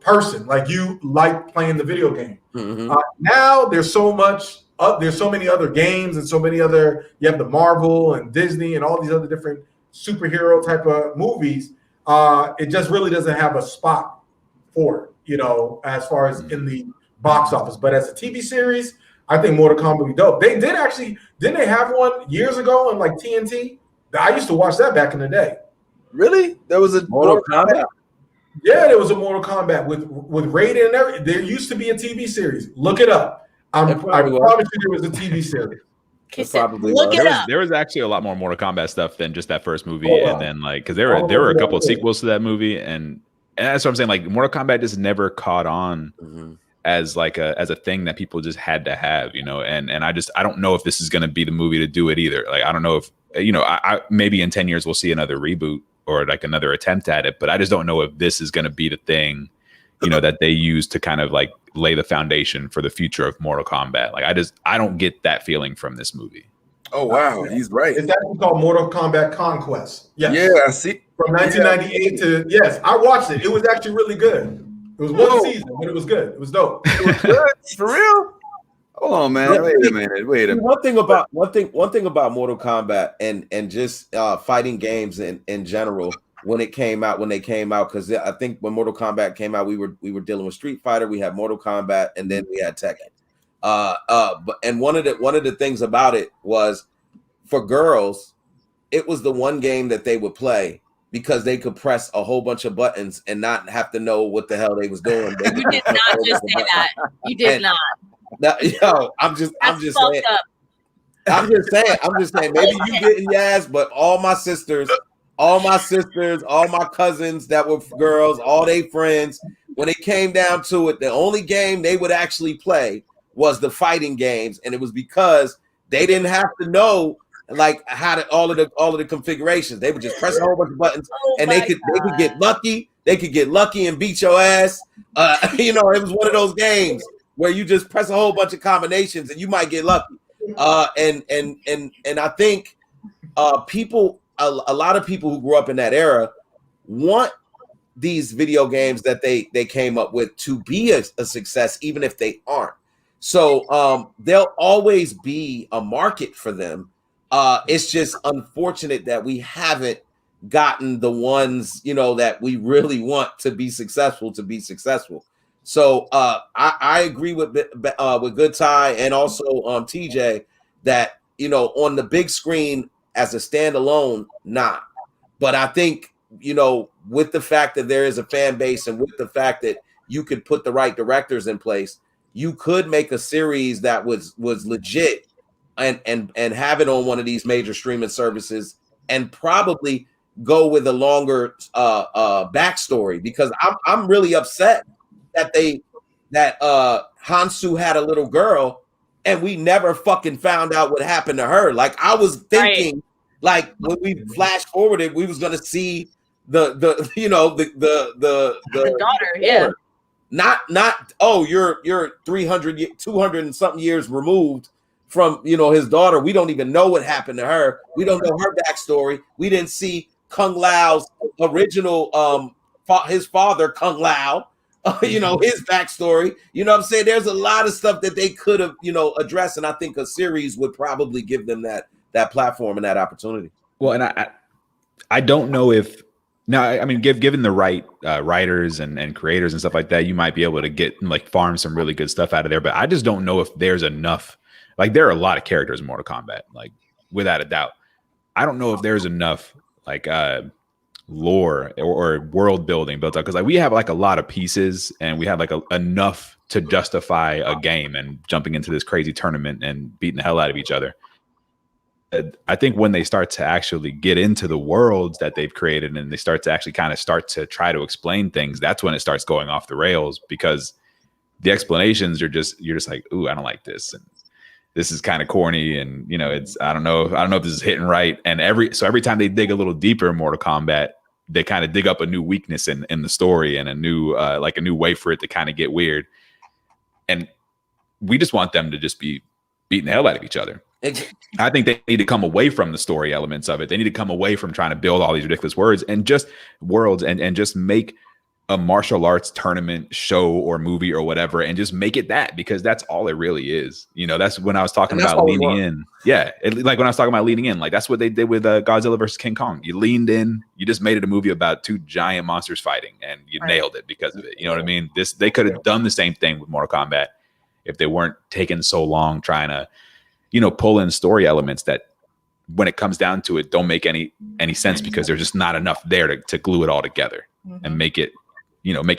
person. Like you liked playing the video game. Mm-hmm. Now there's so much. There's so many other games and so many other. You have the Marvel and Disney and all these other different superhero type of movies. It just really doesn't have a spot for it. As far as in the box office, but as a TV series, I think Mortal Kombat would be dope. They did actually, didn't they have one years ago on like TNT? I used to watch that back in the day. Really? There was a Mortal Kombat? Yeah, there was a Mortal Kombat with Raiden and everything. There used to be a TV series. Look it up. I promise you there was a TV series. There was actually a lot more Mortal Kombat stuff than just that first movie, and then because there were a couple of sequels to that movie, and that's what I'm saying. Like Mortal Kombat just never caught on. Mm-hmm. As a thing that people just had to have, and I don't know if this is going to be the movie to do it either. Like, I don't know if, I maybe in 10 years we'll see another reboot or like another attempt at it, but I just don't know if this is going to be the thing, that they use to kind of like lay the foundation for the future of Mortal Kombat. Like, I don't get that feeling from this movie. Oh, wow. He's right. It's actually called Mortal Kombat Conquest. Yes. Yeah, I see. From 1998 to, yes, I watched it. It was actually really good. It was one season, but it was good. It was dope. It was good for real. Hold on, man. Wait a minute. One thing about Mortal Kombat and just fighting games in general when they came out, because I think when Mortal Kombat came out, we were dealing with Street Fighter, we had Mortal Kombat, and then we had Tekken. And one of the things about it was for girls, it was the one game that they would play because they could press a whole bunch of buttons and not have to know what the hell they was doing. You did not just say that. You did not. Yo, I'm just saying. I'm just saying. Maybe you didn't, Yas, but all my sisters, all my cousins that were girls, all they friends, when it came down to it, the only game they would actually play was the fighting games, and it was because they didn't have to know like how to all of the configurations. They would just press a whole bunch of buttons, and they could get lucky. They could get lucky and beat your ass. It was one of those games where you just press a whole bunch of combinations and you might get lucky. And I think people, a lot of people who grew up in that era want these video games that they came up with to be a success, even if they aren't. So there'll always be a market for them. It's just unfortunate that we haven't gotten the ones, that we really want to be successful. So I agree with Good Ty and also TJ that on the big screen as a standalone, not. But I think with the fact that there is a fan base and with the fact that you could put the right directors in place, you could make a series that was legit and have it on one of these major streaming services and probably go with a longer backstory, because I'm really upset that Hansu had a little girl and we never fucking found out what happened to her. Like I was thinking, like when we flash forwarded, we was gonna see the daughter, yeah. Not you're 300 200 and something years removed from his daughter. We don't even know what happened to her. We don't know her backstory. We didn't see Kung Lao's original his father Kung Lao, his backstory. You know what I'm saying? There's a lot of stuff that they could have addressed, and I think a series would probably give them that platform and that opportunity. Well, and I don't know if now, I mean, given the right writers and creators and stuff like that, you might be able to get farm some really good stuff out of there. But I just don't know if there's enough. Like there are a lot of characters in Mortal Kombat, like without a doubt. I don't know if there's enough lore or world building built up, because we have a lot of pieces and we have enough to justify a game and jumping into this crazy tournament and beating the hell out of each other. I think when they start to actually get into the worlds that they've created and they start to actually start to try to explain things, that's when it starts going off the rails, because the explanations you're just like, ooh, I don't like this, and this is kind of corny, and it's I don't know if this is hitting right. And every time they dig a little deeper in Mortal Kombat, they kind of dig up a new weakness in the story and a new way for it to kind of get weird. And we just want them to just be beating the hell out of each other. I think they need to come away from the story elements of it. They need to come away from trying to build all these ridiculous words and just make a martial arts tournament show or movie or whatever, and just make it that, because that's all it really is. That's when I was talking about leaning in. Yeah. When I was talking about leaning in, that's what they did with Godzilla versus King Kong. You leaned in, you just made it a movie about two giant monsters fighting, and you nailed it because of it. You know what I mean? They could have done the same thing with Mortal Kombat if they weren't taking so long trying to pull in story elements that, when it comes down to it, don't make any sense, because there's just not enough there to glue it all together and make it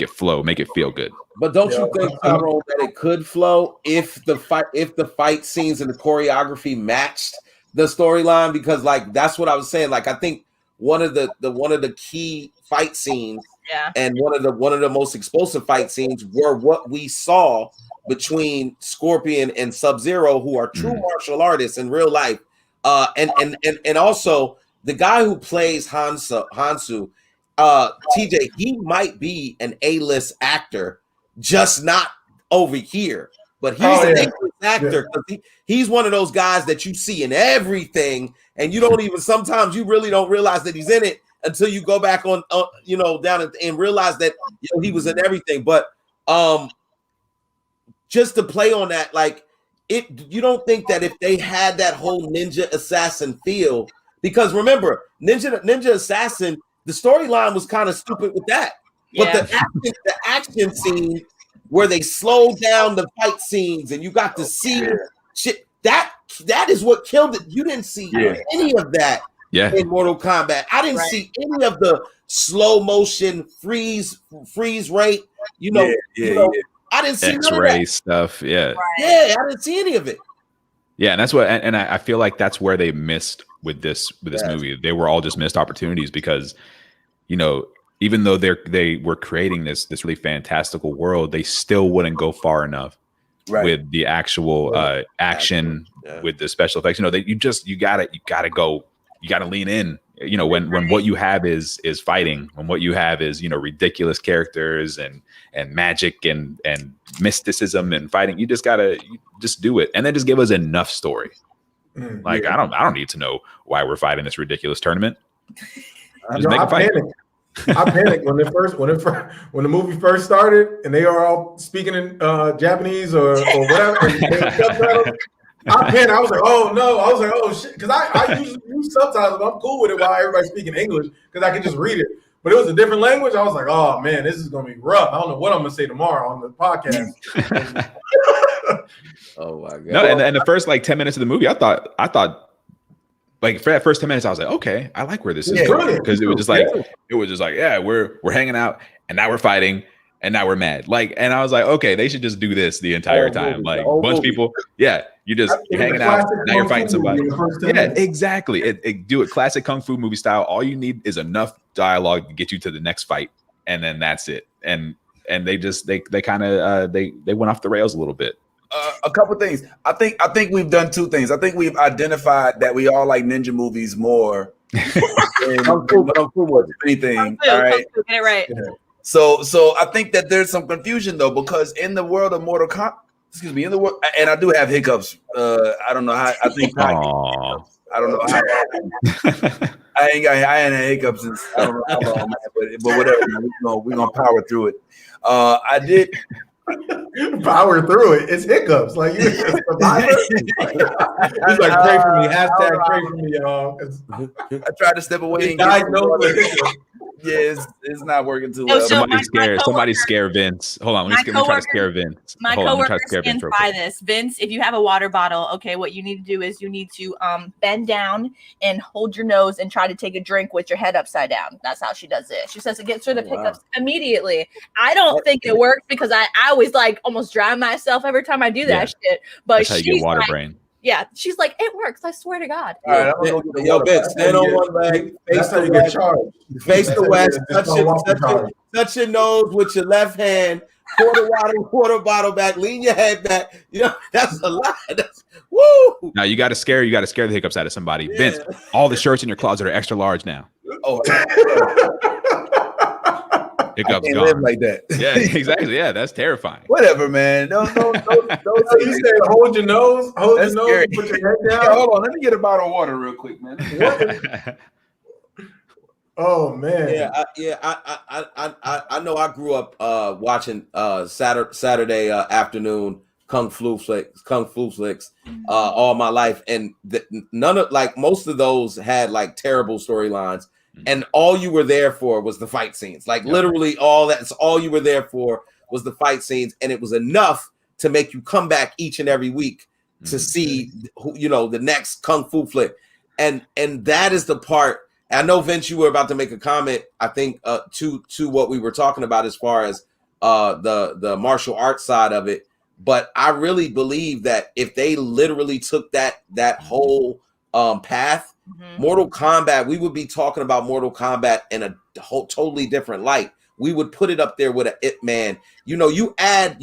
flow, make it feel good. But don't you think, Tyrone, that it could flow if the fight scenes and the choreography matched the storyline? Because that's what I was saying. I think one of the key fight scenes, and one of the most explosive fight scenes were what we saw between Scorpion and Sub-Zero, who are true martial artists in real life. And also the guy who plays Hansu, TJ, he might be an A-list actor, just not over here. But he's an A-list actor, because he's one of those guys that you see in everything, and you don't even, sometimes you really don't realize that he's in it until you go back on you know, down and realize that he was in everything. But just to play on that, like you don't think that if they had that whole ninja assassin feel, because remember, ninja assassin, the storyline was kind of stupid with that. But the action scene where they slowed down the fight scenes and you got to see shit, that is what killed it. You didn't see any of that in Mortal Kombat. I didn't see any of the slow motion freeze rate. You know, I didn't see X-ray stuff. Yeah, I didn't see any of it. Yeah, and that's what, and I feel like that's where they missed with this movie. They were all just missed opportunities because, you know, even though they were creating this really fantastical world, they still wouldn't go far enough with the actual action, with the special effects. You know, you gotta lean in. You know, when what you have is fighting, when what you have is, you know, ridiculous characters and magic and mysticism and fighting, you just do it, and then just give us enough story. I don't need to know why we're fighting this ridiculous tournament. Just make a fight. I panicked when the movie first started and they are all speaking in Japanese or whatever. I panicked. I was like, oh no. I was like, oh shit. Because I usually use subtitles, but I'm cool with it while everybody's speaking English because I can just read it. But it was a different language. I was like, oh man, this is gonna be rough. I don't know what I'm gonna say tomorrow on the podcast. Oh my god. No, and the first like 10 minutes of the movie, I thought like for that first 10 minutes, I was like, okay, I like where this is going, because it was just like, yeah, we're hanging out and now we're fighting and now we're mad. Like, and I was like, okay, they should just do this the entire time. Like a bunch of people, you're hanging out, now you're fighting somebody. Yeah, exactly. Do it classic kung fu movie style. All you need is enough dialogue to get you to the next fight, and then that's it. And they kind of they went off the rails a little bit. A couple things. I think we've done two things. I think we've identified that we all like ninja movies more than anything. All right. Get it right. Yeah. So I think that there's some confusion though, because in the world of Mortal Kombat, in the world, and I do have hiccups. I don't know how. I think I don't know how. I ain't had hiccups since I don't know how long, but whatever. We're gonna power through it. I did. Power through it. It's hiccups. Like you survivor. It's like pray for me. Hashtag pray for me, y'all. I tried to step away. It's not working too well. Somebody scare Vince. Hold on, let me try to scare Vince. My coworker stands by this. Vince, if you have a water bottle, okay, what you need to do is you need to bend down and hold your nose and try to take a drink with your head upside down. That's how she does it. She says it gets rid of hiccups immediately. I don't think it works because I always like almost drown myself every time I do that shit. But that's how you get water brain. Yeah, she's like, it works. I swear to God. All right, yo, Vince, stand on one leg, face the west, face the west, touch your nose with your left hand, pour the water bottle back, lean your head back. You know, that's a lot. Woo! Now you got to scare the hiccups out of somebody. Yeah. Vince, all the shirts in your closet are extra large now. Oh. Hiccups gone. Live like that. Yeah, exactly. Yeah, that's terrifying. Whatever, man. Don't you said hold your nose, and put your head down. Yeah, hold on, let me get a bottle of water real quick, man. Oh man. I know. I grew up watching Saturday afternoon kung fu flicks all my life, and most of those had like terrible storylines. And all you were there for was the fight scenes. Like literally that's all you were there for was the fight scenes. And it was enough to make you come back each and every week to see, the next kung fu flick. And that is the part. I know, Vince, you were about to make a comment, I think, to what we were talking about as far as the martial arts side of it. But I really believe that if they literally took that whole path, Mortal Kombat, we would be talking about Mortal Kombat in a whole totally different light. We would put it up there with an Ip Man. You add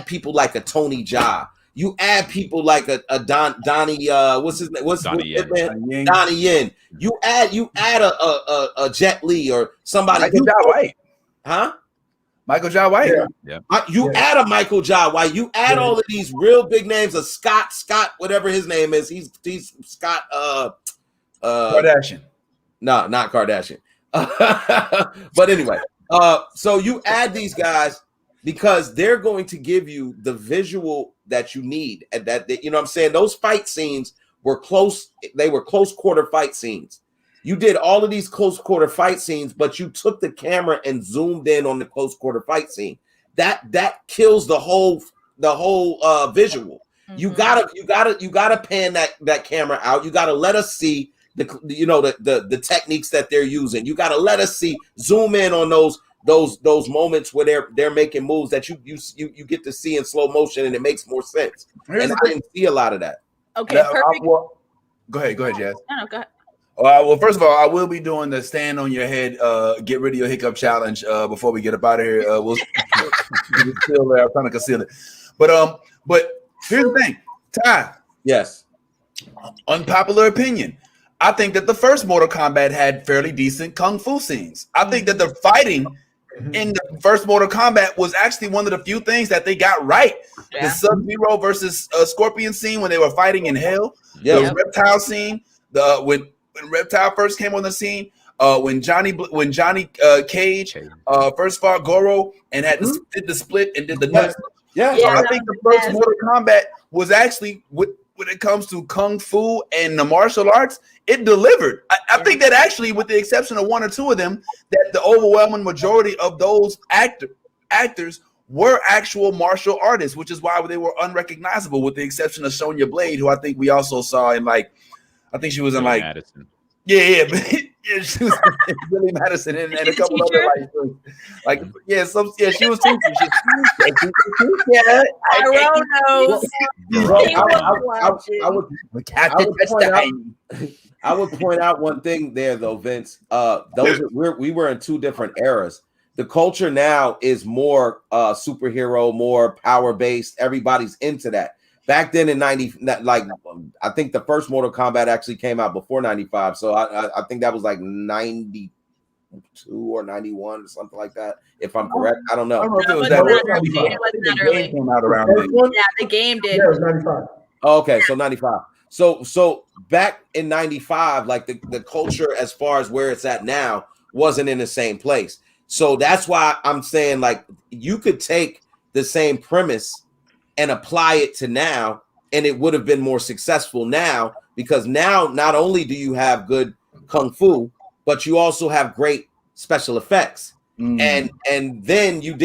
people like a Tony Jaa. You add people like a Donnie. What's his name? Donnie Yen. Donnie Yen. You add a Jet Li or somebody. Michael Jai White. Huh? Michael Jai White. Yeah. Add a Michael Jai White. You add all of these real big names of Scott, whatever his name is. He's Scott. Kardashian. No, not Kardashian. But anyway, so you add these guys because they're going to give you the visual that you need, and that you know what I'm saying. Those fight scenes were close. They were close quarter fight scenes. You did all of these close quarter fight scenes, but you took the camera and zoomed in on the close quarter fight scene. That kills the whole visual. Mm-hmm. You gotta pan that camera out. You gotta let us see the techniques that they're using. You gotta let us zoom in on those moments where they're making moves that you get to see in slow motion, and it makes more sense. I didn't see a lot of that. Okay, perfect. Go ahead, Jazz. No, go ahead. Well, first of all, I will be doing the stand on your head, get rid of your hiccup challenge before we get up out of here. We'll still there. I'm trying to conceal it, but here's the thing, Ty. Yes. Unpopular opinion. I think that the first Mortal Kombat had fairly decent kung fu scenes. I think that the fighting in the first Mortal Kombat was actually one of the few things that they got right. Yeah. The Sub-Zero versus Scorpion scene when they were fighting in hell. Yeah. The reptile scene. When Reptile first came on the scene. When Johnny Cage first fought Goro and had did the split and did the nuts. Yeah. So I think the first Mortal Kombat was actually when it comes to kung fu and the martial arts, it delivered. I think that actually, with the exception of one or two of them, that the overwhelming majority of those actors were actual martial artists, which is why they were unrecognizable, with the exception of Sonya Blade, who I think we also saw in I think she was in Madison. Yeah, she was Billy Madison and a couple other she was teaching. I would point out one thing there, though, Vince. We were in two different eras. The culture now is more superhero, more power based. Everybody's into that. Back then in 90, I think the first Mortal Kombat actually came out before 95. So I think that was 92 or 91 or something like that. If I'm correct, I don't know. I don't know if it was that early. Came out around the game did. Yeah, it was 95. Okay, so 95. So back in 95, the culture as far as where it's at now wasn't in the same place. So that's why I'm saying you could take the same premise and apply it to now, and it would have been more successful now, because now not only do you have good kung fu, but you also have great special effects. And then you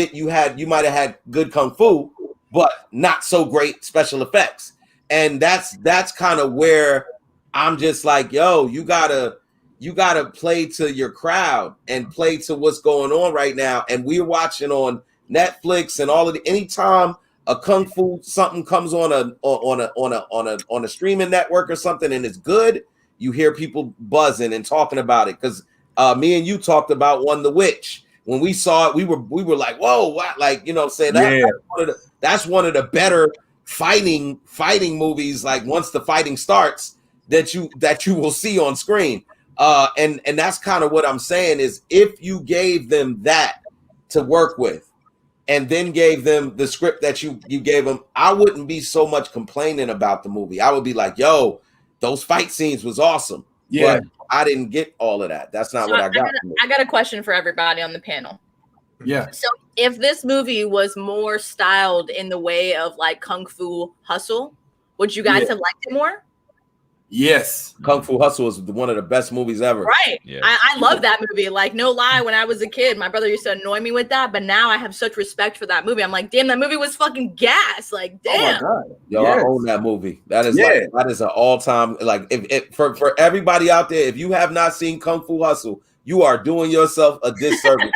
might have had good kung fu, but not so great special effects. And that's kind of where I'm just you gotta play to your crowd and play to what's going on right now. And we're watching on Netflix and all of anytime a kung fu something comes on a streaming network or something and it's good, you hear people buzzing and talking about it. Because me and you talked about The Witch. When we saw it, we were like, whoa, what? That's one of the better fighting movies. Once the fighting starts, that you will see on screen. And that's kind of what I'm saying is, if you gave them that to work with, and then gave them the script that you gave them, I wouldn't be so much complaining about the movie. I would be like, yo, those fight scenes was awesome. Yeah. But I didn't get all of that. That's not what I got. I got a question for everybody on the panel. Yeah. So if this movie was more styled in the way of Kung Fu Hustle, would you guys have liked it more? Yes. Kung Fu Hustle is one of the best movies ever. Right. Yeah. I love that movie. No lie, when I was a kid, my brother used to annoy me with that, but now I have such respect for that movie. I'm like, damn, that movie was fucking gas. Damn. Oh my God. Yo, yes. I own that movie. That is that is an all-time, if for everybody out there, if you have not seen Kung Fu Hustle, you are doing yourself a disservice.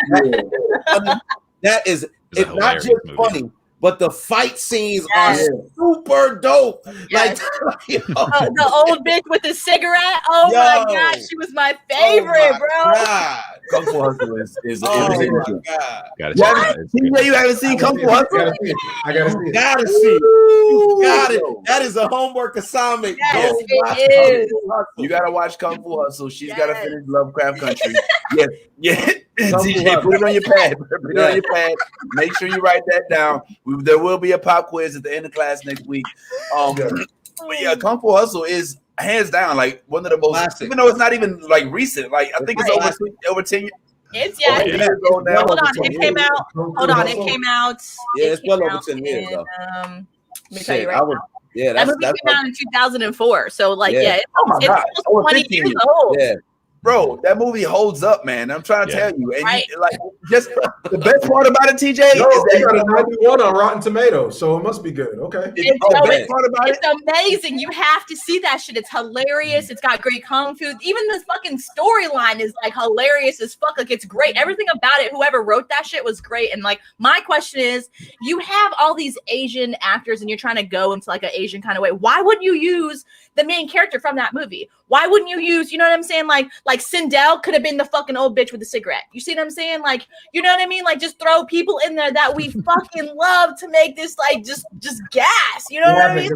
That is it's not just movie. Funny, but the fight scenes are super dope. Yes. The old bitch with the cigarette. Oh my God, she was my favorite, bro. Kung Fu Hustle is you haven't seen Kung Fu Hustle? I gotta see it. Gotta see it. You got it. That is a homework assignment. Yes, it is. You gotta watch Kung Fu Hustle. She's gotta finish Lovecraft Country. Yeah. DJ, put it on your pad. Put it on your pad. Make sure you write that down. There will be a pop quiz at the end of class next week. But yeah, Kung Fu Hustle is hands down, like one of the most. Classic. Even though it's not even like recent, like I think it's over 10 years. It's Hold on, it came out. Hold on, it came out. Yeah, it's well over out 10 years though. Let me tell you Shit, right I would. now. Yeah, That movie came out in 2004. So like, Yeah. it's Oh my God. almost Over 20 15 years years. old. Yeah. Bro, that movie holds up, man. I'm trying to tell you. And Right. like, just the best part about it, TJ, Yo, is they got a that 91 on Rotten Tomatoes, so it must be good. Okay. It's the best part about it. It's amazing. You have to see that shit. It's hilarious. It's got great kung fu. Even the fucking storyline is like hilarious as fuck. Like it's great. Everything about it, whoever wrote that shit was great. And like my question is, you have all these Asian actors and you're trying to go into like an Asian kind of way. Why wouldn't you use the main character from that movie? Why wouldn't you use, you know what I'm saying? Like Sindel could have been the fucking old bitch with the cigarette. You see what I'm saying? Like, you know what I mean? Like just throw people in there that we fucking love to make this like just gas. You know what I mean?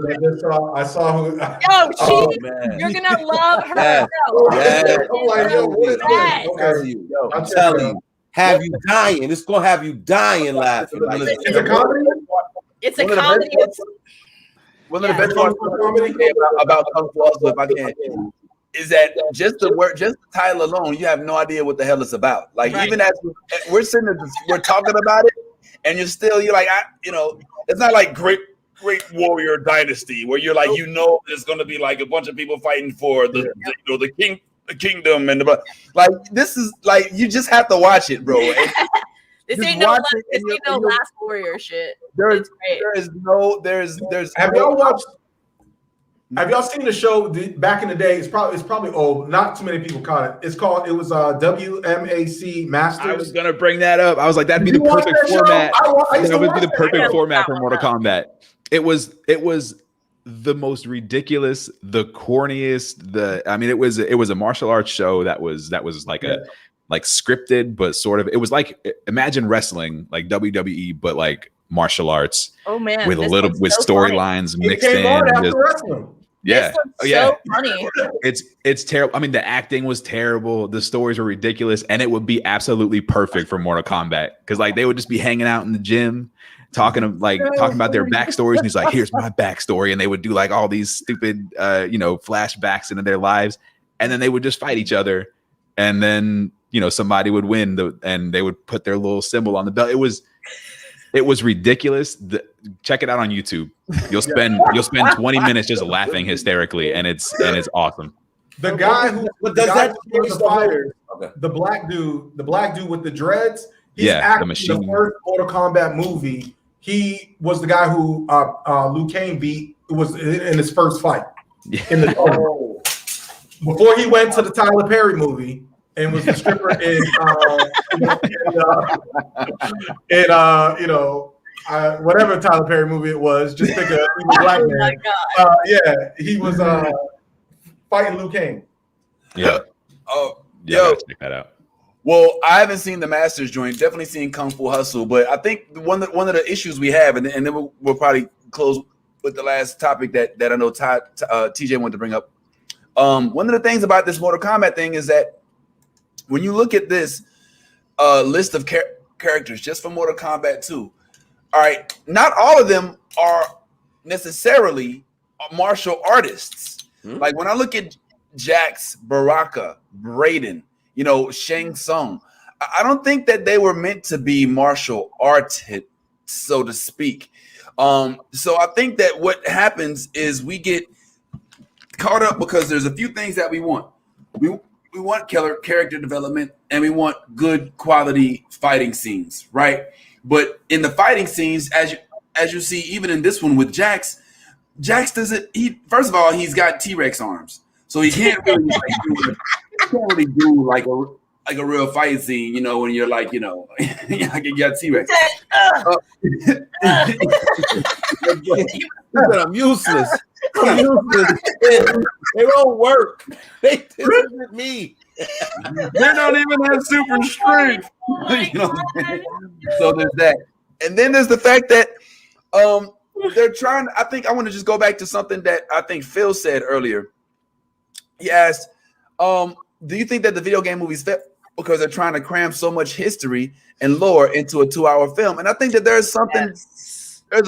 I saw who. Yo, Man. you're gonna love her. Yeah. Yo, Yeah. I'm like, yo, what is Yes. this? Okay. I'm telling you, have you dying. It's gonna have you dying laughing. Like, It's a comedy? It's a One of the comedy. best One of the best parts about Kung Fu Hustle, if I can, is that just the title alone, you have no idea what the hell it's about. Like even as we're sitting there, we're talking about it, and you're like, it's not like Great Warrior Dynasty where you're like, there's going to be like a bunch of people fighting for the kingdom and like this is like you just have to watch it, bro. This ain't no Last Warrior shit. There's Have y'all seen the show back in the day? It's probably old. Not too many people caught it. It was WMAC Masters. I was gonna bring that up. I was like, that'd be the perfect format. That would be the perfect format for Mortal Kombat. It was the most ridiculous, the corniest. It was a martial arts show that was like like scripted, but sort of. It was like, imagine wrestling, like WWE, but like martial arts. Oh man, with storylines mixed in. Wrestling. Yeah. So funny. It's terrible. I mean, the acting was terrible. The stories were ridiculous, and it would be absolutely perfect for Mortal Kombat because like they would just be hanging out in the gym, talking about their backstories. And he's like, "Here's my backstory," and they would do like all these stupid, flashbacks into their lives, and then they would just fight each other, and then somebody would win and they would put their little symbol on the belt. It was ridiculous. Check it out on YouTube. You'll spend 20 minutes just laughing hysterically, and it's awesome. The guy who the fighter, the black dude with the dreads, he's acting the first Mortal Kombat movie. He was the guy who Liu Kang beat. It was in his first fight in the before he went to the Tyler Perry movie. And was the stripper whatever Tyler Perry movie it was. Just pick a black man. He was fighting Liu Kang. Yeah. Check that out. Well, I haven't seen the Masters joint. Definitely seen Kung Fu Hustle, but I think one of the issues we have, and then we'll probably close with the last topic that I know TJ wanted to bring up. One of the things about this Mortal Kombat thing is that when you look at this list of characters just for Mortal Kombat 2, all right, not all of them are necessarily martial artists. Mm-hmm. Like when I look at Jax, Baraka, Raiden, Shang Tsung, I don't think that they were meant to be martial artists, so to speak. So I think that what happens is we get caught up because there's a few things that we want. We want killer character development and we want good quality fighting scenes, right? But in the fighting scenes, as you see, even in this one with Jax doesn't. First of all, he's got T-Rex arms, so he can't really do like a real fight scene, when you're like, you got T-Rex. I'm useless. They won't work. This isn't me. They don't even have super strength. So there's that. And then there's the fact that they're trying. I want to just go back to something that I think Phil said earlier. He asked, do you think that the video game movies fit because they're trying to cram so much history and lore into a 2-hour film? And I think that there's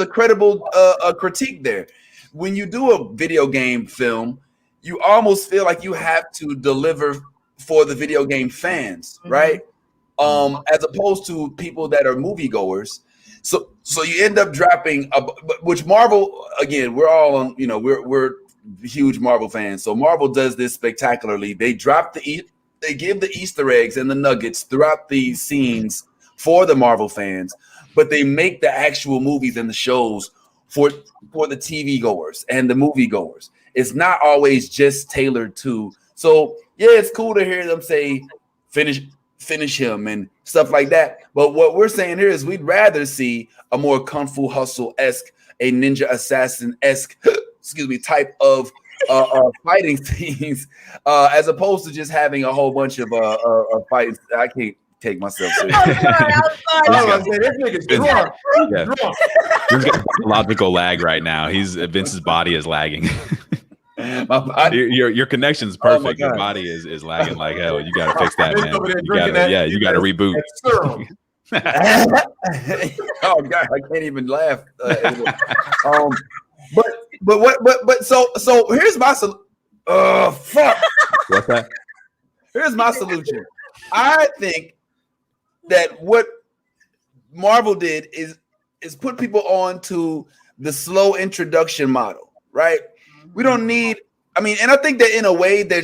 a credible critique there. When you do a video game film, you almost feel like you have to deliver for the video game fans, right? As opposed to people that are moviegoers. So you end up dropping which Marvel, again, we're all on, we're huge Marvel fans. So Marvel does this spectacularly. They they give the Easter eggs and the nuggets throughout these scenes for the Marvel fans, but they make the actual movies and the shows for the TV goers and the movie goers. It's not always just tailored to. So yeah, it's cool to hear them say finish him and stuff like that. But what we're saying here is we'd rather see a more Kung Fu Hustle-esque, a Ninja Assassin-esque, type of fighting scenes, as opposed to just having a whole bunch of fighting. I can't take myself seriously. I'm sorry. This nigga's drunk. He's got logical lag right now. Vince's body is lagging. My body. Your connection's perfect. Your body is lagging like hell. You gotta fix that, man. You gotta reboot. Oh God, I can't even laugh. But so here's my solution. Oh fuck. What's that? Here's my solution. I think that what Marvel did is put people on to the slow introduction model, right? We don't need. I mean, and I think that in a way they're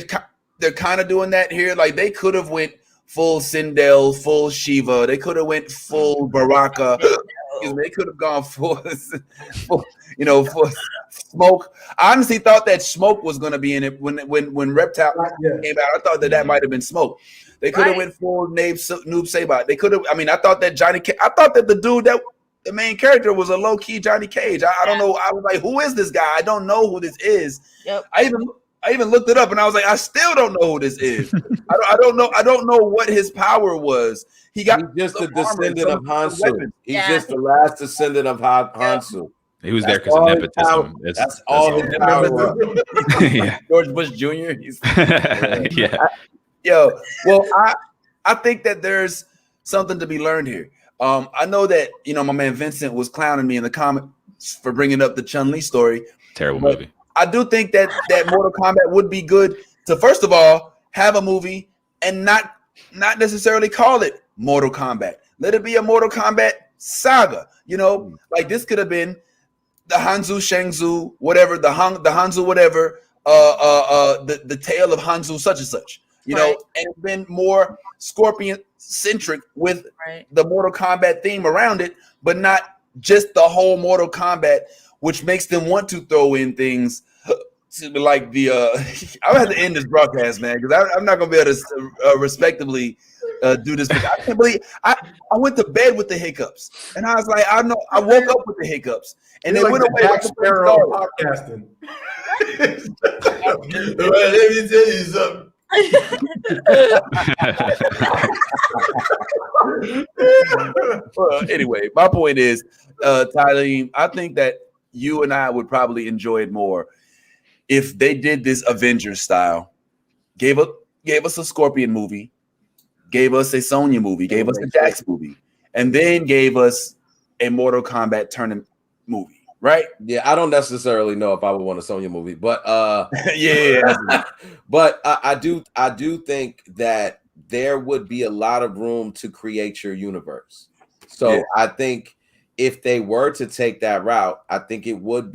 kind of doing that here. Like they could have went full Sindel, full Shiva. They could have went full Baraka. They could have gone full Smoke. I honestly thought that Smoke was going to be in it when Reptile came out. I thought that might have been Smoke. They could have went full Noob Saibot. They could have. I mean, I thought that I thought that the dude that the main character was a low key Johnny Cage. I don't know. I was like, who is this guy? I don't know who this is. Yep. I even looked it up and I was like, I still don't know who this is. I don't know what his power was. He's just a descendant of Hansu. He's just the last descendant of Hansu. He was there because of nepotism. That's all his power. Yeah. George Bush Jr. Yeah. Yo, well, I think that there's something to be learned here. I know that my man Vincent was clowning me in the comments for bringing up the Chun-Li story. Terrible movie. I do think that Mortal Kombat would be good to, first of all, have a movie and not necessarily call it Mortal Kombat. Let it be a Mortal Kombat saga. Like this could have been the Hanzo Shangzu, whatever, the Hanzo whatever, the tale of Hanzo such and such. And it's been more Scorpion centric with the Mortal Kombat theme around it, but not just the whole Mortal Kombat, which makes them want to throw in things like the. I'm gonna have to end this broadcast, man, because I'm not gonna be able to respectably do this. I can't believe I went to bed with the hiccups, and I was like, I woke up with the hiccups, and they went away. Jack Sparrow podcasting. Let me tell you something. Well, anyway, my point is, Tyleem, I think that you and I would probably enjoy it more if they did this Avengers style, gave us a Scorpion movie, gave us a Sonya movie, gave us a Jax movie, and then gave us a Mortal Kombat tournament movie. Right? Yeah, I don't necessarily know if I would want a Sonya movie, but yeah. But I do think that there would be a lot of room to create your universe. So I think if they were to take that route, I think it would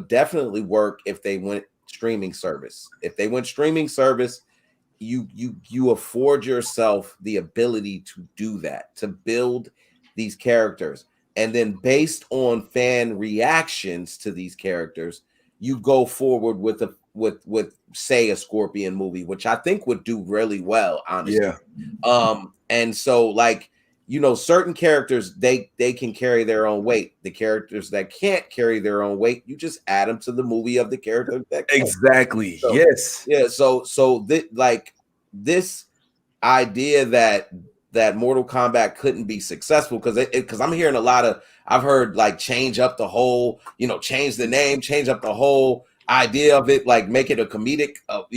definitely work if they went streaming service. If they went streaming service, you afford yourself the ability to do that, to build these characters, and then based on fan reactions to these characters, you go forward with say a Scorpion movie, which I think would do really well, honestly. Yeah. And so certain characters they can carry their own weight. The characters that can't carry their own weight, you just add them to the movie of the character that can. Exactly. So, yes. Yeah. So this idea that Mortal Kombat couldn't be successful because I'm hearing I've heard like change up the whole, change the name, change up the whole idea of it, like make it a comedic, like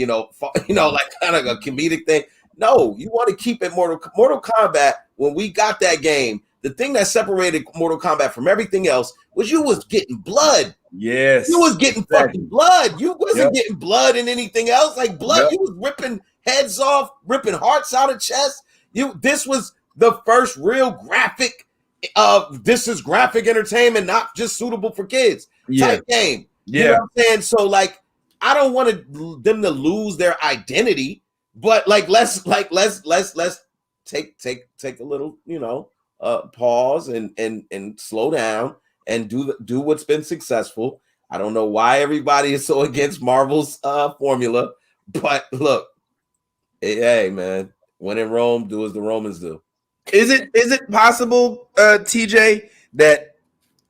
kind of a comedic thing. No, you want to keep it Mortal Kombat. When we got that game, the thing that separated Mortal Kombat from everything else was you was getting blood. Yes. You was getting fucking blood. You wasn't getting blood in anything else. Like blood, Yep. you was ripping heads off, ripping hearts out of chests. This was the first real graphic this is graphic entertainment, not just suitable for kids type game. You know what I'm saying? So like I don't want them to lose their identity, but like let's take a little, pause and slow down and do what's been successful. I don't know why everybody is so against Marvel's formula, but look, hey man, when in Rome, do as the Romans do. Is it possible, TJ, that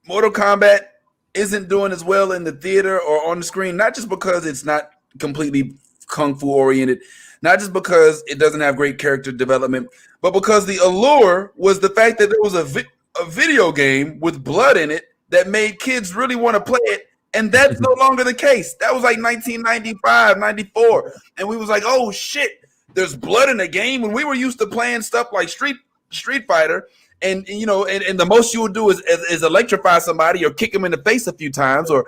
Mortal Kombat isn't doing as well in the theater or on the screen, not just because it's not completely kung fu oriented, not just because it doesn't have great character development, but because the allure was the fact that there was a video game with blood in it that made kids really want to play it, and that's no longer the case. That was like 1995, 94, and we was like, oh shit, there's blood in the game. When we were used to playing stuff like Street Fighter, and the most you would do is electrify somebody or kick them in the face a few times, or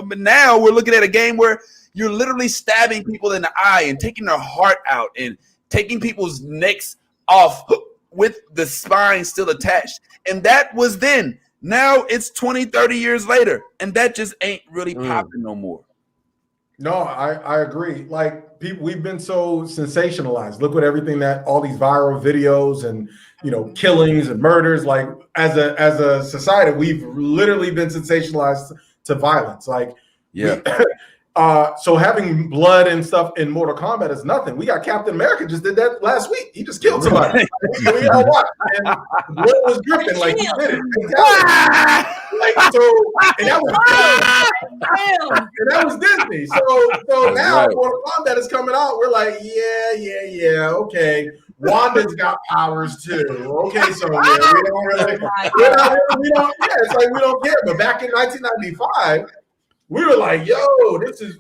but now we're looking at a game where you're literally stabbing people in the eye and taking their heart out and taking people's necks off with the spine still attached. And that was then. Now it's 20, 30 years later, and that just ain't really popping no more. No, I agree. Like we've been so sensationalized. Look at everything that all these viral videos and killings and murders. Like as a society, we've literally been sensationalized to violence. Like so having blood and stuff in Mortal Kombat is nothing. We got Captain America just did that last week. He just killed somebody. We all watched, and blood was dripping like he did it. Like so, and that was Disney. So now Mortal Kombat is coming out. We're like, yeah, okay. Wanda's got powers too. Okay, so we don't care. But back in 1995. We were like, yo, this is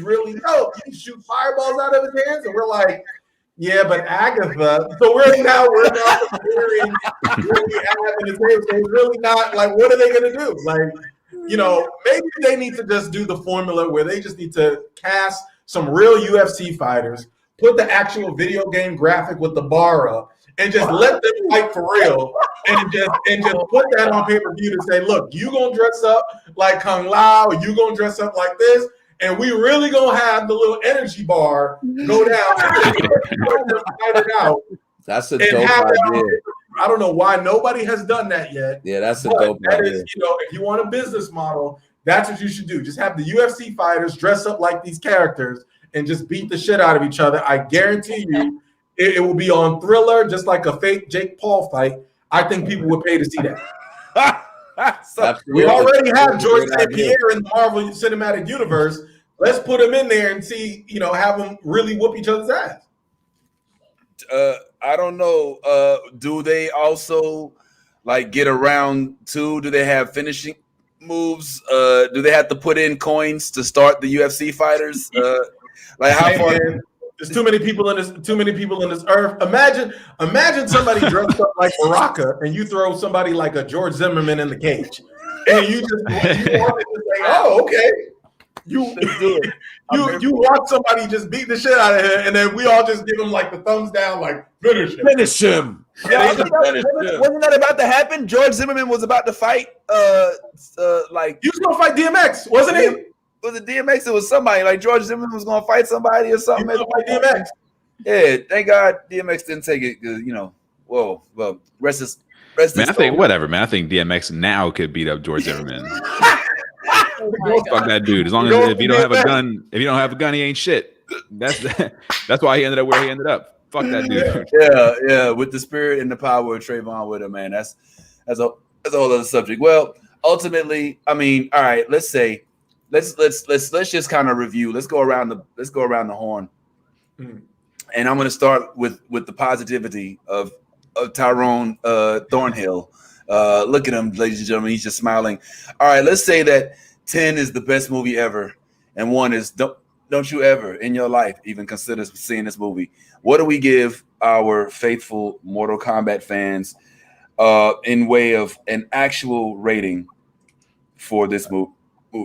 really dope. You can shoot fireballs out of his hands, and we're like, yeah, but Agatha. So we're now comparing what we have in his hands. So it's really not like, what are they gonna do? Like, maybe they need to just do the formula where they just need to cast some real UFC fighters, put the actual video game graphic with the bar up, and just let them fight for real, and just put that on pay-per-view to say, look, you gonna dress up like Kung Lao, you gonna dress up like this, and we really gonna have the little energy bar go down and fight it out. That's a dope idea. I don't know why nobody has done that yet. Yeah, that's a dope idea. Is, if you want a business model, that's what you should do. Just have the UFC fighters dress up like these characters and just beat the shit out of each other. I guarantee you. It will be on Thriller, just like a fake Jake Paul fight. I think people would pay to see that. So we already have George St. Pierre in the Marvel Cinematic Universe. Let's put him in there and see, have him really whoop each other's ass. I don't know. Do they also get around too? Do they have finishing moves? Do they have to put in coins to start the UFC fighters? How far? There's too many people in this earth. Imagine somebody dressed up like Baraka and you throw somebody like a George Zimmerman in the cage. And you say, oh, okay. You watch somebody just beat the shit out of him, and then we all just give him like the thumbs down, like finish him. Yeah, wasn't that about to happen? George Zimmerman was about to fight he was gonna fight DMX, wasn't he? Was it DMX? It was somebody like George Zimmerman was going to fight somebody or something. DMX. Yeah, thank God DMX didn't take it because well, rest his. Man, I think whatever, man. I think DMX now could beat up George Zimmerman. Fuck that dude. As long as if you don't have a gun, he ain't shit. That's why he ended up where he ended up. Fuck that dude. Yeah. With the spirit and the power of Trayvon with him, man. That's a whole other subject. Well, ultimately, I mean, all right. Let's say. Let's just kind of review. Let's go around the horn, and I'm going to start with the positivity of Tyrone Thornhill. Look at him, ladies and gentlemen. He's just smiling. All right, let's say that 10 is the best movie ever, and 1 is don't you ever in your life even consider seeing this movie. What do we give our faithful Mortal Kombat fans in way of an actual rating for this movie?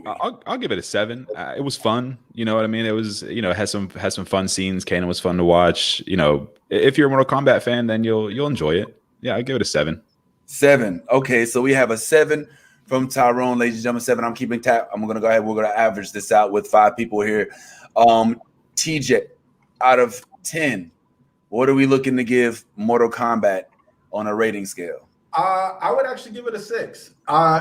I'll give it a 7. It was fun. You know what I mean? It was, it has some fun scenes. Kanan was fun to watch. If you're a Mortal Kombat fan, then you'll enjoy it. Yeah, I'll give it a 7. 7. Okay, so we have a 7 from Tyrone, ladies and gentlemen. 7. I'm keeping tap. I'm gonna go ahead. We're gonna average this out with 5 people here. TJ, out of 10, what are we looking to give Mortal Kombat on a rating scale? I would actually give it a 6.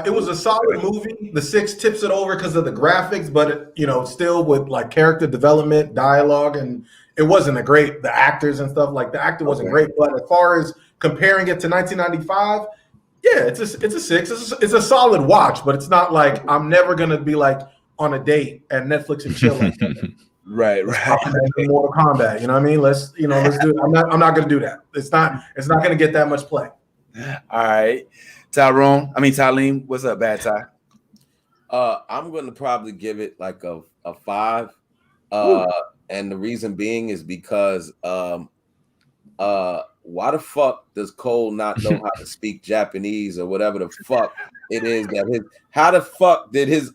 It was a solid movie. The 6 tips it over because of the graphics, but still with like character development, dialogue, and it wasn't the actors and stuff. Like the actor wasn't great, but as far as comparing it to 1995, yeah, it's a 6. It's a solid watch, but it's not like I'm never gonna be like on a date at Netflix and chill. Like that. Right. Mortal Kombat. You know what I mean? Let's do it. I'm not gonna do that. It's not gonna get that much play. All right, Tyleem, what's up, Bad Ty? I'm going to probably give it like a 5, and the reason being is because why the fuck does Cole not know how to speak Japanese or whatever the fuck it is that how the fuck did his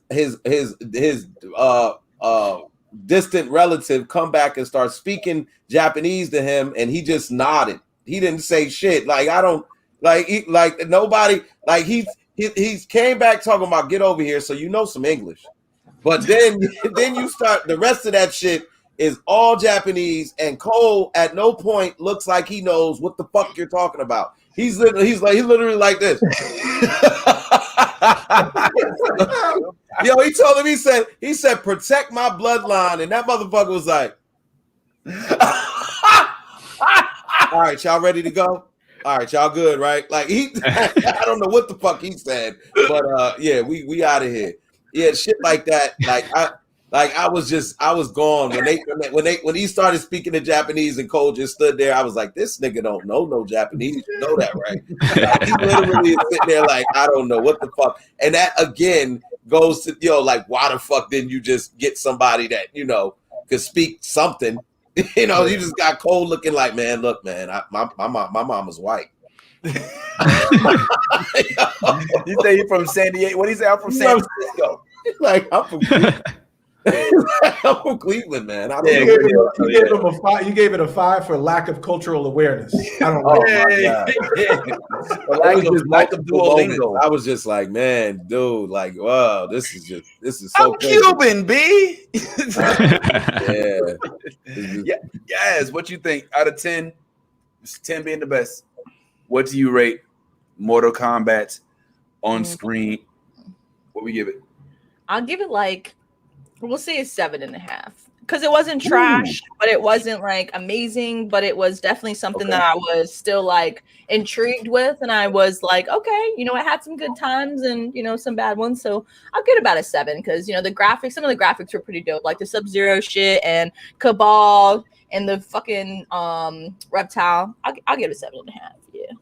distant relative come back and start speaking Japanese to him, and he just nodded. He didn't say shit. Like I don't. Like nobody, like he's came back talking about get over here, so some English, but then you start the rest of that shit is all Japanese, and Cole at no point looks like he knows what the fuck you're talking about. He's literally like this. Yo, he told him, he said protect my bloodline, and that motherfucker was like, all right, y'all ready to go? All right, y'all good, right? Like I don't know what the fuck he said, but yeah, we out of here. Yeah, shit like that. I was gone when he started speaking in Japanese and Cole just stood there. I was like, this nigga don't know no Japanese. You know that, right? Like, he literally is sitting there like, I don't know what the fuck. And that again goes to like, why the fuck didn't you just get somebody that could speak something? You just got Cole looking like, man, look, man, my mama's white. You say you're from San Diego? What do you say? I'm from San Francisco. Like I'm from Cleveland. I'm from Cleveland, man. You gave it a 5 for lack of cultural awareness. I don't know. Lack of Duolingo. I was just like, man, dude, like, wow, this is so I'm Cuban, B. Yeah. Yes. What you think? Out of 10, 10 being the best, what do you rate Mortal Kombat on screen? What we give it? I'll give it we'll say a 7.5 because it wasn't trash, but it wasn't like amazing, but it was definitely something that I was still like intrigued with, and I was like, okay, it had some good times and some bad ones, so I'll give it about a 7 because some of the graphics were pretty dope, like the Sub-Zero shit and Cabal and the fucking reptile. I'll give it a 7.5. Yeah.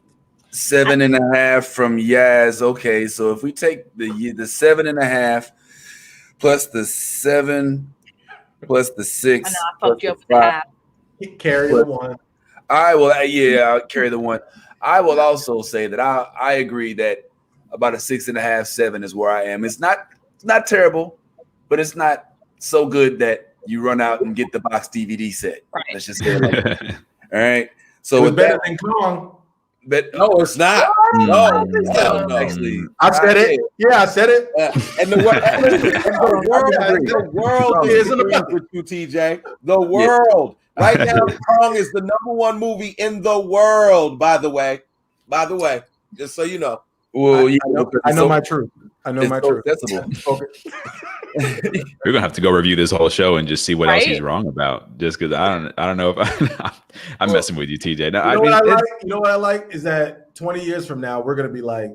7.5 from Yaz. Okay, so if we take the 7.5 plus the 7 plus the 6, I know I fucked you up for half. Carry the 1. I'll carry the 1. I will also say that I agree that about a 6.5, 7 is where I am. It's not terrible, but it's not so good that you run out and get the box DVD set. Right. Let's just say it like that. All right. So it's better than Kong. But no, it's not. No, actually, I said it. Yeah, I said it. And the world is with you, TJ. The world right now, Kong is the #1 movie in the world. By the way, just so you know. Well, I know my truth. I know my truth. We're gonna have to go review this whole show and just see what else he's wrong about. Just because I don't know if I'm messing with you, TJ. No, you know what I like is that 20 years from now we're gonna be like,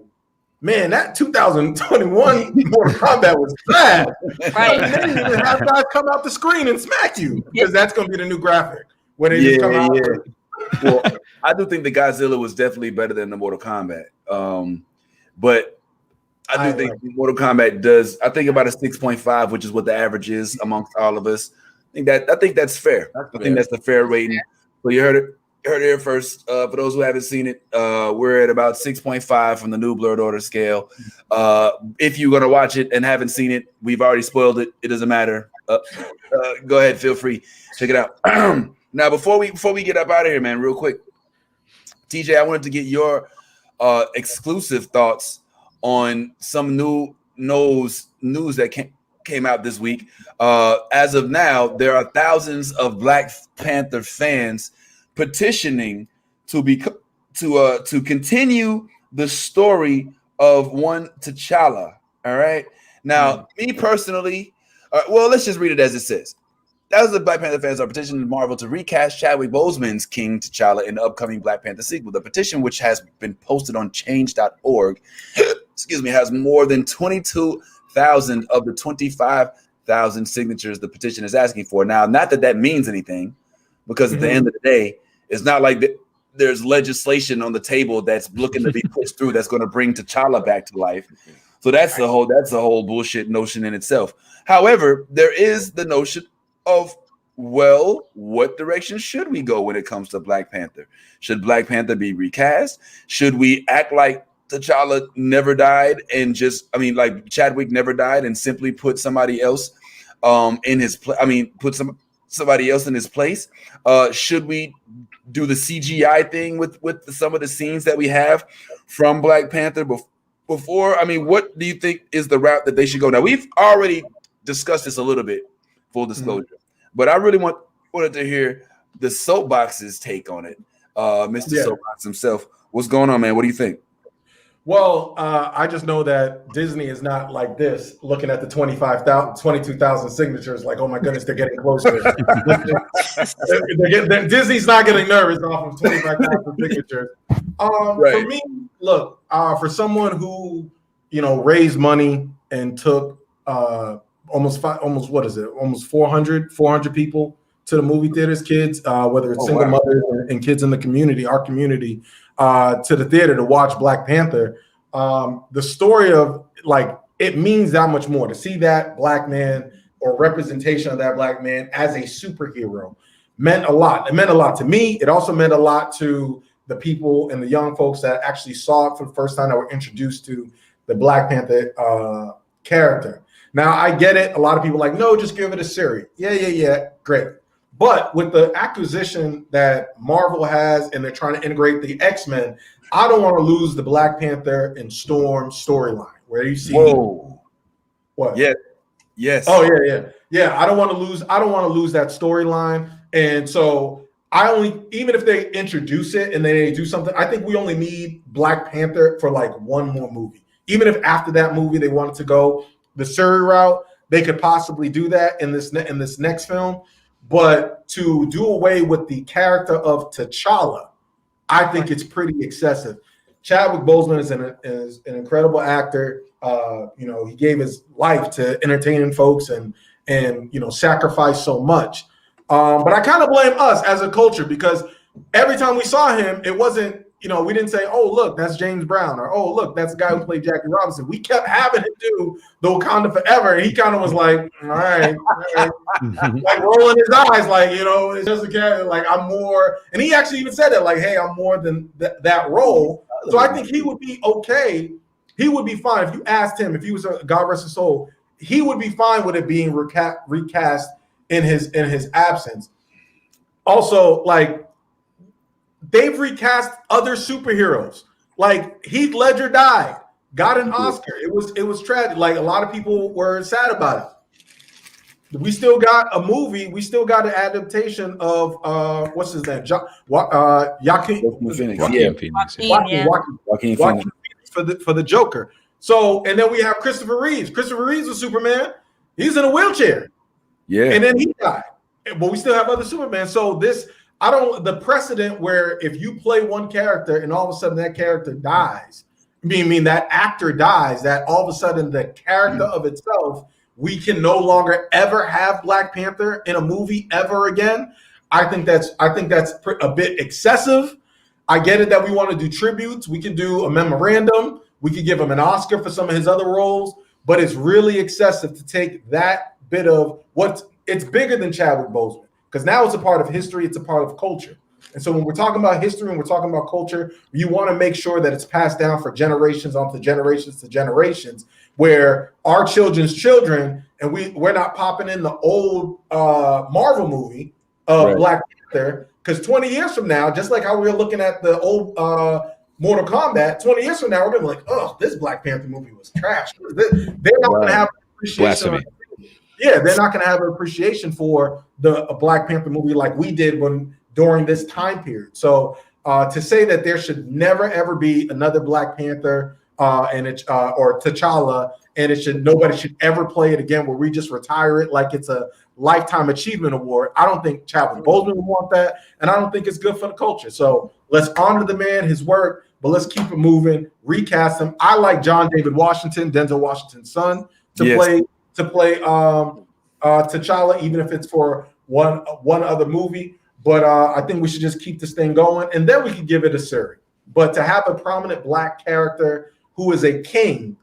man, that 2021 Mortal Kombat was bad. Right. And then you have guys come out the screen and smack you because that's gonna be the new graphic when they just come out. Well, I do think the Godzilla was definitely better than the Mortal Kombat. But I do think Mortal Kombat does. I think about a 6.5, which is what the average is amongst all of us. I think that's fair. I think that's the fair rating. So you heard it. heard it here first. For those who haven't seen it, we're at about 6.5 from the new Blerd order scale. If you're gonna watch it and haven't seen it, we've already spoiled it. It doesn't matter. Go ahead, feel free, check it out. Now, before we get up out of here, man, real quick, TJ, I wanted to get your exclusive thoughts on some news that came out this week. As of now, there are thousands of Black Panther fans petitioning to continue the story of one T'Challa. All right. Now, me personally, well, let's just read it as it says. Thousands of Black Panther fans are petitioning Marvel to recast Chadwick Boseman's King T'Challa in the upcoming Black Panther sequel. The petition, which has been posted on change.org, has more than 22,000 of the 25,000 signatures the petition is asking for. Now, not that means anything, because at the end of the day, it's not like there's legislation on the table that's looking to be pushed through that's going to bring T'Challa back to life. So that's the whole bullshit notion in itself. However, there is the notion of, well, what direction should we go when it comes to Black Panther? Should Black Panther be recast? Should we act like T'Challa never died and like Chadwick never died and simply put somebody else in his place? Put somebody else in his place? Should we do the CGI thing with some of the scenes that we have from Black Panther before? What do you think is the route that they should go? Now, we've already discussed this a little bit, full disclosure, but I really wanted to hear the Soapbox's take on it. Mr. Soapbox himself. What's going on, man? What do you think? Well, I just know that Disney is not like this, looking at the 22,000 signatures, like, oh my goodness, they're getting closer. Disney's not getting nervous off of 25,000 signatures. Right. For me, look, for someone who, raised money and took almost 400 people to the movie theaters, kids, whether it's single mothers and kids in the community, our community, to the theater to watch Black Panther. The story of, it means that much more to see that Black man or representation of that Black man as a superhero meant a lot. It meant a lot to me. It also meant a lot to the people and the young folks that actually saw it for the first time, that were introduced to the Black Panther character. Now, I get it. A lot of people are like, no, just give it a series. Yeah, great. But with the acquisition that Marvel has, and they're trying to integrate the X-Men, I don't want to lose the Black Panther and Storm storyline where you see. Whoa. What? Yeah. Yes. Oh yeah. I don't want to lose that storyline. And so even if they introduce it and they do something, I think we only need Black Panther for one more movie. Even if after that movie they wanted to go the Shuri route, they could possibly do that in this next film. But to do away with the character of T'Challa, I think it's pretty excessive. Chadwick Boseman is an incredible actor. He gave his life to entertaining folks and sacrificed so much. But I kind of blame us as a culture, because every time we saw him, it wasn't, we didn't say, oh, look, that's James Brown, or, oh, look, that's the guy who played Jackie Robinson. We kept having him do the Wakanda Forever, and he kind of was like, all right. Like rolling his eyes, it's just a character, I'm more, and he actually even said that, hey, I'm more than that role. So I think he would be okay. He would be fine. If you asked him, if he was a God rest his soul, he would be fine with it being recast in his absence. Also, they've recast other superheroes. Heath Ledger died, got an Oscar. It was tragic. A lot of people were sad about it. We still got a movie. We still got an adaptation of what's his name? Joaquin Phoenix. Joaquin Phoenix for the Joker. So, and then we have Christopher Reeves. Christopher Reeves was Superman. He's in a wheelchair. Yeah. And then he died. But we still have other Superman. So the precedent where if you play one character and all of a sudden that character dies, that actor dies, that all of a sudden the character of itself, we can no longer ever have Black Panther in a movie ever again. I think that's a bit excessive. I get it that we want to do tributes. We can do a memorandum. We could give him an Oscar for some of his other roles, but it's really excessive to take that bit of it's bigger than Chadwick Boseman, because now it's a part of history. It's a part of culture. And so when we're talking about history and we're talking about culture, you want to make sure that it's passed down for generations onto generations to generations, where our children's children, and we're not popping in the old Marvel movie of Black Panther, because 20 years from now, just like how we were looking at the old Mortal Kombat, 20 years from now, we're going to be like, oh, this Black Panther movie was trash. They're not going to have appreciation. Yeah, they're not going to have an appreciation for a Black Panther movie like we did during this time period. So to say that there should never ever be another Black Panther or T'Challa, and nobody should ever play it again, where we just retire it like it's a lifetime achievement award. I don't think Chadwick Boseman would want that, and I don't think it's good for the culture. So let's honor the man, his work, but let's keep it moving. Recast him. I like John David Washington, Denzel Washington's son, to play T'Challa, even if it's for one other movie. But I think we should just keep this thing going, and then we could give it a Suri. But to have a prominent Black character who is a king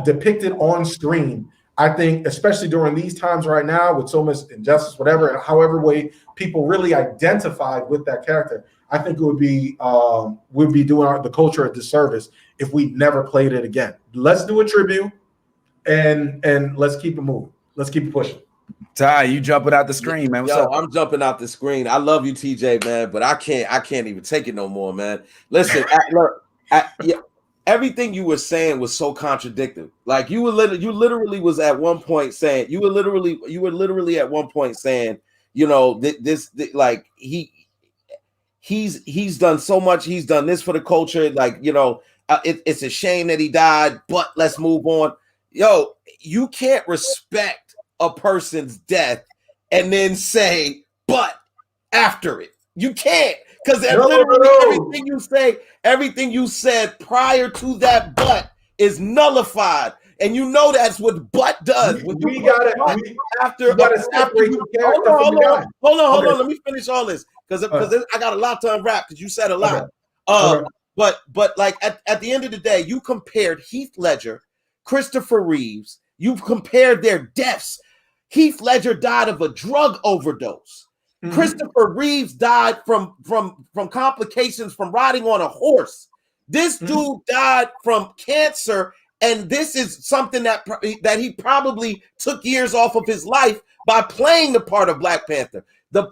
depicted on screen, I think, especially during these times right now with so much injustice, whatever, and however way people really identified with that character, I think it would be we'd be doing the culture a disservice if we never played it again. Let's do a tribute, and let's keep it moving. Let's keep it pushing. Ty, you jumping out the screen, man. What's up? I'm jumping out the screen. I love you, TJ, man, but I can't even take it no more, man. Listen, everything you were saying was so contradictory. Like you literally was at one point saying, you were literally at one point saying, you know, like he's done so much. He's done this for the culture. Like, you know, it's a shame that he died, but let's move on. Yo, you can't respect a person's death and then say, but after it. You can't, because literally everything you said prior to that but is nullified. And you know that's what but does. Hold on. Let me finish all this because I got a lot to unwrap because you said a lot. But like at the end of the day, you compared Heath Ledger, Christopher Reeves, you've compared their deaths. Heath Ledger died of a drug overdose. Mm-hmm. Christopher Reeves died from complications from riding on a horse. This dude died from cancer, and this is something that he probably took years off of his life by playing the part of Black Panther. The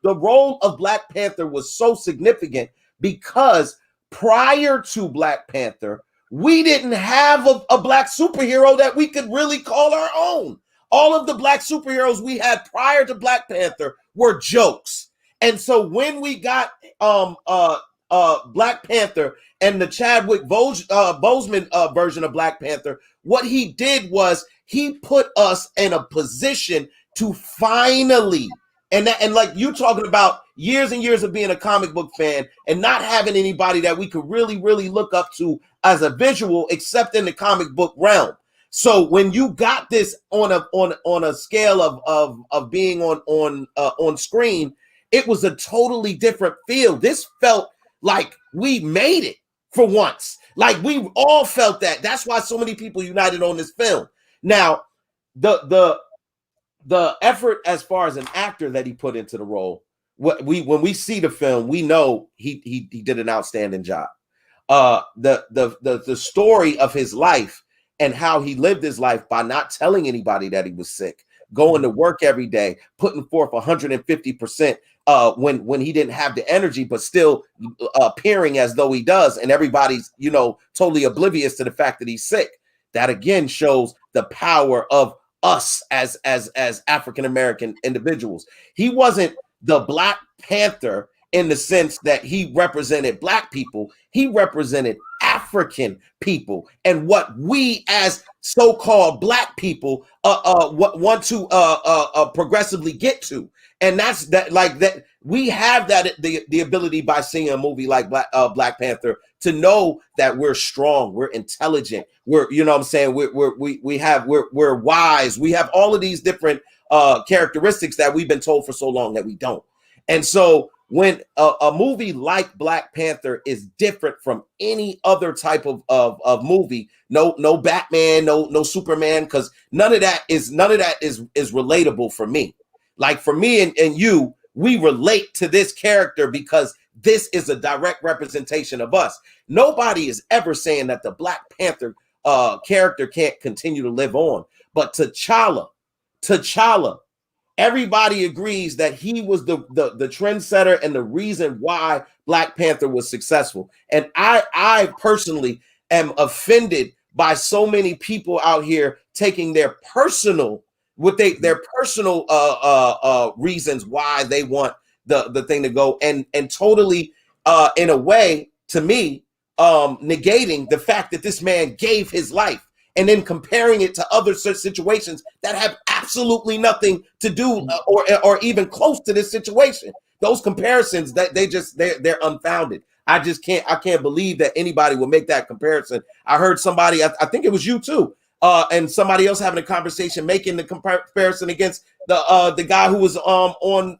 role of Black Panther was so significant because prior to Black Panther, we didn't have a Black superhero that we could really call our own. All of the Black superheroes we had prior to Black Panther were jokes. And so when we got Black Panther and the Chadwick Boseman version of Black Panther, what he did was he put us in a position to finally, and like you talking about years and years of being a comic book fan and not having anybody that we could really, really look up to as a visual, except in the comic book realm. So when you got this on a scale of being on screen, it was a totally different feel. This felt like we made it for once. Like we all felt that. That's why so many people united on this film. Now, the effort as far as an actor that he put into the role, when we see the film, we know he did an outstanding job. The story of his life and how he lived his life by not telling anybody that he was sick, going to work every day, putting forth 150% when he didn't have the energy, but still appearing as though he does, and everybody's, you know, totally oblivious to the fact that he's sick. That again shows the power of us as African American individuals. He wasn't the Black Panther in the sense that he represented Black people. He represented African people and what we as so-called Black people want to progressively get to. And that's that, like that we have that the ability by seeing a movie like Black Panther to know that we're strong, we're intelligent, we're, you know what I'm saying, we're wise, we have all of these different characteristics that we've been told for so long that we don't. And so when a movie like Black Panther is different from any other type of movie, no Batman, no Superman, because none of that is relatable for me. Like for me and you, we relate to this character because this is a direct representation of us. Nobody is ever saying that the Black Panther character can't continue to live on. But T'Challa, everybody agrees that he was the trendsetter and the reason why Black Panther was successful. And I personally am offended by so many people out here taking their personal reasons why they want the thing to go and totally in a way, to me, negating the fact that this man gave his life and then comparing it to other such situations that have absolutely nothing to do or even close to this situation. Those comparisons that they're unfounded. I can't believe that anybody would make that comparison. I heard somebody, I think it was you too, and somebody else having a conversation making the comparison against the guy who was on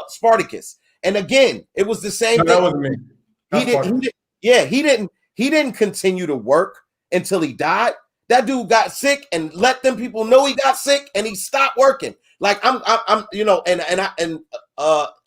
Spartacus. And again, it was the same thing. That wasn't me. He didn't continue to work until he died. That dude got sick and let them people know he got sick and he stopped working. Like I'm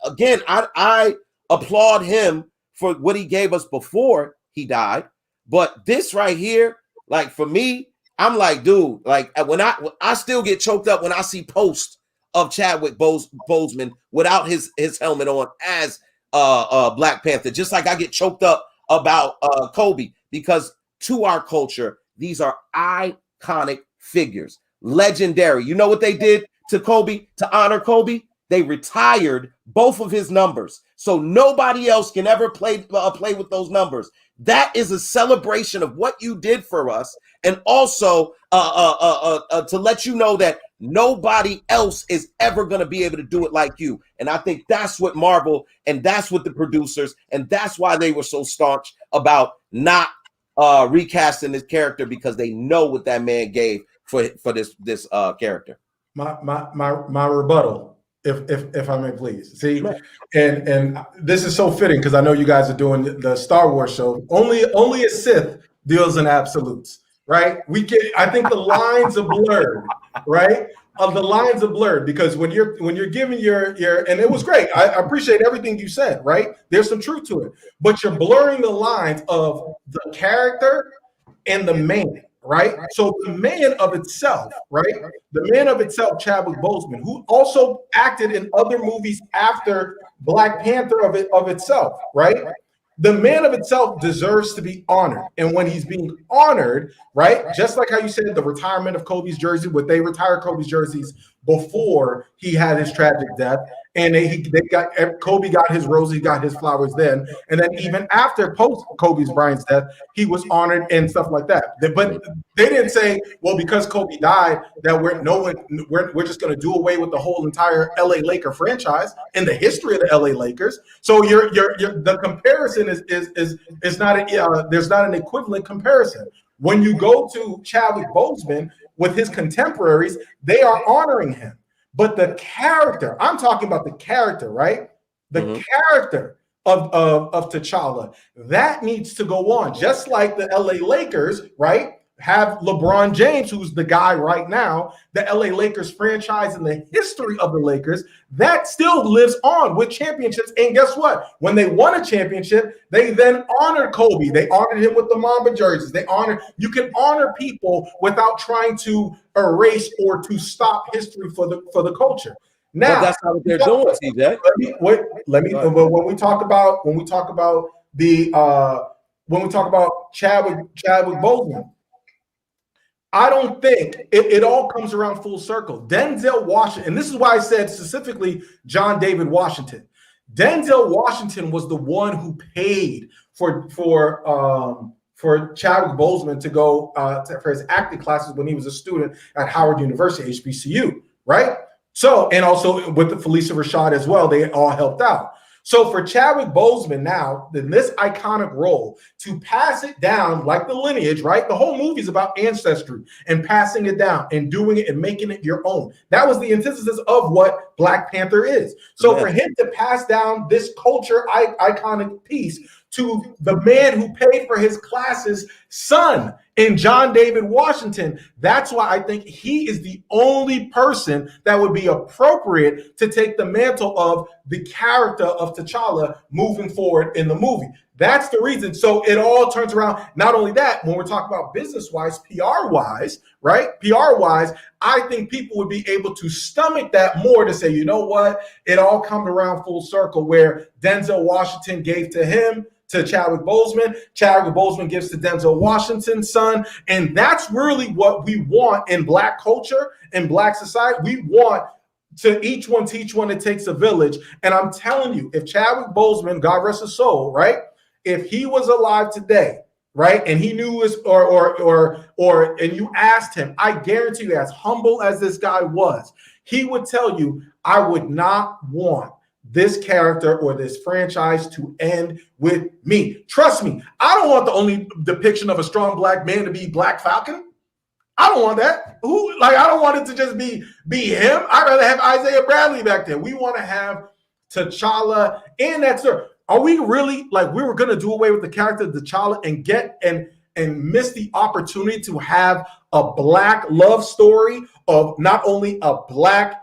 again, I applaud him for what he gave us before he died. But this right here, like for me, I'm like, dude, like when I still get choked up when I see posts of Chadwick Boseman without his helmet on as Black Panther, just like I get choked up about Kobe, because to our culture, these are iconic figures, legendary. You know what they did to Kobe to honor Kobe? They retired both of his numbers, so nobody else can ever play with those numbers. That is a celebration of what you did for us, and also to let you know that nobody else is ever going to be able to do it like you. And I think that's what Marvel and that's what the producers and that's why they were so staunch about not recasting this character, because they know what that man gave for this character. My rebuttal, if I may please. See, and this is so fitting because I know you guys are doing the Star Wars show. Only a Sith deals in absolutes, right? I think the lines are blurred, right? The lines are blurred because when you're giving your and it was great. I appreciate everything you said, right? There's some truth to it, but you're blurring the lines of the character and the man, right? So the man of itself, right? The man of itself, Chadwick Boseman, who also acted in other movies after Black Panther of itself, right? The man of itself deserves to be honored. And when he's being honored, right, just like how you said the retirement of Kobe's jersey, they retired Kobe's jerseys before he had his tragic death. And Kobe got his rose, he got his flowers then. And then even after post Kobe's Bryant's death, he was honored and stuff like that. But they didn't say, well, because Kobe died, that we're just going to do away with the whole entire LA Laker franchise and the history of the LA Lakers. So the comparison is not there's not an equivalent comparison. When you go to Chadwick Boseman with his contemporaries, they are honoring him. But the character, I'm talking about the character, right? The character of T'Challa, that needs to go on. Just like the LA Lakers, right? Have LeBron James, who's the guy right now, the LA Lakers franchise and the history of the Lakers, that still lives on with championships. And guess what? When they won a championship, they then honored Kobe. They honored him with the Mamba jerseys. You can honor people without trying to erase or to stop history for the culture. Now, but that's not what they're doing, TJ. When we talk about Chadwick Boseman, I don't think it all comes around full circle. Denzel Washington, and this is why I said specifically John David Washington. Denzel Washington was the one who paid for Chadwick Boseman to go for his acting classes when he was a student at Howard University, HBCU, right? So, and also with the Felicia Rashad as well, they all helped out. So for Chadwick Boseman now, in this iconic role, to pass it down like the lineage, right? The whole movie is about ancestry and passing it down and doing it and making it your own. That was the antithesis of what Black Panther is. So for him to pass down this culture iconic piece to the man who paid for his classes' son in John David Washington. That's why I think he is the only person that would be appropriate to take the mantle of the character of T'Challa moving forward in the movie. That's the reason. So it all turns around. Not only that, when we're talking about business-wise, PR-wise, right? PR-wise, I think people would be able to stomach that more to say, you know what? It all comes around full circle where Denzel Washington gave to him, to Chadwick Boseman. Chadwick Boseman gives to Denzel Washington's son. And that's really what we want in Black culture, in Black society. We want to each one teach one, it takes a village. And I'm telling you, if Chadwick Boseman, God rest his soul, right? If he was alive today, right, and he knew his, and you asked him, I guarantee you, as humble as this guy was, he would tell you, I would not want this character or this franchise to end with me. Trust me, I don't want the only depiction of a strong Black man to be Black Falcon. I don't want that. I don't want it to just be him. I'd rather have Isaiah Bradley back there. We want to have T'Challa and that's Are we really we were going to do away with the character of T'Challa and get and miss the opportunity to have a Black love story of not only a Black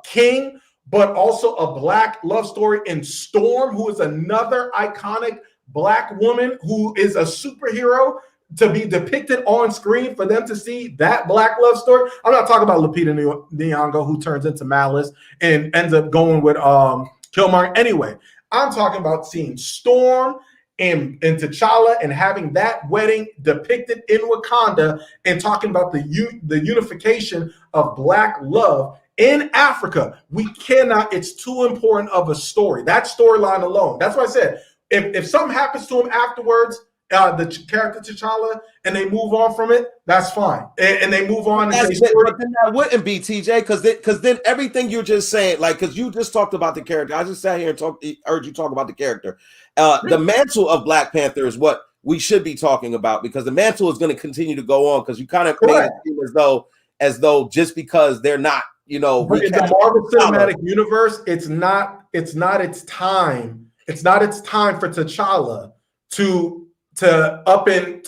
king, but also a Black love story in Storm, who is another iconic Black woman who is a superhero to be depicted on screen for them to see that Black love story. I'm not talking about Lupita Nyong'o, who turns into Malice and ends up going with Killmonger. Anyway, I'm talking about seeing Storm and T'Challa and having that wedding depicted in Wakanda and talking about the unification of Black love in Africa. We cannot, it's too important of a story. That storyline alone. That's why I said, if something happens to him afterwards, the character T'Challa, and they move on from it, that's fine. And they move on. But then that wouldn't be, TJ, because then everything you're just saying, because you just talked about the character. I just sat here and heard you talk about the character. The mantle of Black Panther is what we should be talking about, because the mantle is going to continue to go on, because you kind of made it seem as though just because they're not, but in the Marvel Cinematic Universe, it's not its time. It's not its time for T'Challa to up and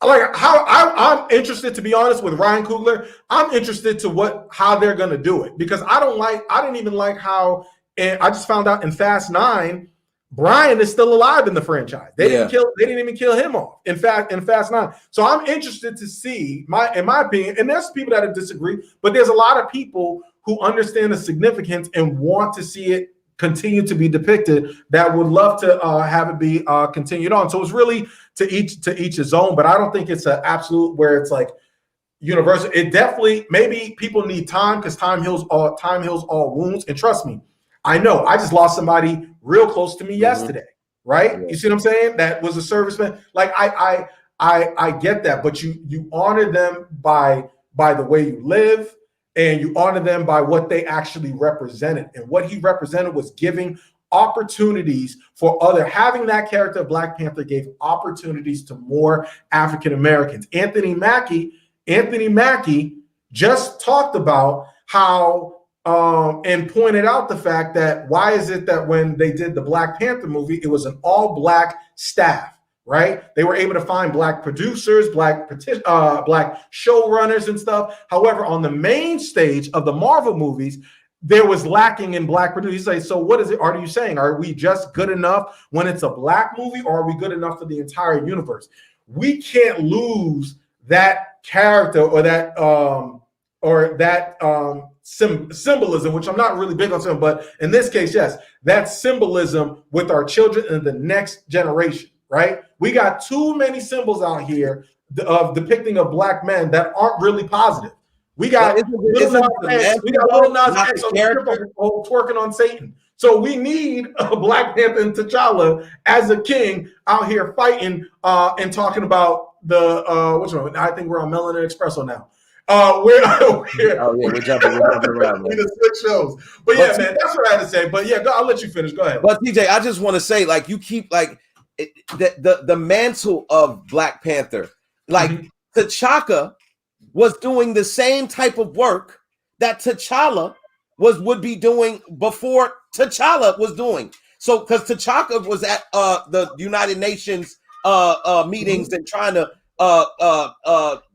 how I'm interested, to be honest, with Ryan Coogler. I'm interested to how they're gonna do it, because I didn't even like how, and I just found out in Fast 9, Brian is still alive in the franchise. They didn't even kill him off. In fact, in Fast 9. So I'm interested to see, in my opinion, and there's people that disagree, but there's a lot of people who understand the significance and want to see it continue to be depicted, that would love to have it be continued on. So it's really to each his own, but I don't think it's an absolute where it's like universal. It definitely, maybe people need time, because time heals all wounds. And trust me, I know I just lost somebody real close to me yesterday, right? You see what I'm saying? That was a serviceman. I get that, but you honor them by the way you live, and you honor them by what they actually represented. And what he represented was giving opportunities for having that character of Black Panther gave opportunities to more African Americans. Anthony Mackie just talked about how and pointed out the fact that why is it that when they did the Black Panther movie, it was an all Black staff, right? They were able to find Black producers, Black showrunners and stuff. However, on the main stage of the Marvel movies, there was lacking in Black producers. Like, so what are you saying? Are we just good enough when it's a Black movie, or are we good enough for the entire universe? We can't lose that character or that symbolism, which I'm not really big on, but in this case, yes, that symbolism with our children and the next generation, right? We got too many symbols out here of depicting of Black men that aren't really positive. We got Lil Nas X twerking on Satan. So we need a Black Panther and T'Challa as a king out here fighting and talking about the which one? I think we're on Melanin Espresso now. We're jumping around. We just switch shows. But yeah, man, that's what I had to say. But yeah, I'll let you finish. Go ahead. But TJ, I just want to say, you keep the mantle of Black Panther, T'Chaka was doing the same type of work that T'Challa would be doing before T'Challa was doing. So because T'Chaka was at the United Nations meetings and trying to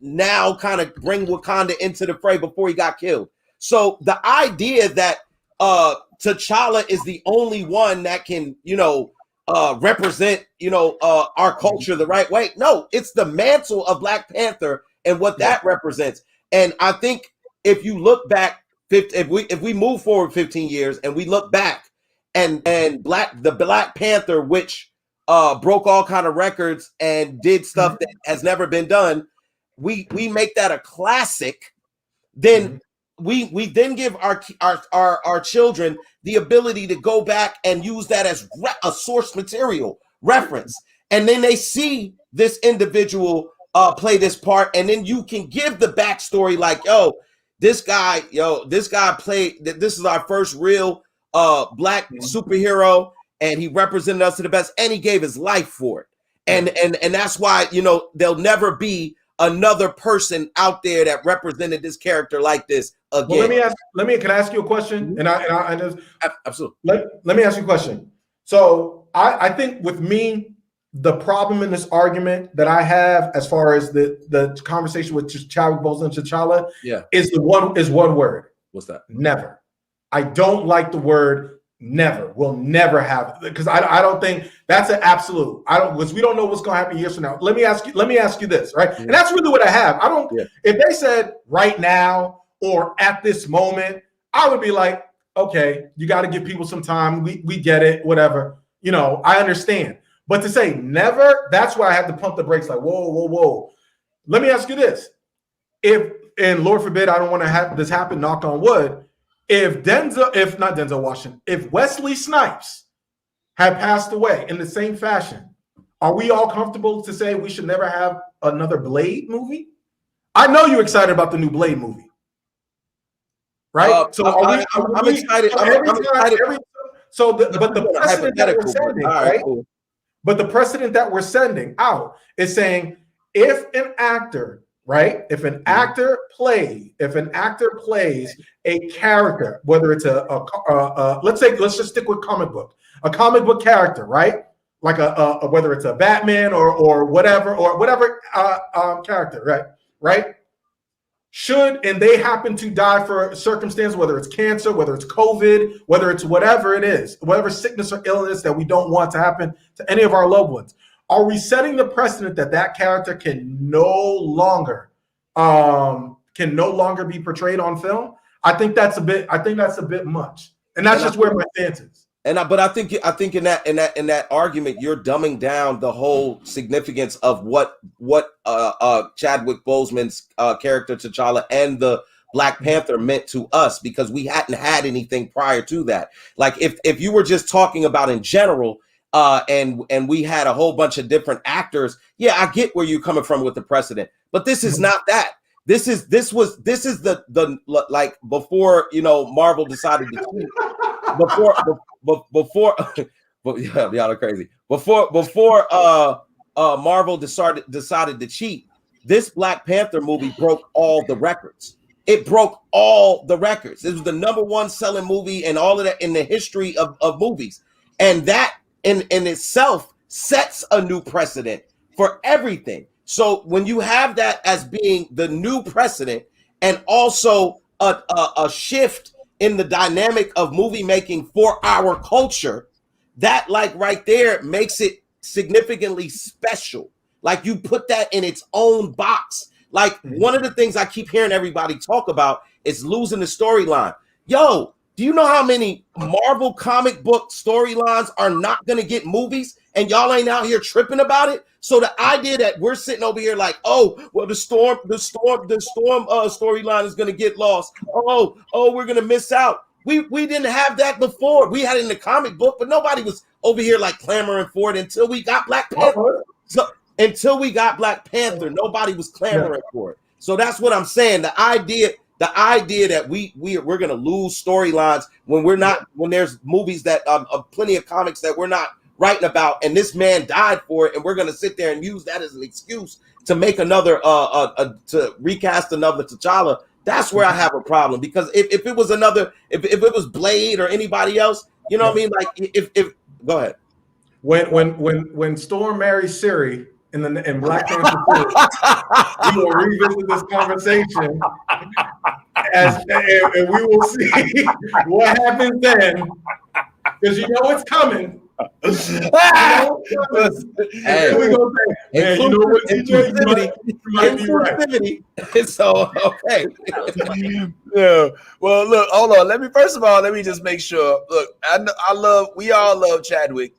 now kind of bring Wakanda into the fray before he got killed. So the idea that T'Challa is the only one that can, represent, our culture the right way. No, it's the mantle of Black Panther and what that represents. And I think if you look back, if we move forward 15 years and we look back and the Black Panther, which broke all kind of records and did stuff that has never been done, we make that a classic. Then we then give our children the ability to go back and use that as a source material reference, and then they see this individual play this part, and then you can give the backstory like, this guy played, this is our first real Black superhero, and he represented us to the best, and he gave his life for it, and that's why there'll never be another person out there that represented this character like this again. Well, can I ask you a question? And I just absolutely. Let me ask you a question. So I think with me, the problem in this argument that I have, as far as the conversation with Chadwick Boseman and T'Challa, is one word. What's that? Never. I don't like the word never. We'll never have it, because I don't think that's an absolute. Because we don't know what's going to happen years from now. Let me ask you this, right? And that's really what I have. I don't. If they said right now or at this moment, I would be like, okay, you got to give people some time. We get it, whatever. I understand. But to say never, that's why I have to pump the brakes. Like, whoa. Let me ask you this: and Lord forbid, I don't want to have this happen. Knock on wood. If Wesley Snipes had passed away in the same fashion, are we all comfortable to say we should never have another Blade movie? I know you're excited about the new Blade movie, right? So I'm excited. But the precedent that we're sending, right? Cool. But the precedent that we're sending out is saying if an actor plays a character, whether it's let's just stick with a comic book character, right? Like whether it's a Batman or whatever character, right? And they happen to die for a circumstance, whether it's cancer, whether it's COVID, whether it's whatever it is, whatever sickness or illness that we don't want to happen to any of our loved ones. Are we setting the precedent that character can no longer be portrayed on film? I think that's a bit much, and that's just where my stance is. But I think in that argument, you're dumbing down the whole significance of what Chadwick Boseman's character T'Challa and the Black Panther meant to us, because we hadn't had anything prior to that. Like if you were just talking about in general. And we had a whole bunch of different actors. Yeah, I get where you're coming from with the precedent, but this is not that. This is the like before Marvel decided to cheat. Before y'all are crazy. Before Marvel decided to cheat, this Black Panther movie broke all the records. It broke all the records. It was the #1 selling movie and all of that in the history of movies, and that. In itself sets a new precedent for everything. So when you have that as being the new precedent, and also a shift in the dynamic of movie making for our culture, that like right there makes it significantly special. Like you put that in its own box. Like one of the things I keep hearing everybody talk about is losing the storyline. Yo, do you know how many Marvel comic book storylines are not going to get movies, and y'all ain't out here tripping about it? So the idea that we're sitting over here like, oh, well, the storm storyline is going to get lost. Oh, we're going to miss out. We didn't have that before. We had it in the comic book, but nobody was over here like clamoring for it until we got Black Panther. So until we got Black Panther, nobody was clamoring for it. So that's what I'm saying. The idea that we're gonna lose storylines when there's movies that plenty of comics that we're not writing about, and this man died for it, and we're gonna sit there and use that as an excuse to make another to recast another T'Challa. That's where I have a problem, because if it was if it was Blade or anybody else, you know what I mean? Like if go ahead. When Storm marries Siri, in Black Panther 2, we will revisit this conversation and we will see what happens then. Because you know it's coming. Hey, we gonna say, man, you know what, TJ, you might be right. So okay. Yeah. Well, look, hold on. Let me just make sure. Look, we all love Chadwick.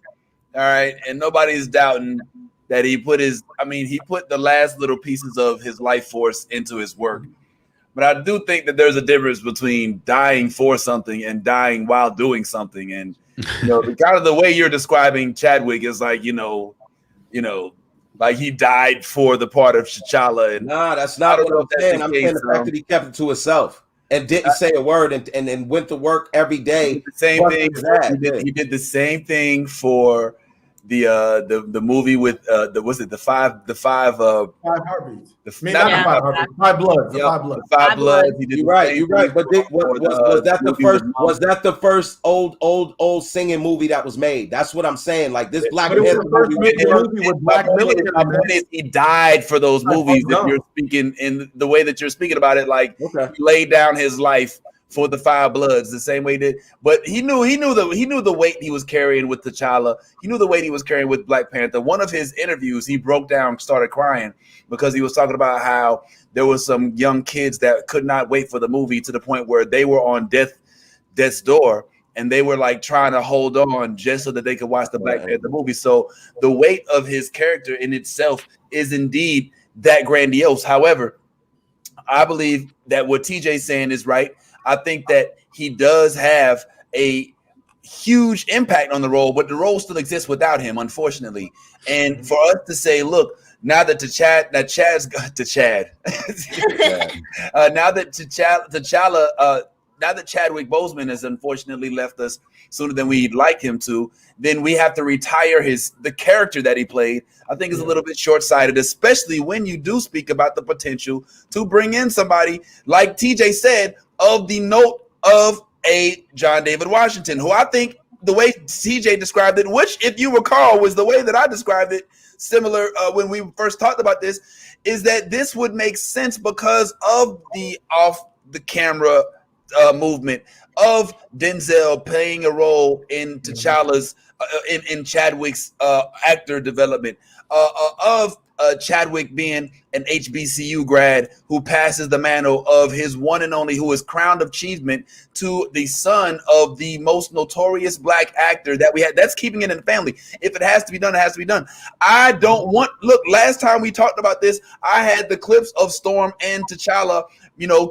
All right, and nobody's doubting that he put the last little pieces of his life force into his work. But I do think that there's a difference between dying for something and dying while doing something. And the kind of the way you're describing Chadwick is like, like he died for the part of T'Challa. And nah, that's not what I'm saying. I'm saying the fact that he kept it to himself and didn't say a word and went to work every day. The same thing. He did the same thing for the movie with the five heartbeats. Five bloods. Five bloods. You're right. But was that the first? Was that the first old singing movie that was made? That's what I'm saying. Like this Black Panther movie with Black military. He died for those movies. If you're speaking in the way that you're speaking about it, like he laid down his life for the Five Bloods, the same way that, but he knew the weight he was carrying with T'Challa. He knew the weight he was carrying with Black Panther. One of his interviews, he broke down, started crying because he was talking about how there was some young kids that could not wait for the movie to the point where they were on death's door, and they were like trying to hold on just so that they could watch the Black Panther movie. So the weight of his character in itself is indeed that grandiose. However, I believe that what TJ's saying is right. I think that he does have a huge impact on the role, but the role still exists without him, unfortunately. And for us to say, look, now that Chadwick Boseman has unfortunately left us sooner than we'd like him to, then we have to retire the character that he played. I think is a little bit short-sighted, especially when you do speak about the potential to bring in somebody like TJ said, of the note of a John David Washington, who I think the way TJ described it, which if you recall was the way that I described it, similar when we first talked about this, is that this would make sense because of the off the camera movement of Denzel playing a role in T'Challa's in Chadwick's actor development, of Chadwick being an HBCU grad who passes the mantle of his one and only, who is crowned achievement, to the son of the most notorious Black actor that we had. That's keeping it in the family. If it has to be done, it has to be done. I don't want, look, last time we talked about this, I had the clips of Storm and T'Challa,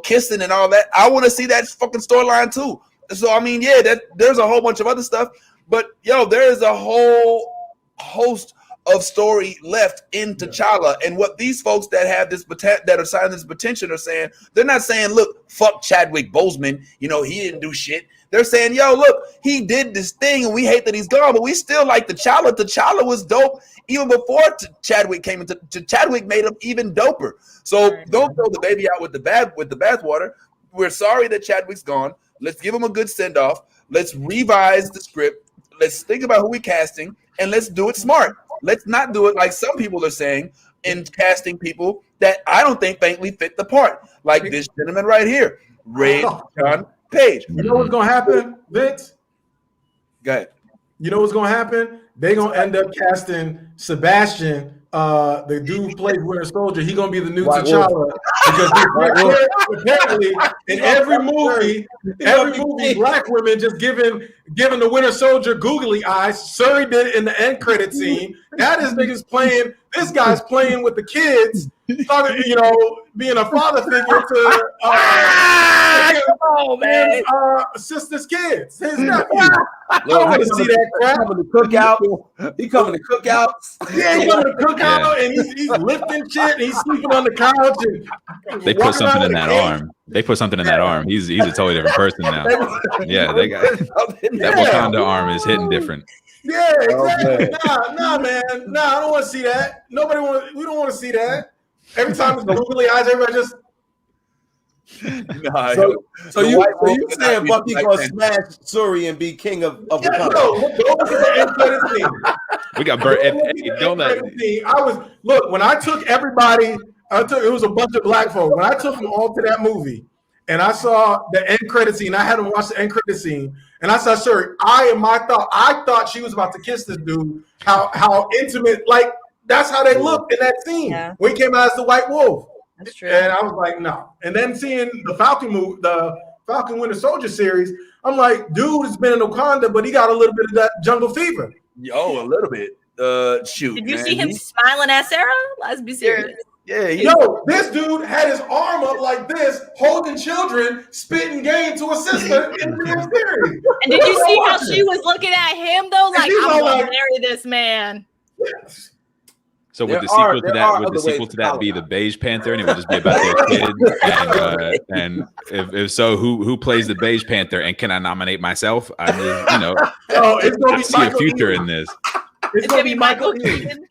kissing and all that. I want to see that fucking storyline too. So, I mean, yeah, there's a whole bunch of other stuff, but there is a whole host of story left in T'Challa. And what these folks that have this that are signing this petition are saying, they're not saying, look, fuck Chadwick Boseman, he didn't do shit. They're saying, yo, look, he did this thing and we hate that he's gone, but we still like T'Challa. T'Challa was dope even before Chadwick came into. Chadwick made him even doper. So don't throw the baby out with the bathwater. We're sorry that Chadwick's gone. Let's give him a good send off. Let's revise the script. Let's think about who we're casting, and let's do it smart. Let's not do it like some people are saying in casting people that I don't think faintly fit the part, like this gentleman right here, Ray John Page. You know what's gonna happen, Vince? Go ahead. You know what's gonna happen? They're gonna end up casting Sebastian, the dude who plays Winter Soldier. He's gonna be the new T'Challa because apparently in every movie, Black women just giving the Winter Soldier googly eyes. Surrey did it in the end credit scene. Now this guy's playing with the kids, being a father figure to sister's kids. His nephew. I don't want to see that crap. He coming to cookouts. Yeah, he's coming to cookout and he's lifting shit and he's sleeping on the couch. And they put something in that arm. They put something in that arm. He's a totally different person now. Yeah, they got that Wakanda arm is hitting different. Yeah, exactly. Nah, man. Nah, I don't want to see that. We don't want to see that. Every time it's googly eyes, everybody just. So you saying Bucky gonna smash Shuri and be king of Wakanda? No, go look at the end credit scene. We got Bird. Hey, don't let. When I took everybody. It was a bunch of black folks. When I took them all to that movie, and I saw the end credit scene, I had them watch the end credit scene, and I said, "Sir, I thought she was about to kiss this dude. How intimate, like that's how they looked in that scene when he came out as the White Wolf." That's true. And I was like, "No." And then seeing the Falcon movie, the Falcon Winter Soldier series, I'm like, "Dude has been in Wakanda, but he got a little bit of that jungle fever." Oh, a little bit. Shoot. Did you see him smiling at Sarah? Let's be serious. Yeah, this dude had his arm up like this, holding children, spitting game to a sister in the real series. And did you see how she was looking at him though? Like, I'm gonna marry this man. Yes. So would the sequel to that be the Beige Panther, and it would just be about their kids? And if so, who plays the Beige Panther? And can I nominate myself? I mean, it's gonna be see a future in this. It's gonna be Michael Keaton.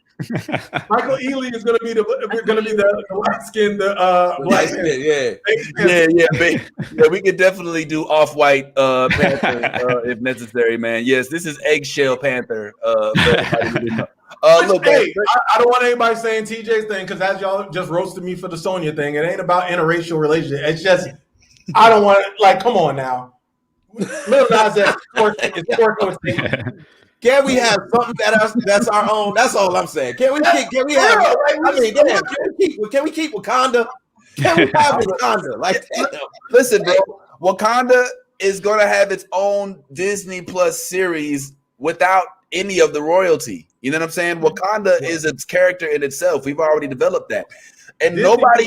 Michael Ealy is gonna be the light skinned black man. Yeah. We could definitely do off-white Panther if necessary, man. Yes, this is Eggshell Panther. Look, hey, I don't want anybody saying TJ's thing because as y'all just roasted me for the Sonya thing, it ain't about interracial relationship. It's just I don't want to come on now. Lil Nas X is working with things. Can we have something that's our own? That's all I'm saying. Can we have? Can we keep Wakanda? Can we have Wakanda? Like, listen, bro, Wakanda is going to have its own Disney Plus series without any of the royalty. You know what I'm saying? Wakanda is its character in itself. We've already developed that, and nobody.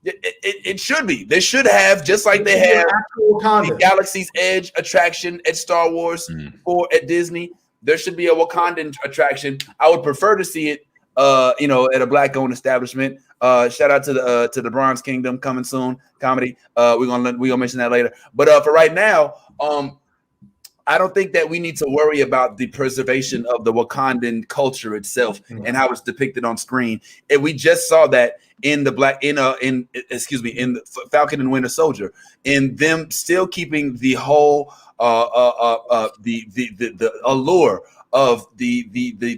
It should be. They should have, just like they have the Galaxy's Edge attraction at Star Wars or at Disney. There should be a Wakandan attraction. I would prefer to see it, at a black-owned establishment. Shout out to the Bronze Kingdom coming soon comedy. We're gonna mention that later. But for right now, I don't think that we need to worry about the preservation of the Wakandan culture itself and how it's depicted on screen. And we just saw that in the Falcon and Winter Soldier, in them still keeping the whole the allure of the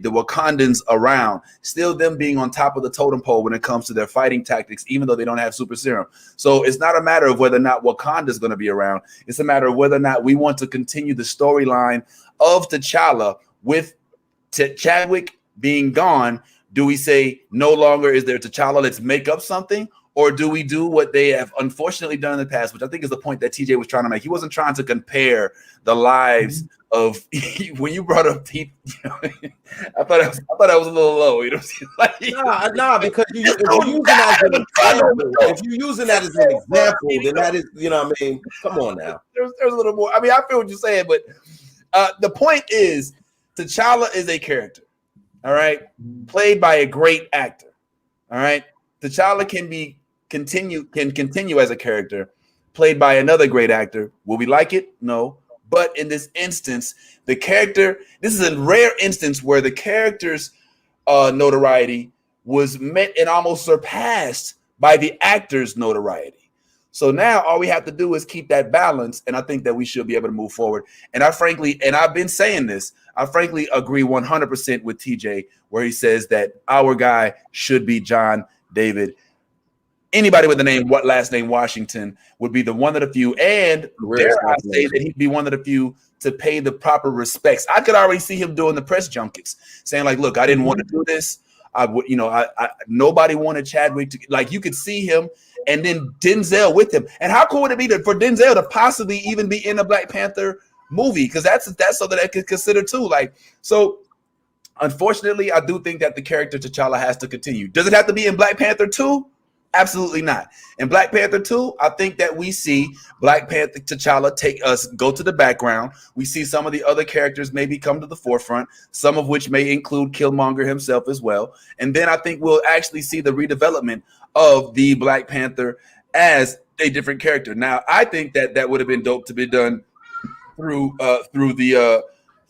Wakandans around, still them being on top of the totem pole when it comes to their fighting tactics, even though they don't have super serum. So it's not a matter of whether or not Wakanda is going to be around. It's a matter of whether or not we want to continue the storyline of T'Challa with Chadwick being gone. Do we say no longer is there T'Challa? Let's make up something. Or do we do what they have unfortunately done in the past, which I think is the point that TJ was trying to make. He wasn't trying to compare the lives of when you brought up people. I thought that was a little low. You know what I'm saying? Nah, because if you're using that as an example, then that is, you know what I mean? Come on now. There's a little more. I mean, I feel what you're saying, but the point is T'Challa is a character, all right, played by a great actor. All right. T'Challa can continue as a character played by another great actor. Will we like it? No. But in this instance, this is a rare instance where the character's notoriety was met and almost surpassed by the actor's notoriety. So now all we have to do is keep that balance, and I think that we should be able to move forward. And I've been saying this, I frankly agree 100% with TJ, where he says that our guy should be John David. Anybody with the last name Washington would be the one of the few, and dare I say that he'd be one of the few to pay the proper respects. I could already see him doing the press junkets, saying like, "Look, I didn't want to do this. Nobody wanted Chadwick to." Like, you could see him, and then Denzel with him. And how cool would it be for Denzel to possibly even be in a Black Panther movie? Because that's something that I could consider too. Like, so. Unfortunately, I do think that the character T'Challa has to continue. Does it have to be in Black Panther 2? Absolutely not. In Black Panther 2, I think that we see Black Panther T'Challa go to the background. We see some of the other characters maybe come to the forefront, some of which may include Killmonger himself as well. And then I think we'll actually see the redevelopment of the Black Panther as a different character. Now, I think that would have been dope to be done through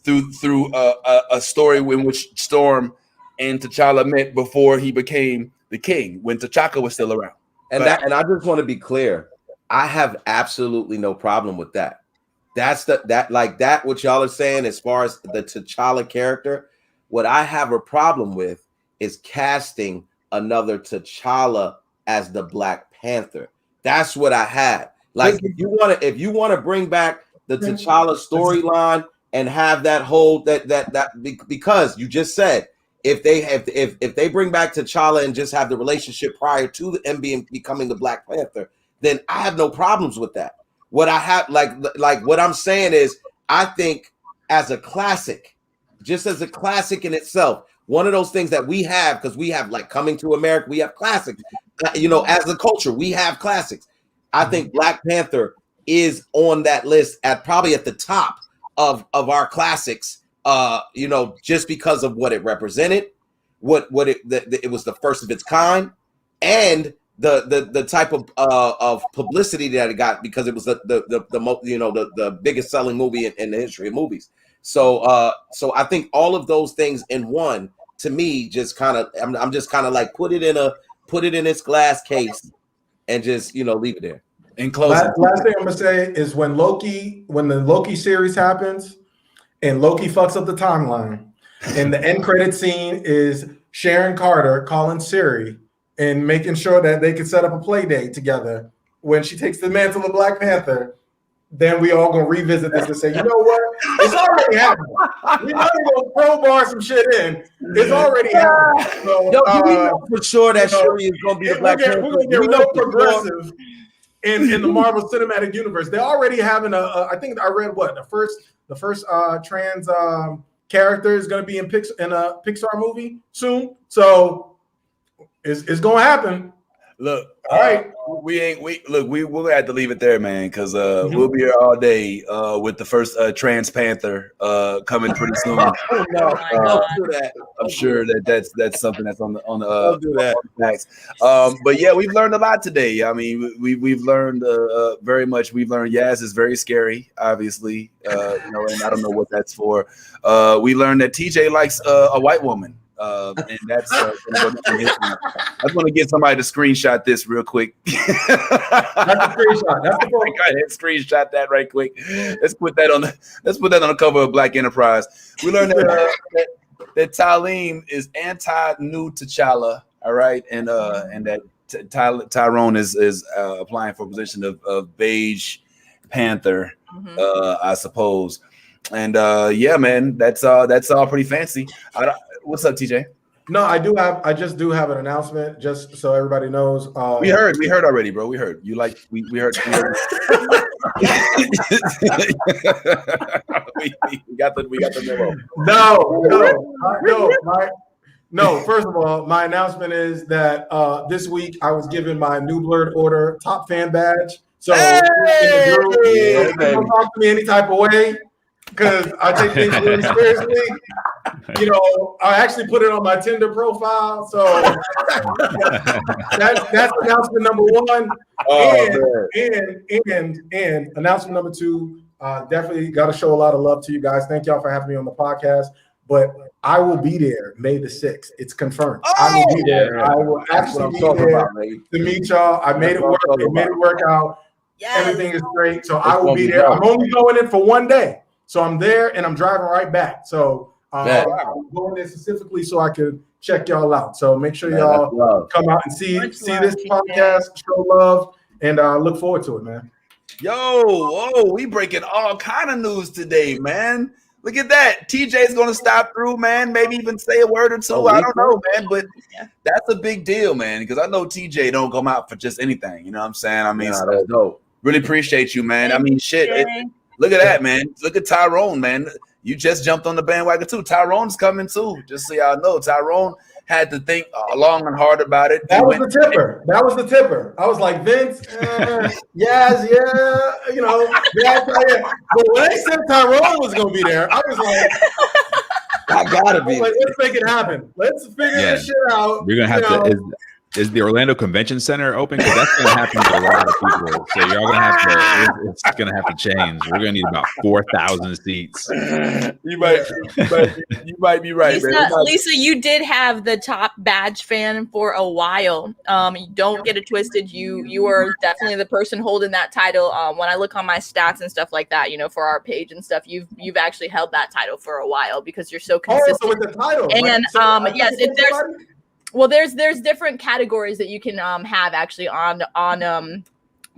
a story in which Storm and T'Challa met before he became the king, when T'Chaka was still around. And I just want to be clear, I have absolutely no problem with that. That's that what y'all are saying as far as the T'Challa character. What I have a problem with is casting another T'Challa as the Black Panther. That's what I had. Like, if you want to bring back the T'Challa storyline and have that whole because you just said if they bring back T'Challa and just have the relationship prior to him becoming the Black Panther, then I have no problems with that. What I have like what I'm saying is, I think as a classic, just as a classic in itself, one of those things that we have, because we have like Coming to America, we have classics. As a culture, we have classics. I think Black Panther is on that list probably at the top of our classics. Just because of what it represented, it was the first of its kind, and the type of publicity that it got, because it was the biggest selling movie in the history of movies. So I think all of those things in one, to me, just kind of I'm just kind of like put it in its glass case and just leave it there. In closing, last thing I'm gonna say is when the Loki series happens and Loki fucks up the timeline, and the end credit scene is Sharon Carter calling Siri and making sure that they can set up a play date together when she takes the mantle of Black Panther, then we all gonna revisit this and say, you know what? It's already happening. We're not gonna crowbar some shit in. It's already happening. So, we know for sure that Shuri is gonna be the Black Panther. We're gonna get real progressive in the Marvel Cinematic Universe. They're already having I think I read the first trans character is gonna be in a Pixar movie soon. So it's gonna happen. Look, all right. We'll have to leave it there, man, because we'll be here all day with the first Trans Panther coming pretty soon. Don't do that. I'm sure that's something that's on the facts. But yeah, we've learned a lot today. I mean, we've learned very much. We've learned Yaz is very scary, obviously. And I don't know what that's for. We learned that TJ likes a white woman. And that's I just want to get somebody to screenshot this real quick. That's a screenshot. That's the Go ahead, screenshot that right quick. Let's put that on the cover of Black Enterprise. We learned that Tyleem is anti-new T'Challa. All right, and that Tyrone is applying for a position of beige Panther, I suppose. And yeah, man, that's all pretty fancy. What's up, TJ? No, I just do have an announcement, just so everybody knows. We heard already, bro. We heard you like we heard. We got the memo. No. First of all, my announcement is that this week I was given my new Blerd Order top fan badge. So in the group, don't talk to me any type of way, because I take things really seriously. I actually put it on my Tinder profile. So that's announcement number one. And announcement number two, definitely got to show a lot of love to you guys. Thank y'all for having me on the podcast. But I will be there May the 6th. It's confirmed. I will be there. I will actually be there to meet y'all. I made it work. It made it work out. Yes. Everything is great. So I will be there. I'm only going in for one day. So I'm there and I'm driving right back. So I'm going there specifically so I could check y'all out. So make sure y'all come out and see this podcast, show love, and look forward to it, man. We breaking all kind of news today, man. Look at that. TJ's gonna stop through, man. Maybe even say a word or two. I don't know, man, but that's a big deal, man. Because I know TJ don't come out for just anything. You know what I'm saying? I mean, really appreciate you, man. I mean, shit. Look at that, man. Look at Tyrone, man. You just jumped on the bandwagon too. Tyrone's coming too. Just so y'all know, Tyrone had to think long and hard about it. That was the tipper. I was like, Vince, yes, yeah, yeah. But when they said Tyrone was gonna be there, I was like, I gotta be. Like, let's make it happen. Let's figure this shit out. We're gonna have to. is the Orlando Convention Center open? Because that's going to happen to a lot of people. So you're all going to have to. It's going to have to change. We're going to need about 4,000 seats. You might be right, Lisa, you did have the top badge fan for a while. Don't get it twisted. You are definitely the person holding that title. When I look on my stats and stuff like that, for our page and stuff, you've actually held that title for a while because you're so consistent. So with the title, and yes, there's different categories that you can have actually on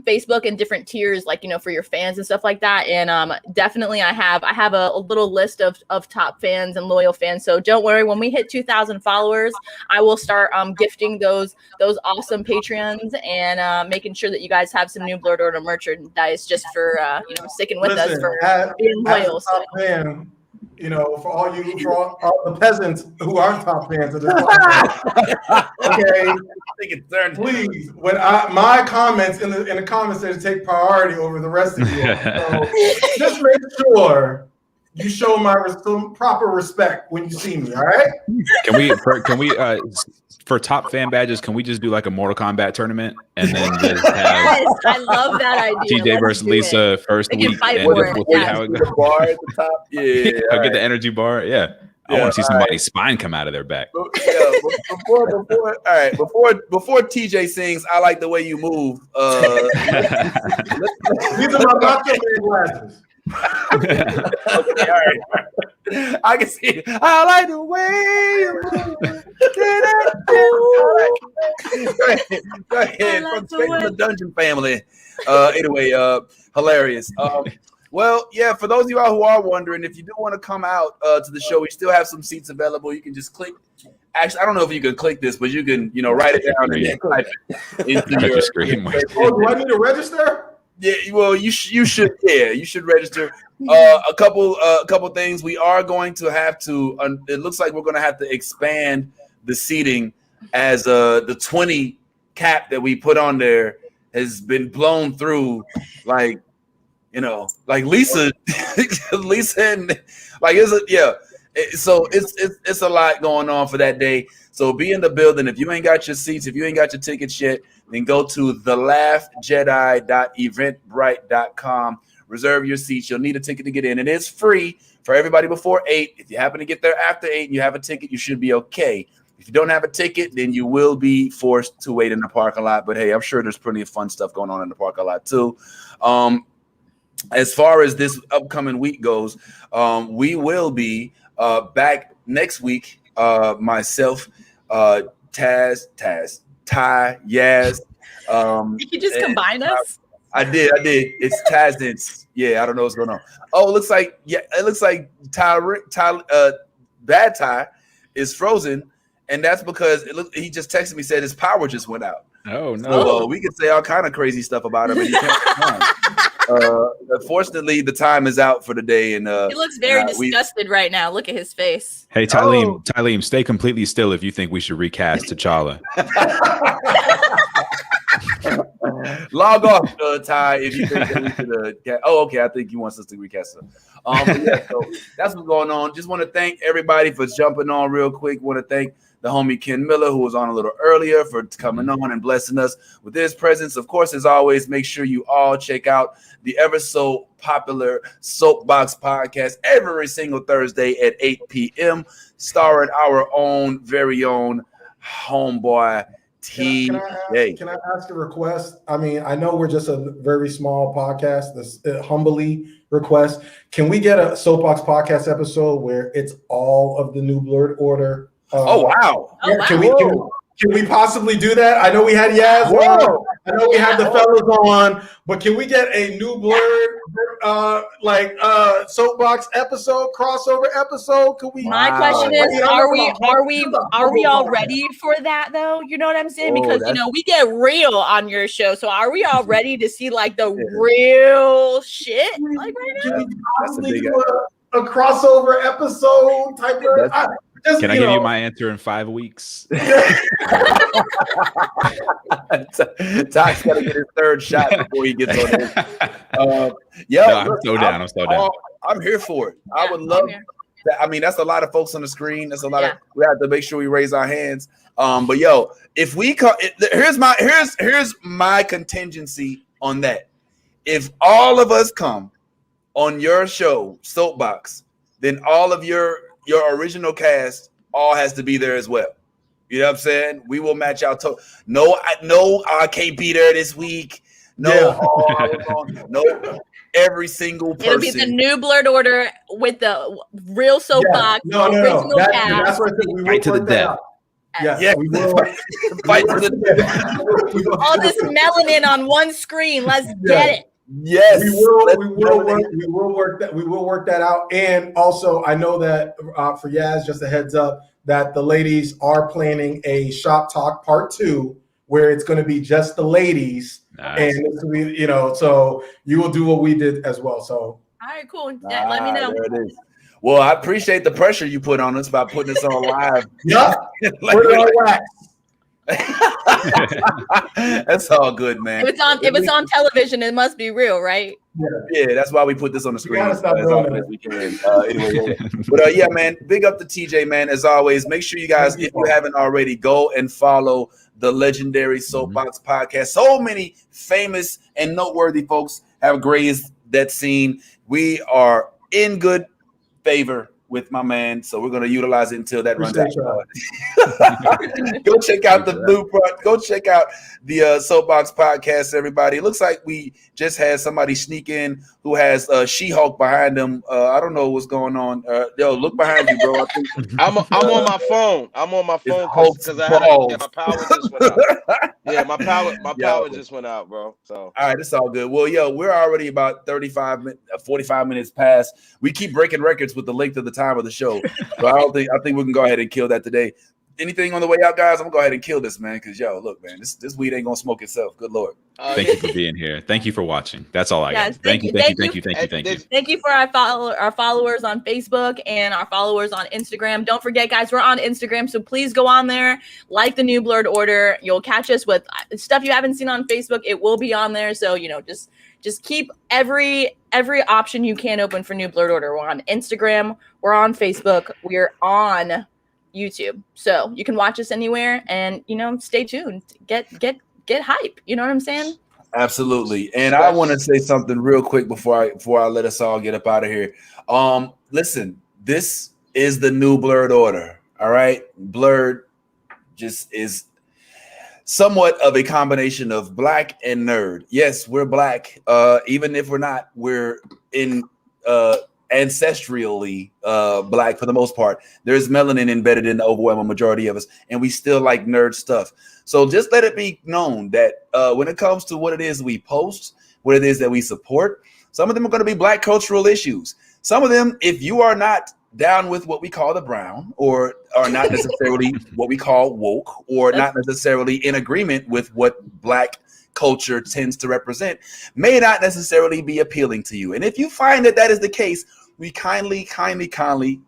Facebook and different tiers, like for your fans and stuff like that. And definitely I have a little list of top fans and loyal fans. So don't worry, when we hit 2,000 followers, I will start gifting those awesome Patreons and making sure that you guys have some new Blerd Order merchandise just for sticking with us for being loyal. For all the peasants who aren't top fans of this podcast, okay, please, when my comments in the comments say to take priority over the rest of you, so just make sure you show some proper respect when you see me. All right? Can we for top fan badges, can we just do like a Mortal Kombat tournament and then just have yes, I love that idea. TJ versus Lisa first week and we'll see how it goes. Bar at the top. Yeah, I'll get the energy bar. Yeah. I want to see somebody's spine come out of their back. Before TJ sings, I like the way you move. These are my Dr. glasses. Okay, all right. I can see it. I like the way you move. Go ahead. From the Dungeon family. Anyway, hilarious. Well, yeah, for those of you all who are wondering, if you do want to come out to the show, we still have some seats available. You can just click. Actually, I don't know if you can click this, but you can, write it down and then type it into your screen. Do I need to register? Yeah, well, you should. Yeah, you should register. A couple things. We are going to have to. It looks like we're going to have to expand the seating as the 20 cap that we put on there has been blown through. Like Lisa, and So it's a lot going on for that day. So be in the building. If you ain't got your seats, if you ain't got your tickets yet, then go to thelaughjedi.eventbrite.com. Reserve your seats. You'll need a ticket to get in. It is free for everybody before 8. If you happen to get there after 8 and you have a ticket, you should be okay. If you don't have a ticket, then you will be forced to wait in the parking lot. But hey, I'm sure there's plenty of fun stuff going on in the parking lot too. As far as this upcoming week goes, we will be back next week. Myself, Taz, Ty, Yaz. Did you just combine us? I did. It's Taz. Yeah, I don't know what's going on. Oh, it looks like Bad Ty is frozen, and that's because he just texted me, said his power just went out. Oh no! So, we could say all kind of crazy stuff about him, and he can't. Unfortunately, the time is out for the day, and he looks very disgusted right now. Look at his face. Hey, Tyleem, stay completely still if you think we should recast T'Challa. Log off, Ty, if you think that we should. Okay. I think he wants us to recast him. So that's what's going on. Just want to thank everybody for jumping on real quick. Want to thank the homie Ken Miller, who was on a little earlier, for coming on and blessing us with his presence. Of course, as always, make sure you all check out the ever so popular Soapbox podcast every single Thursday at 8 p.m., starring our own very own homeboy T. Can I ask a request? I mean, I know we're just a very small podcast. This humbly request. Can we get a Soapbox podcast episode where it's all of the new Blerd Order? Wow! Can we possibly do that? I know we had Yaz on. I know we had the fellas on, but can we get a new Blerd Soapbox episode, crossover episode? Could we? My question is, are we all ready for that though? You know what I'm saying? Because we get real on your show, so are we all ready to see like the real shit like right now? Can we possibly do a crossover episode type of? Can I give you my answer in 5 weeks? Ty's got to get his third shot before he gets on this. I'm so down. I'm here for it. I would love I mean, that's a lot of folks on the screen. That's a lot of. We have to make sure we raise our hands. But yo, if we come, here's my contingency on that. If all of us come on your show, Soapbox, then all of your original cast all has to be there as well. You know what I'm saying? We will match out. No, I can't be there this week. No, no. Every single person. It'll be the new Blerd order with the real Soapbox. No. That's what I said. We will Fight to the death. Yes, we will. Fight to the death. All this melanin on one screen. Let's get it. Yes, we will work that out. And also, I know that for Yaz, just a heads up that the ladies are planning a shop talk part 2 where it's going to be just the ladies. Nice. And it's, so you will do what we did as well. So all right, cool. Yeah, let me know. There it is. Well, I appreciate the pressure you put on us by putting us on live. Put it on wax. That's all good, man. If it's on television, it must be real, right? Yeah, that's why we put this on the screen as often as we can. Anyway, but yeah, man, big up to TJ, man. As always, make sure you guys, if you haven't already, go and follow the legendary Soapbox podcast. So many famous and noteworthy folks have grazed that scene. We are in good favor with my man, so we're going to utilize it until that runs out. Go check out the blueprint. Go check out the Soapbox podcast, everybody. It looks like we just had somebody sneak in who has She-Hulk behind them. I don't know what's going on. Yo, look behind you, bro. I think I'm on my phone. I'm on my phone because I had my power just went out. Yeah, my power just went out, bro. So all right, it's all good. Well, yo, we're already about 45 minutes past. We keep breaking records with the length of the time of the show. So I think we can go ahead and kill that today. Anything on the way out, guys? I'm gonna go ahead and kill this, man. Because yo, look, man, this weed ain't gonna smoke itself. Good Lord. Thank you for being here. Thank you for watching. That's all I got. Thank you. Thank you for our followers on Facebook and our followers on Instagram. Don't forget, guys, we're on Instagram, so please go on there, like the new Blerd order. You'll catch us with stuff you haven't seen on Facebook. It will be on there, so just keep every option you can open for new Blerd order. We're on Instagram, we're on Facebook, we're on YouTube, so you can watch us anywhere, and stay tuned. Get hype. You know what I'm saying? Absolutely. And I want to say something real quick before I let us all get up out of here. Listen, this is the new Blerd order. All right, Blerd just is somewhat of a combination of black and nerd. Yes, we're black. Even if we're not, we're in ancestrally black for the most part. There's melanin embedded in the overwhelming majority of us, and we still like nerd stuff. So just let it be known that when it comes to what it is we post, what it is that we support, some of them are going to be black cultural issues. Some of them, if you are not down with what we call the brown, or are not necessarily what we call woke, or not necessarily in agreement with what black culture tends to represent, may not necessarily be appealing to you. And if you find that that is the case, we kindly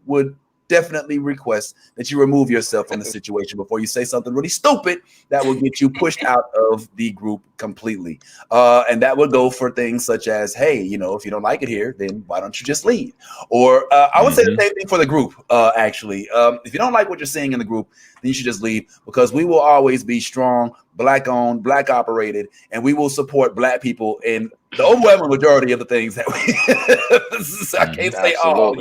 would definitely request that you remove yourself from the situation before you say something really stupid that will get you pushed out of the group completely. And that would go for things such as, hey, if you don't like it here, then why don't you just leave? Or I would say the same thing for the group, actually. If you don't like what you're seeing in the group, then you should just leave, because we will always be strong, black owned, black operated, and we will support black people in the overwhelming majority of the things that we I can't say all,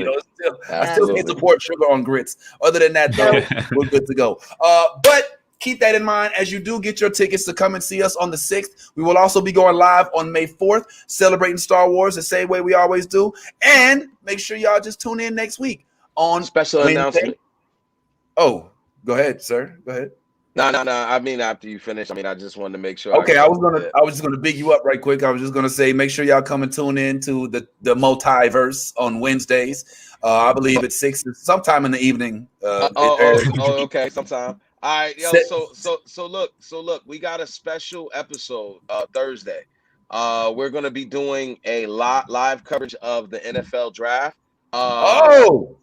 I still can't support sugar on grits. Other than that, though, we're good to go. But keep that in mind as you do get your tickets to come and see us on the 6th. We will also be going live on May 4th, celebrating Star Wars the same way we always do. And make sure y'all just tune in next week on special Wednesday. Announcement. Oh, go ahead, sir. Go ahead. No. I mean, after you finish, I just wanted to make sure. Okay, I was just gonna big you up right quick. I was just gonna say, make sure y'all come and tune in to the multiverse on Wednesdays. I believe it's 6, sometime in the evening. Okay, sometime. All right, yo. So look, we got a special episode Thursday. We're gonna be doing a live coverage of the NFL draft.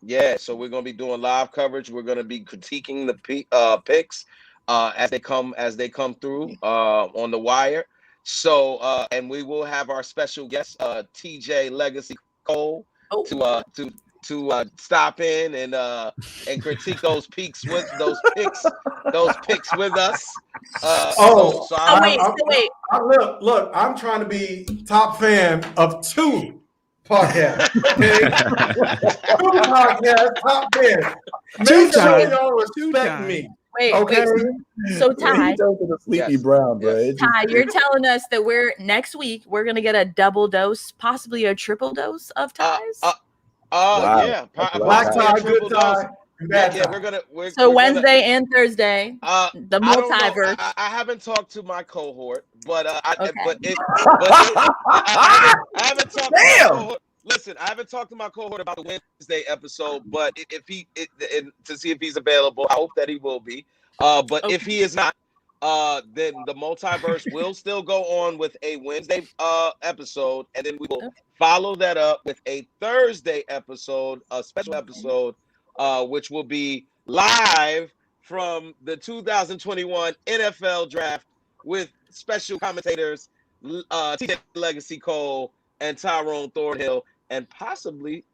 Yeah, so we're gonna be doing live coverage. We're gonna be critiquing the picks as they come through on the wire. So and we will have our special guest TJ Legacy Cole to to stop in and critique those picks with us. Wait. Look, I'm trying to be top fan of 2 podcasts. Okay, 2 podcasts, top fan. Make sure y'all respect me. Wait. So Ty, Sleepy Brown, bro. Ty, you're telling us that next week we're gonna get a double dose, possibly a triple dose of Ties? Wow. Yeah, Black tie, good tie. So Wednesday and Thursday, the multiverse. I haven't talked to my cohort, but I haven't talked to my cohort. Listen, I haven't talked to my cohort about the Wednesday episode, but to see if he's available, I hope that he will be. But if he is not, then the multiverse will still go on with a Wednesday episode, and then we will follow that up with a Thursday episode, a special episode, which will be live from the 2021 NFL Draft with special commentators TJ Legacy Cole and Tyrone Thornhill, and possibly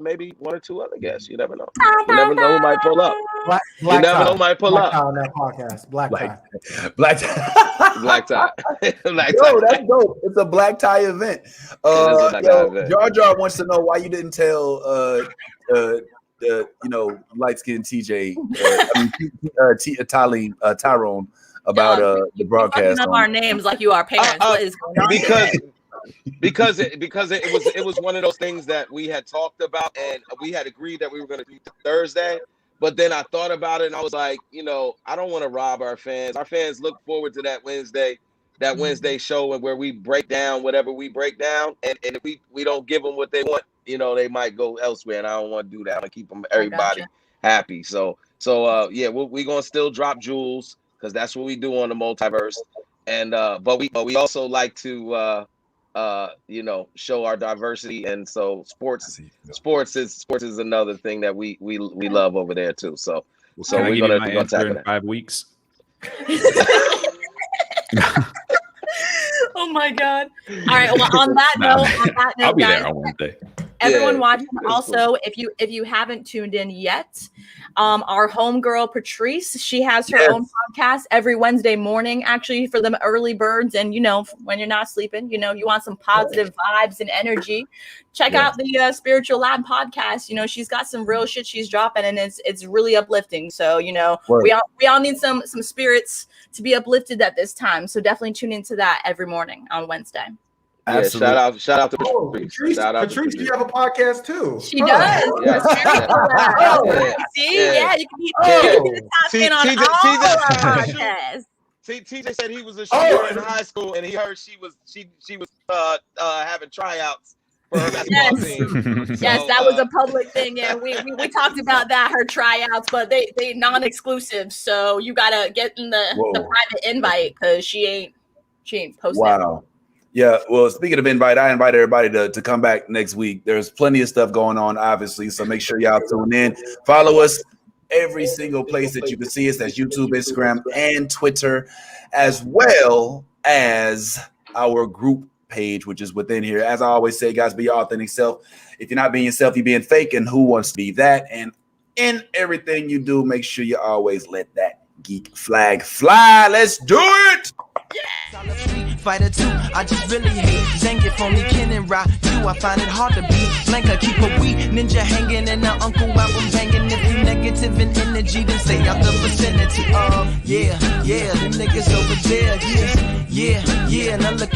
maybe 1 or 2 other guests. You never know. You never know who might pull up. You never know who might pull up. On that podcast. Black tie. Black tie. Yo, that's dope. It's a black tie event. Jar Jar wants to know why you didn't tell light skinned TJ, Tyrone about the broadcast. Up our names like you are parents. What is going on? Because it was one of those things that we had talked about, and we had agreed that we were going to do Thursday. But then I thought about it, and I was like, I don't want to rob our fans. Our fans look forward to that Wednesday show, and where we break down whatever we break down, and if we don't give them what they want, they might go elsewhere, and I don't want to do that. I'm gonna keep everybody happy. So we're gonna still drop jewels because that's what we do on the multiverse, and but we also like to show our diversity, and so sports is another thing that we love over there too. So we're gonna tackle that. 5 weeks. Oh my God! All right. Well, on that note, I'll be guys, there on Wednesday. Everyone watching, also, if you haven't tuned in yet, our homegirl Patrice, she has her own podcast every Wednesday morning, actually, for the early birds. And when you're not sleeping, you want some positive vibes and energy. Check out the Spiritual Lab podcast. She's got some real shit she's dropping, and it's really uplifting. So we all need some spirits to be uplifted at this time. So definitely tune into that every morning on Wednesday. Yeah, shout out to Patrice. Patrice, you have a podcast too. She does. See, you can be the top fan on all our podcasts. TJ said he was a shooter in high school, and he heard she was having tryouts for her basketball team. Yes, that was a public thing. Yeah, we talked about that, her tryouts, but they non-exclusive. So you gotta get in the private invite because she ain't posted. Wow. Yeah, well, speaking of invite, I invite everybody to come back next week. There's plenty of stuff going on, obviously, so make sure y'all tune in. Follow us every single place that you can see us. That's YouTube, Instagram, and Twitter, as well as our group page, which is within here. As I always say, guys, be your authentic self. If you're not being yourself, you're being fake, and who wants to be that? And in everything you do, make sure you always let that geek flag fly. Let's do it! Fighter 2, I just really hate Zangief, only Ken and Ra. You, I find it hard to be Blanca, keep a wee ninja hanging and the uncle album banging. If you negative in energy, then stay out the vicinity. Yeah, them niggas over there. Yeah, now look